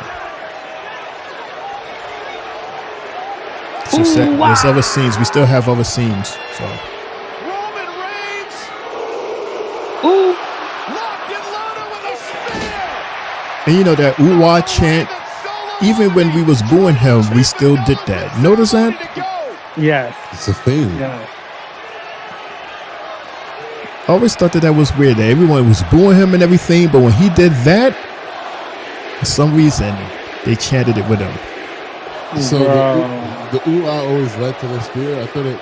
So there's other scenes. We still have other scenes. So. Roman Reigns. Ooh. Locked and loaded with a spear. And you know that ooh-wah chant, even when we was booing him, we still did that. Notice that? Yes. It's a thing. Yeah. I always thought that was weird, that everyone was booing him and everything, but when he did that, for some reason, they chanted it with him. So the ooh-ah always led to the spear? I thought it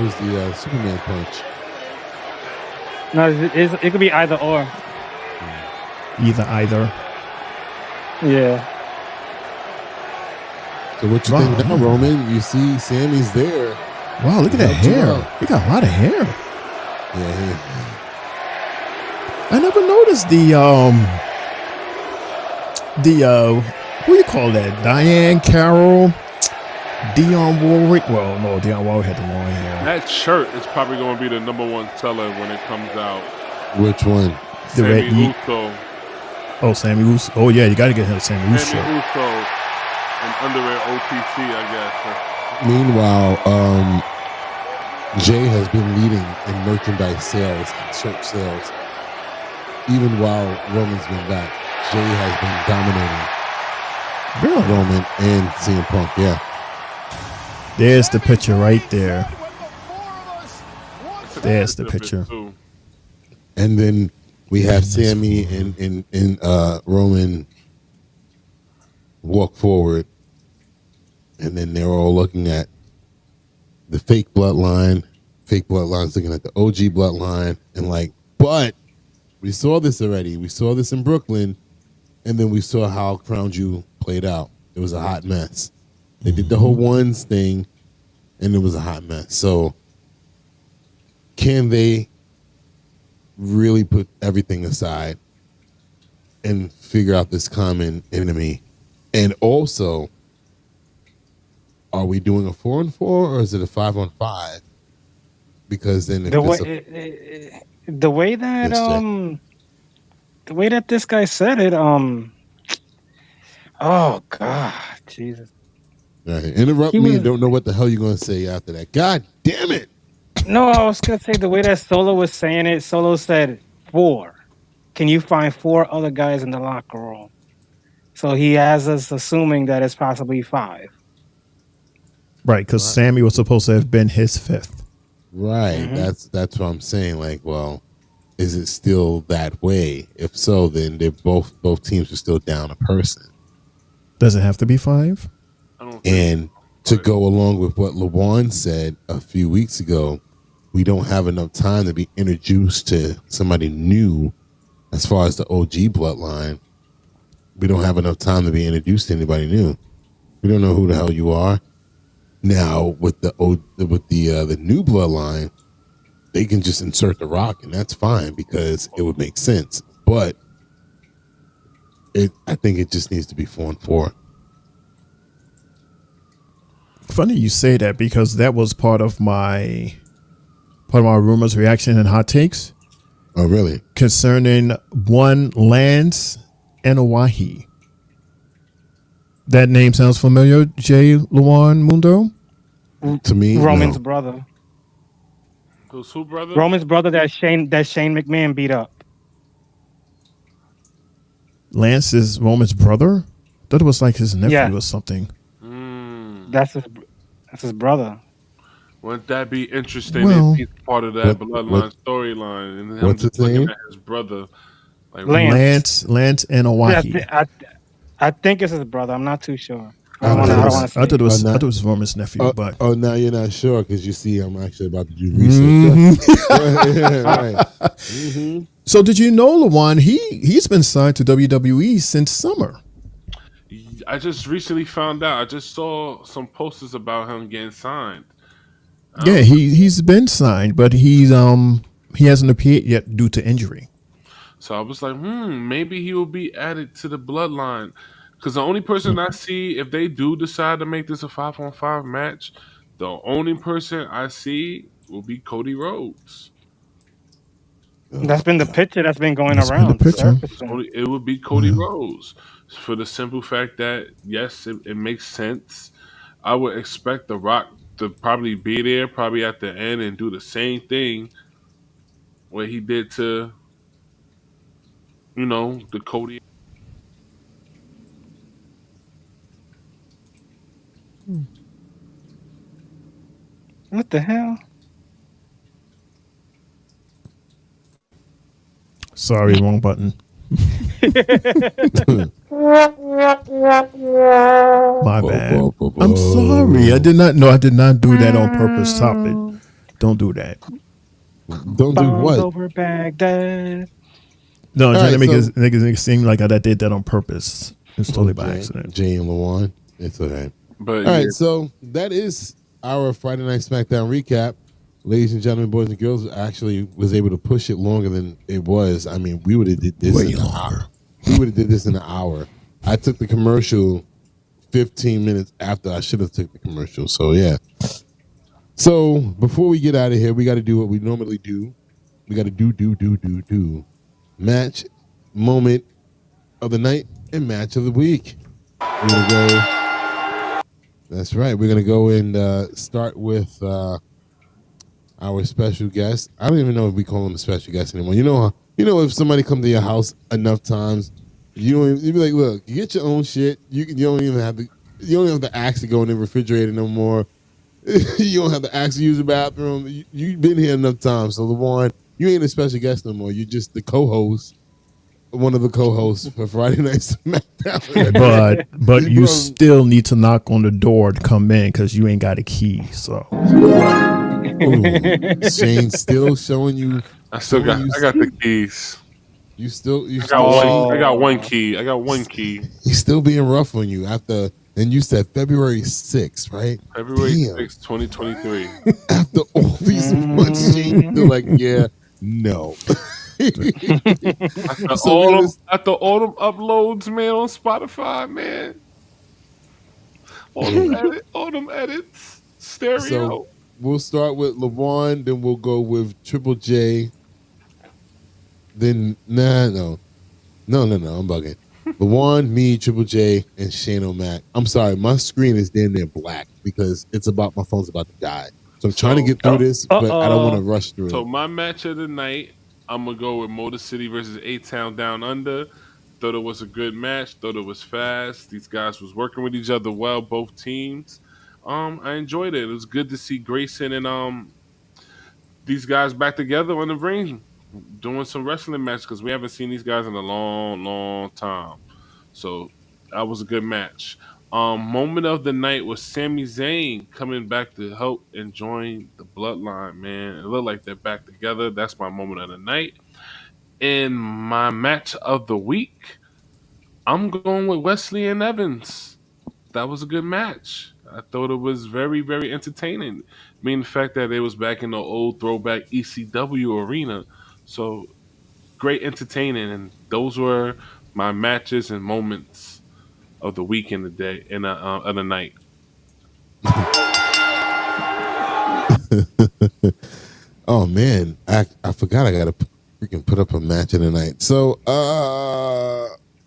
was the Superman punch. No, it could be either or. Either. Yeah. So what you think now, Roman? You see Sammy's there. Wow, look at that hair. He got a lot of hair. Yeah. I never noticed the what do you call that? Diane Carroll, Dionne Warwick. Well, no, Dionne Warwick had the long hair. That shirt is probably going to be the #1 seller when it comes out. Which one? The Sammy red Uso. Oh, Sammy Uso. Oh yeah, you got to get him Sammy Uso. Sammy Uso and underwear OTC, I guess. Meanwhile, Jay has been leading in merchandise sales and shirt sales. Even while Roman's been back, Jay has been dominating Roman and CM Punk. Yeah. There's the picture right there. There's the picture. And then we have Sammy and Roman walk forward, and then they're all looking at the fake bloodline. Fake bloodline's looking at the OG bloodline, and like, but we saw this already. We saw this in Brooklyn, and then we saw how Crown Jewel played out. It was a hot mess. They did the whole ones thing, and it was a hot mess. So, can they really put everything aside and figure out this common enemy? And also, are we doing a 4-on-4 or is it a 5-on-5? Because then if the way that this guy said it, oh God, Jesus. Right. Interrupt me and don't know what the hell you're going to say after that. God damn it. No, I was going to say the way that Solo was saying it, Solo said 4. Can you find 4 other guys in the locker room? So he has us assuming that it's possibly 5. Right, because Sammy was supposed to have been his 5th. Right. Mm-hmm. That's what I'm saying. Like, well, is it still that way? If so, then they're both teams are still down a person. Does it have to be 5? And to go along with what LeBron said a few weeks ago, we don't have enough time to be introduced to somebody new as far as the OG bloodline. We don't have enough time to be introduced to anybody new. We don't know who the hell you are. Now with the new bloodline, they can just insert The Rock, and that's fine because it would make sense. But I think it just needs to be 4-on-4. Funny you say that because that was part of my rumors, reaction, and hot takes. Oh, really? Concerning one Lance Enowahi. That name sounds familiar, Jay Luan Mundo? To me, Roman's brother. Who's who, brother? Roman's brother that Shane McMahon beat up. Lance is Roman's brother? I thought it was like his nephew or something. That's his brother. Wouldn't that be interesting? Well, if he's part of that bloodline storyline, and him what's just his looking name? at his brother, like Lance Enowahi. I think it's his brother. I'm not too sure. I thought it was Roman's nephew, but now you're not sure because you see, I'm actually about to do research. Right. Mm-hmm. So did you know, Luan? He's been signed to WWE since summer. I just recently found out. I just saw some posters about him getting signed. Yeah, he's been signed, but he hasn't appeared yet due to injury. So I was like, maybe he will be added to the bloodline. Because the only person I see, if they do decide to make this a 5-on-5 match, the only person I see will be Cody Rhodes. That's been the picture that's been going That's been around. the picture. It would be Cody Rhodes for the simple fact that yes, it makes sense. I would expect The Rock to probably be there, probably at the end, and do the same thing what he did to, the Cody. What the hell? Sorry, wrong button. My bad. I'm sorry. I did not do that on purpose. Stop it. Don't do that. Don't do what? Over Baghdad. No, I'm trying to make niggas seem like I did that on purpose. It's totally by accident. GM LeRae. It's all right. But all right, so that is our Friday Night Smackdown recap. Ladies and gentlemen, boys and girls, actually was able to push it longer than it was. I mean, we would have did this way in longer. We would have did this in an hour. I took the commercial 15 minutes after I should have took the commercial. So yeah. So before we get out of here, we got to do what we normally do. We got to do match, moment of the night, and match of the week. We're gonna go. That's right. We're gonna go and start with our special guest. I don't even know if we call him a special guest anymore. You know, if somebody come to your house enough times, you be like, look, you get your own shit. You don't even have to ask to go in the refrigerator no more. You don't have to ask to use the bathroom. You've been here enough times. So LeVon, you ain't a special guest no more. You're just the co-host, one of the co-hosts for Friday Night Smackdown. but you still need to knock on the door to come in because you ain't got a key. So Shane still showing you. I got the keys. I got one key. I got one key. He's still being rough on you after. And you said February 6th, right? February 6th, 2023. After all these months, Shane's still like, yeah, no. After all them uploads, man, on Spotify, man. All them edits. Stereo. So we'll start with LeVon, then we'll go with Triple J. Then no, I'm bugging. LeVon, me, Triple J, and Shane O'Mac. I'm sorry, my screen is damn near black because my phone's about to die. So I'm trying to get through this, but I don't want to rush through So it. my match of the night, I'm gonna go with Motor City versus A-Town Down Under. Thought it was a good match. Thought it was fast. These guys was working with each other well, both teams. I enjoyed it. It was good to see Grayson and these guys back together on the ring, doing some wrestling matches because we haven't seen these guys in a long, long time. So that was a good match. Moment of the night was Sami Zayn coming back to help and join the Bloodline, man. It looked like they're back together. That's my moment of the night. And my match of the week, I'm going with Wesley and Evans. That was a good match. I thought it was very, very entertaining. I mean, the fact that it was back in the old throwback ECW arena. So great entertaining. And those were my matches and moments of the week and the day and of the night. Oh man, I forgot I gotta freaking put up a match of the night. So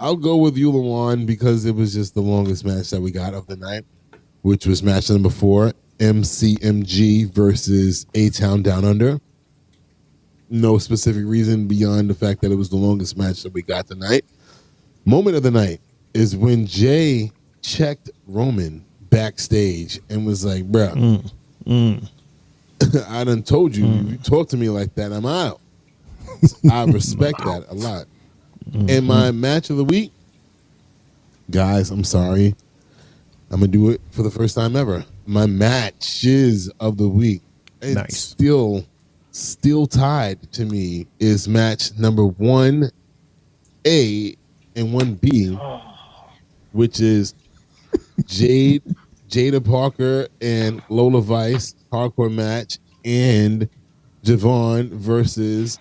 I'll go with you, LeVon, because it was just the longest match that we got of the night, which was match number 4, MCMG versus A-Town Down Under. No specific reason beyond the fact that it was the longest match that we got tonight. Moment of the night is when Jay checked Roman backstage and was like, bro, I done told you, you talk to me like that, I'm out. I respect that a lot. And my match of the week, guys, I'm sorry. I'm going to do it for the first time ever. My matches of the week, it's still tied to me, is match number 1A and 1B, which is Jada Parker and Lola Vice hardcore match, and Javon versus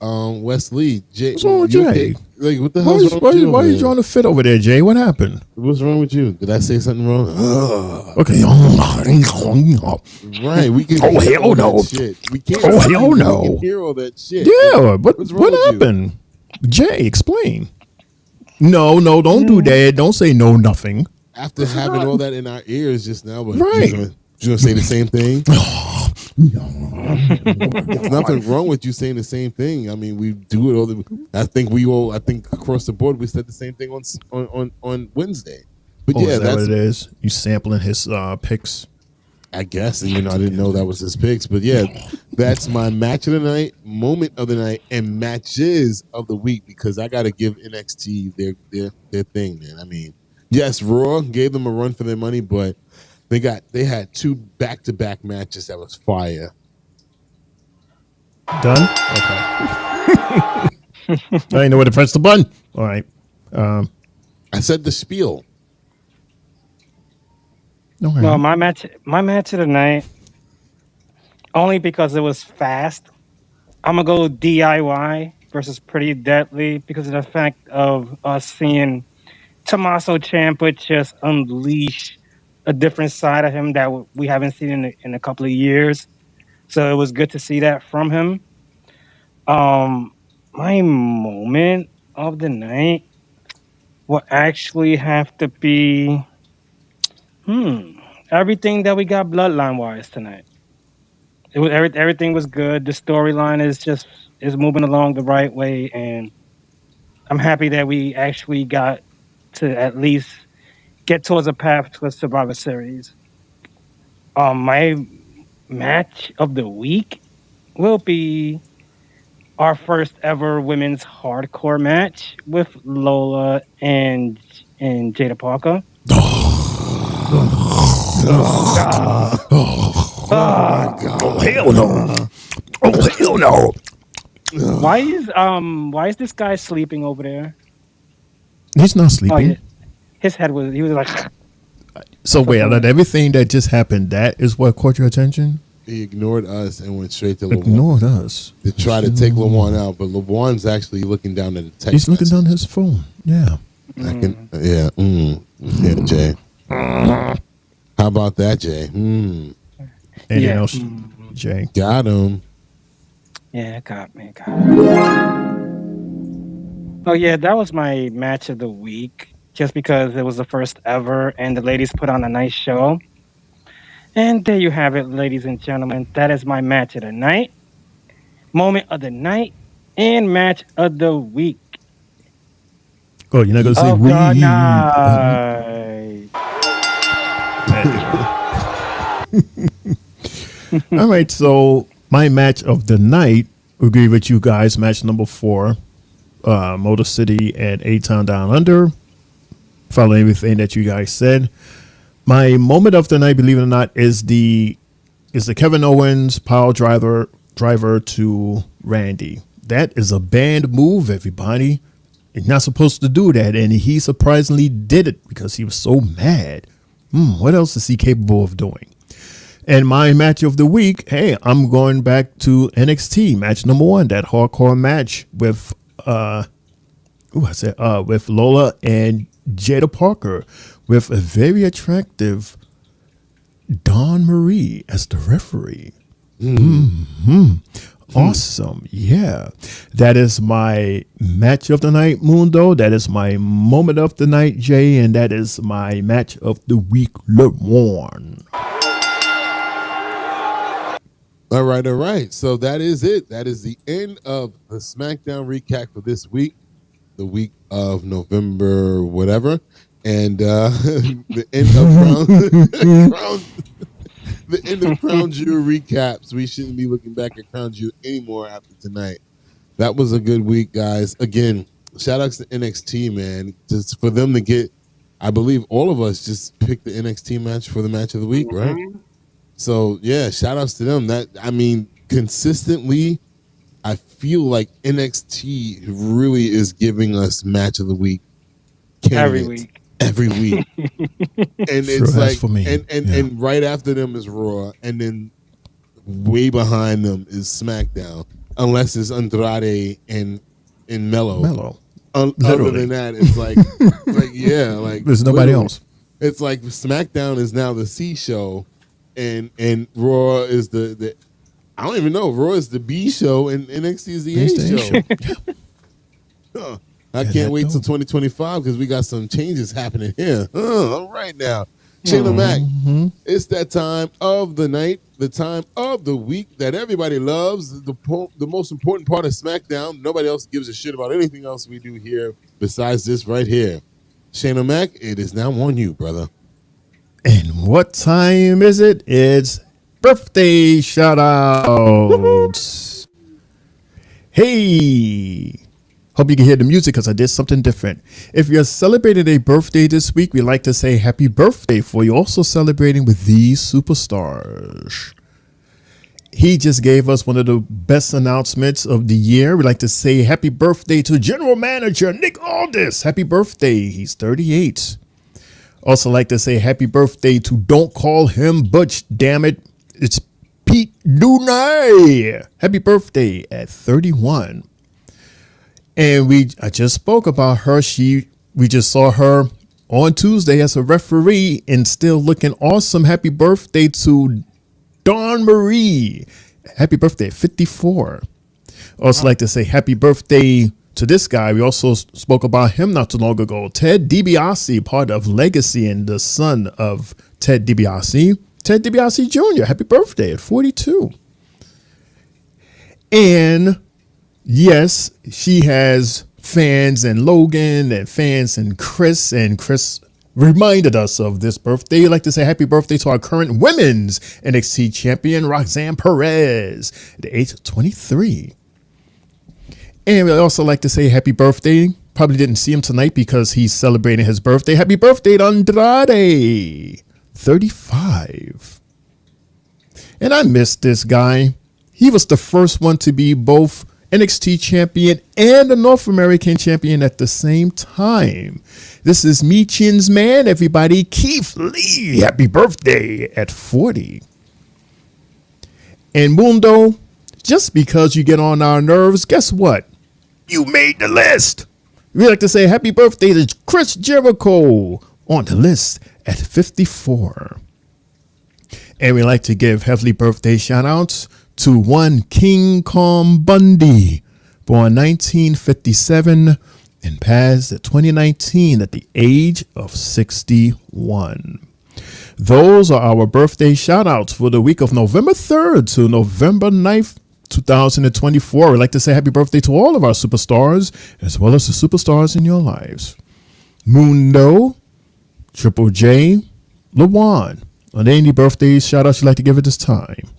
Wesley. Jay, what's wrong with Jay? Okay? Like, what the hell? Why are you trying to fit over there, Jay? What happened? What's wrong with you? Did I say something wrong? Okay. Right. We can. Oh hell no! Shit. We can't. Oh hell no! We can hear all that shit. Yeah. What happened? Jay, explain. No, don't do that. Don't say no, nothing. After having all that in our ears just now, but right? You gonna say the same thing? There's nothing wrong with you saying the same thing. I mean, we do it all. I think across the board we said the same thing on Wednesday. But yeah, is that what it is. You sampling his picks. I guess, and I didn't know that was his picks. But yeah, that's my match of the night, moment of the night, and matches of the week, because I got to give NXT their thing, man. I mean, yes, Raw gave them a run for their money, but they had 2 back-to-back matches that was fire. Done? Okay. I didn't know where to press the button. All right. I said the spiel. Okay. No, my match of the night, only because it was fast. I'm gonna go DIY versus Pretty Deadly because of the fact of us seeing Tommaso Ciampa just unleash a different side of him that we haven't seen in a couple of years. So it was good to see that from him. My moment of the night will actually have to be everything that we got bloodline wise tonight. It was everything was good. The storyline is moving along the right way, and I'm happy that we actually got to at least get towards a path to a Survivor Series. My match of the week will be our first ever women's hardcore match with Lola and Jada Parker. Oh my God! Oh hell no! Oh hell no! Why is this guy sleeping over there? He's not sleeping. Oh, yeah. He was like. So wait, out of everything that just happened, that is what caught your attention? He ignored us and went straight to Ignored us. To try to take LeJuan out, but LeJuan's actually looking down at the text. He's looking down his phone. Yeah. Yeah, Jay. How about that, Jay? Anything else, Jay? Got him. Yeah, got me. Oh yeah, that was my match of the week. Just because it was the first ever, and the ladies put on a nice show. And there you have it, ladies and gentlemen. That is my match of the night, moment of the night, and match of the week. Oh, you're not gonna say we? All right, so my match of the night, we'll agree with you guys. Match number 4, Motor City and A-Town Down Under. Follow everything that you guys said. My moment of the night, believe it or not, is the Kevin Owens power driver to Randy. That is a banned move, everybody. You're not supposed to do that, and he surprisingly did it because he was so mad. What else is he capable of doing? And my match of the week, hey, I'm going back to NXT match number 1, that hardcore match with with Lola and Jada Parker, with a very attractive Dawn Marie as the referee. Awesome. Yeah. That is my match of the night, Mundo. That is my moment of the night, Jay. And that is my match of the week, LeJuan. All right. So that is it. That is the end of the SmackDown recap for this week, the week of November, whatever. And the end of the end of Crown Jewel recaps. We shouldn't be looking back at Crown Jewel anymore after tonight. That was a good week, guys. Again, shout outs to NXT, man. Just for them to get, I believe all of us just picked the NXT match for the match of the week, right? So yeah, shout outs to them. That, I mean, consistently, I feel like NXT really is giving us match of the week candidates every week. And it's like, for me. And right after them is Raw, and then way behind them is SmackDown. unless it's Andrade and Melo. Other Literally. than that, it's like there's nobody else. It's like SmackDown is now the C show, and Raw is the I don't even know. Raw is the B show, and NXT is the A show. Huh. I can't wait till 2025 because we got some changes happening here. All right now. Shayna Mac, it's that time of the night, the time of the week that everybody loves, the most important part of SmackDown. Nobody else gives a shit about anything else we do here besides this right here. Shayna Mac, it is now on you, brother. And what time is it? It's birthday shout-outs. Hey. Hope you can hear the music because I did something different. If you're celebrating a birthday this week, we like to say happy birthday for you. Also celebrating with these superstars. He just gave us one of the best announcements of the year. We like to say happy birthday to General Manager Nick Aldis. Happy birthday. He's 38. Also like to say happy birthday to Don't Call Him Butch. Damn it. It's Pete Dunay. Happy birthday at 31. And I just spoke about her. We just saw her on Tuesday as a referee and still looking awesome. Happy birthday to Dawn Marie. Happy birthday, 54. Also like to say happy birthday to this guy. We also spoke about him not too long ago. Ted DiBiase, part of Legacy and the son of Ted DiBiase. Ted DiBiase Jr. Happy birthday at 42. And yes, she has fans in Logan and fans in Chris. And Chris reminded us of this birthday. I'd like to say happy birthday to our current women's NXT champion, Roxanne Perez, at the age of 23. And we'd also like to say happy birthday. Probably didn't see him tonight because he's celebrating his birthday. Happy birthday to Andrade, 35. And I missed this guy. He was the first one to be both NXT champion and the North American champion at the same time. This is Michin's man, everybody. Keith Lee. Happy birthday at 40. And Mundo, just because you get on our nerves, guess what? You made the list. We like to say happy birthday to Chris Jericho on the list at 54. And we like to give heavenly birthday shout outs to one King Kong Bundy, born 1957 and passed at 2019 at the age of 61. Those are our birthday shout outs for the week of November 3rd to November 9th, 2024. We'd like to say happy birthday to all of our superstars, as well as the superstars in your lives. Mundo, Triple J, LaJuan. Are there any birthday shout outs you'd like to give at this time?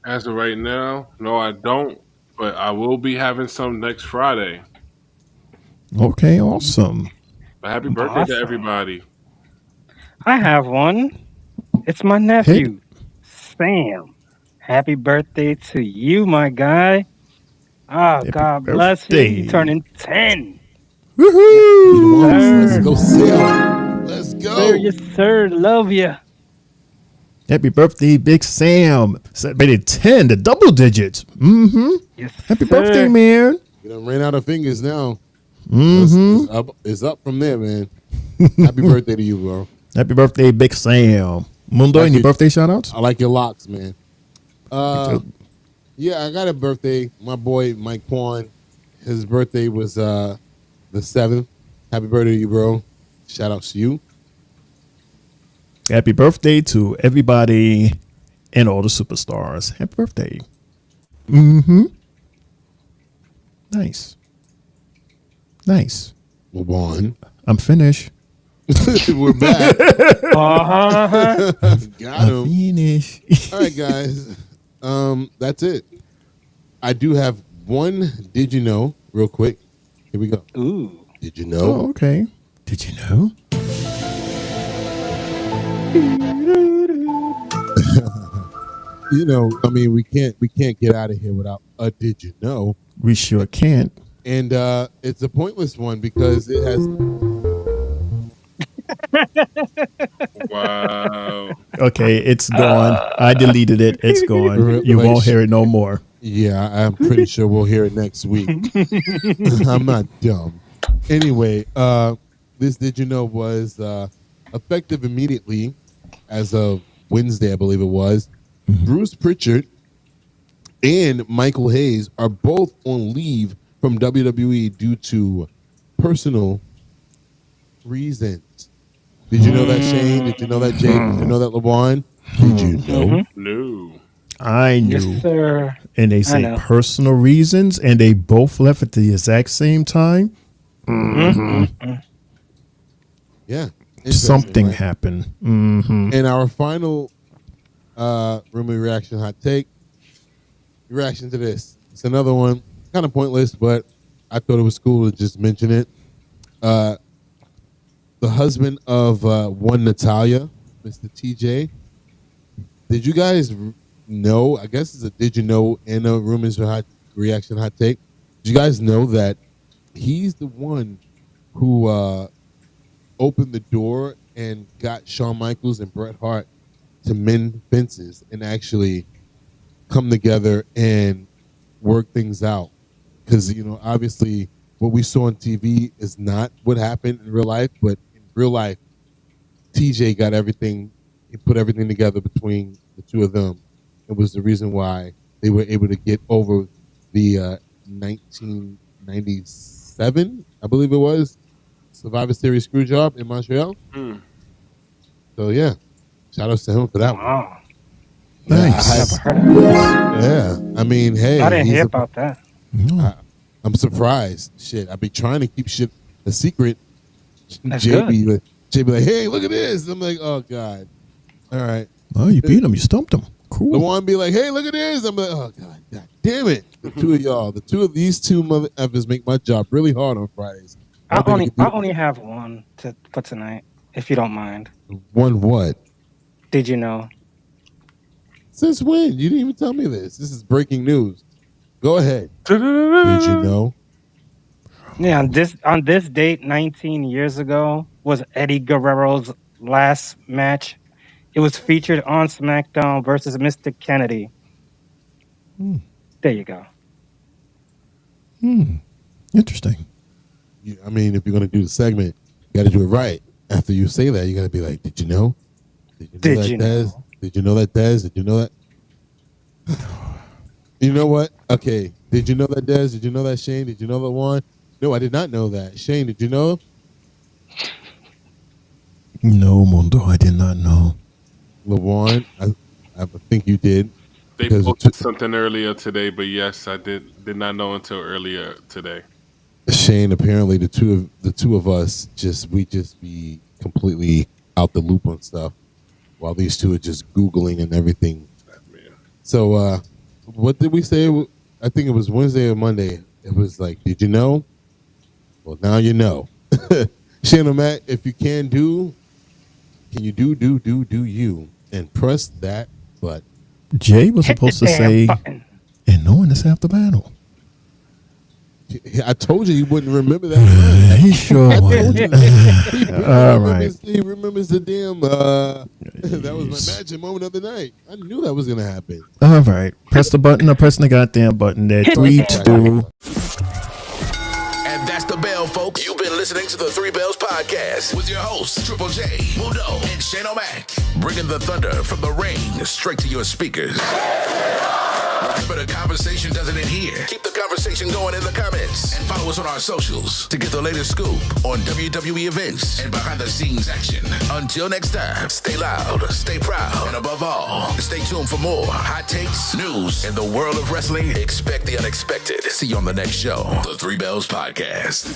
As of right now, no, I don't. But I will be having some next Friday. Okay, awesome. But happy birthday to everybody. I have one. It's my nephew, Sam. Happy birthday to you, my guy. God bless you. He's turning 10. Woohoo! Let's go, Sam. Let's go. Sir, yes, sir. Love you. Happy birthday, Big Sam. Celebrated 10, the double digits. Yes, happy birthday, man. We done ran out of fingers now. Mm-hmm. It's up from there, man. Happy birthday to you, bro. Happy birthday, Big Sam. Mundo, any birthday shout outs? I like your locks, man. Yeah, I got a birthday. My boy, Mike Pawn, his birthday was the 7th. Happy birthday to you, bro. Shout out to you. Happy birthday to everybody and all the superstars. Happy birthday. Nice. LaJuan. I'm finished. We're back. Got him. Finish. All right, guys. That's it. I do have one Did You Know real quick. Here we go. Ooh. Did you know? Oh, okay. Did you know? You know, I mean, we can't get out of here without a Did You Know? We sure can't. And it's a pointless one because it has. Wow. Okay, it's gone. I deleted it. It's gone. You won't hear it no more. Yeah, I'm pretty sure we'll hear it next week. I'm not dumb. Anyway, this Did You Know was effective immediately as of Wednesday, I believe it was. Bruce Pritchard and Michael Hayes are both on leave from WWE due to personal reasons. Did you know that, Shane? Did you know that, Jay? Did you know that, LeBron? Did you know? No. I knew. Yes, sir. And they I say know. personal reasons, and they both left at the exact same time. Yeah. Something right? happened. And our final rumor reaction hot take. Reaction to this. It's another one. Kind of pointless, but I thought it was cool to just mention it. The husband of one Natalia, Mr. TJ. Did you guys know? I guess it's a did you know and a rumors reaction hot take. Did you guys know that he's the one who opened the door and got Shawn Michaels and Bret Hart to mend fences and actually come together and work things out? Because, you know, obviously what we saw on TV is not what happened in real life, but in real life, TJ got everything, he put everything together between the two of them. It was the reason why they were able to get over the 1997, I believe it was, Survivor Series screw job in Montreal. So, yeah, shout outs to him for that one. Wow. Nice. Yeah, I mean, hey, I didn't hear about that. I'm surprised. Shit, I be trying to keep shit a secret. That's JB like, hey, look at this. I'm like, oh god. All right. Oh, you beat him. You stumped him. Cool. The one be like, hey, look at this. I'm like, oh god damn it. The two of y'all, these two mother effers make my job really hard on Fridays. I only have one for tonight, if you don't mind. One what? Did you know? Since when? You didn't even tell me this. This is breaking news. Go ahead. Did you know? Yeah, on this date, 19 years ago, was Eddie Guerrero's last match. It was featured on SmackDown versus Mr. Kennedy. There you go. Interesting. I mean, if you're going to do the segment, you got to do it right. After you say that, you got to be like, did you know? Did you know that, Dez? Did you know that, Dez? Did you know that? You know what? Okay. Did you know that, Dez? Did you know that, Shane? Did you know that one? No, I did not know that. Shane, did you know? No, Mundo, I did not know. LeJuan, I think you did. They posted something earlier today, but yes, I did not know until earlier today. Shane, apparently the two of us we be completely out the loop on stuff, while these two are just Googling and everything. So, what did we say? I think it was Wednesday or Monday. It was like, did you know? Well, now you know. Shane or Matt, if you can you do you and press that button. Jay was supposed to say, and knowing this after battle. I told you wouldn't remember that. He sure would. All right. He remembers the damn. That was my magic moment of the night. I knew that was gonna happen. All right. Press the button. I'm pressing the goddamn button there. 3, 2. And that's the bell, folks. You've been listening to the Three Bells Podcast with your hosts, Triple J, Mundo, and Shane O'Mac. Bringing the thunder from the ring straight to your speakers. But the conversation doesn't end here. Keep the conversation going in the comments and follow us on our socials to get the latest scoop on WWE events and behind the scenes action. Until next time, stay loud, stay proud, and above all, stay tuned for more hot takes, news, and the world of wrestling. Expect the unexpected. See you on the next show, the Three Bells Podcast.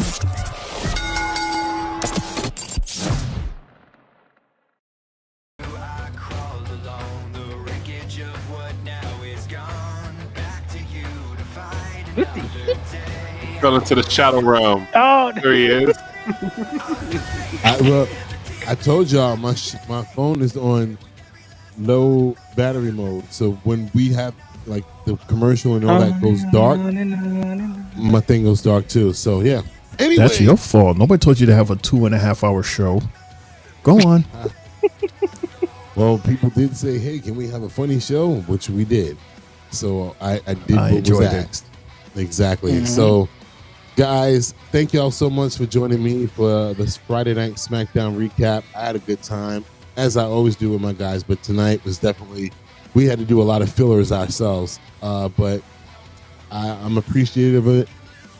Fell into the shadow realm. Oh, there he is. I told y'all my phone is on low battery mode, so when we have like the commercial and all that goes dark, my thing goes dark too. So yeah. Anyway, That's your fault. Nobody told you to have a 2.5 hour show. Go on. Well, people did say, "Hey, can we have a funny show?" Which we did. So I did what was enjoyed it. asked. Exactly. So, guys, thank y'all so much for joining me for this Friday Night Smackdown recap. I had a good time, as I always do with my guys, but tonight was definitely, we had to do a lot of fillers ourselves. But I'm appreciative of it.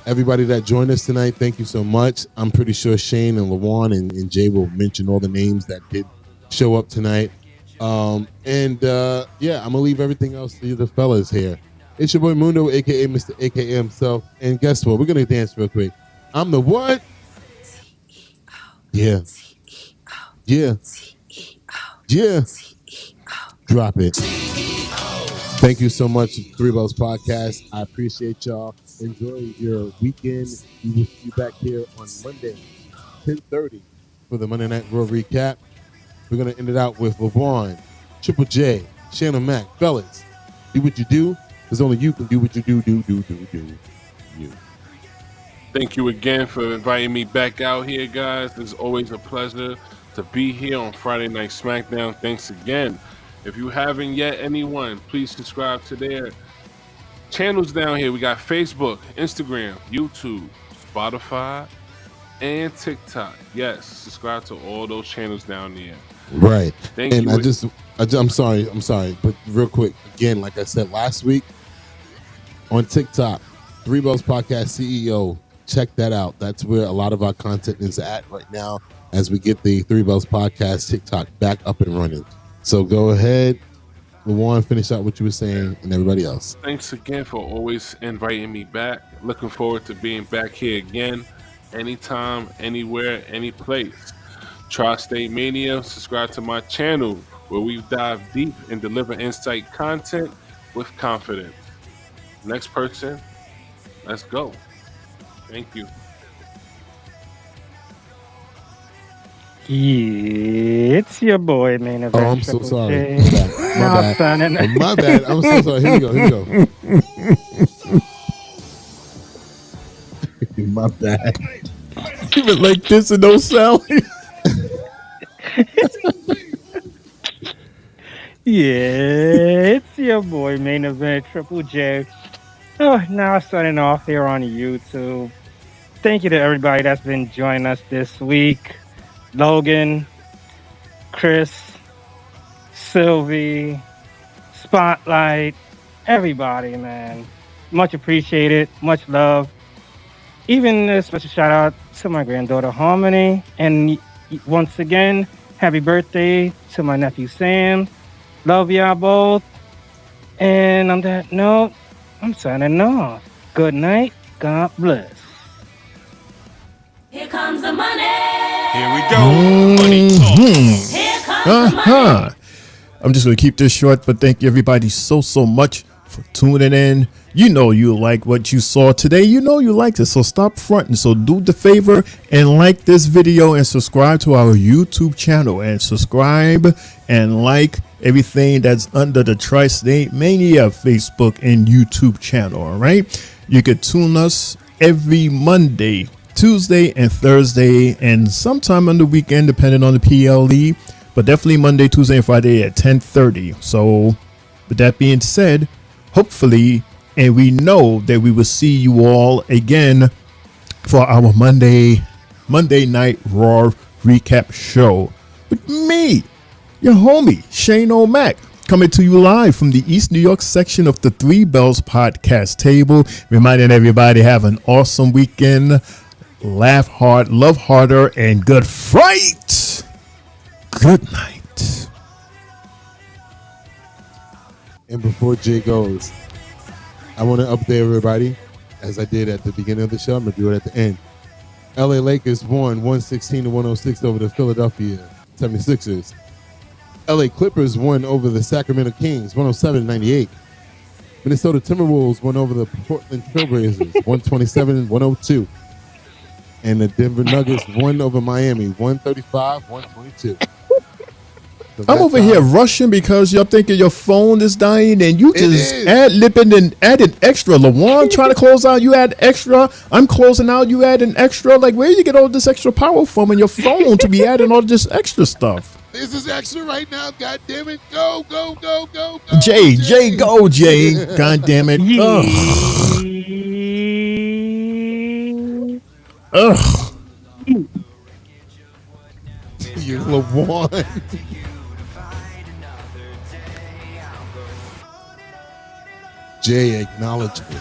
Everybody that joined us tonight, thank you so much. I'm pretty sure Shane and LaJuan and Jay will mention all the names that did show up tonight. Yeah, I'm gonna leave everything else to the fellas here. It's your boy Mundo, aka Mr. AKA himself. And guess what? We're gonna dance real quick. I'm the what? Yeah. Yeah. Yeah. Drop it. Thank you so much, Three Bells Podcast. I appreciate y'all. Enjoy your weekend. We will see you back here on Monday, 10:30 for the Monday Night Raw recap. We're going to end it out with LaVon, Triple J, Shannon Mack. Fellas, do what you do, because only you can do what you do. You. Thank you again for inviting me back out here, guys. It's always a pleasure to be here on Friday Night Smackdown. Thanks again. If you haven't yet, anyone, please subscribe to their channels down here. We got Facebook, Instagram, YouTube, Spotify, and TikTok. Yes, subscribe to all those channels down there. Right. Thank and you. I'm sorry, but real quick, again, like I said last week, on TikTok, Three Bells Podcast CEO, check that out. That's where a lot of our content is at right now as we get the Three Bells Podcast TikTok back up and running. So go ahead, LaJuan, finish out what you were saying, and everybody else. Thanks again for always inviting me back. Looking forward to being back here again, anytime, anywhere, any place. Tri-State Mania, subscribe to my channel where we dive deep and deliver insight content with confidence. Next person, let's go. Thank you. It's your boy, main event. Oh, I'm so Triple sorry. J. My bad. I'm so sorry. Here we go. My bad. Keep it like this and don't sell. Yeah, it's your boy, main event, Triple J. Oh, now starting off here on YouTube. Thank you to everybody that's been joining us this week. Logan, Chris, Sylvie, Spotlight, everybody, man. Much appreciated, much love. Even a special shout out to my granddaughter Harmony. And once again, happy birthday to my nephew Sam. Love y'all both. And on that note, I'm signing off. Good night. God bless. Here comes the money. Here we go. Money talk. Here comes the money. I'm just going to keep this short, but thank you everybody so much for tuning in. You know you like what you saw today. You know you liked it, so stop fronting. So do the favor and like this video and subscribe to our YouTube channel and subscribe and like everything that's under the Tri-State Mania Facebook and YouTube channel, all right? You could tune us every Monday, Tuesday, and Thursday, and sometime on the weekend, depending on the PLE, but definitely Monday, Tuesday, and Friday at 10:30. So with that being said, hopefully, and we know that we will see you all again for our Monday Night Raw recap show with me, your homie, Shane O'Mac, coming to you live from the East New York section of the Three Bells Podcast table, reminding everybody have an awesome weekend, laugh hard, love harder, and good fright. Good night. And before Jay goes, I want to update everybody, as I did at the beginning of the show. I'm going to do it at the end. LA Lakers won 116-106 over the Philadelphia 76ers. LA Clippers won over the Sacramento Kings 107-98. Minnesota Timberwolves won over the Portland Trailblazers 127-102. And the Denver Nuggets won over Miami 135-122. I'm over here rushing because you're thinking your phone is dying and you just ad-lipping and adding extra. LaJuan trying to close out, you add extra. I'm closing out, you add an extra. Like, where you get all this extra power from in your phone to be adding all this extra stuff? This is extra right now. God damn it. Go. Jay, go, Jay. God damn it. Ugh. You're LeBron. Jay, acknowledge me.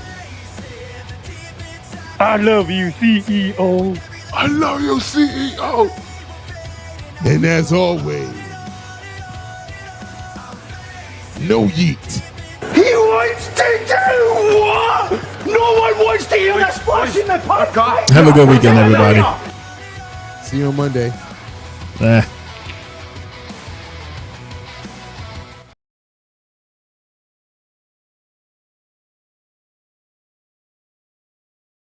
I love you, CEO. I love you, CEO. And as always, no yeet. He wants to do what? No one wants to hear that splash in the park. Have a good weekend, everybody. See you on Monday.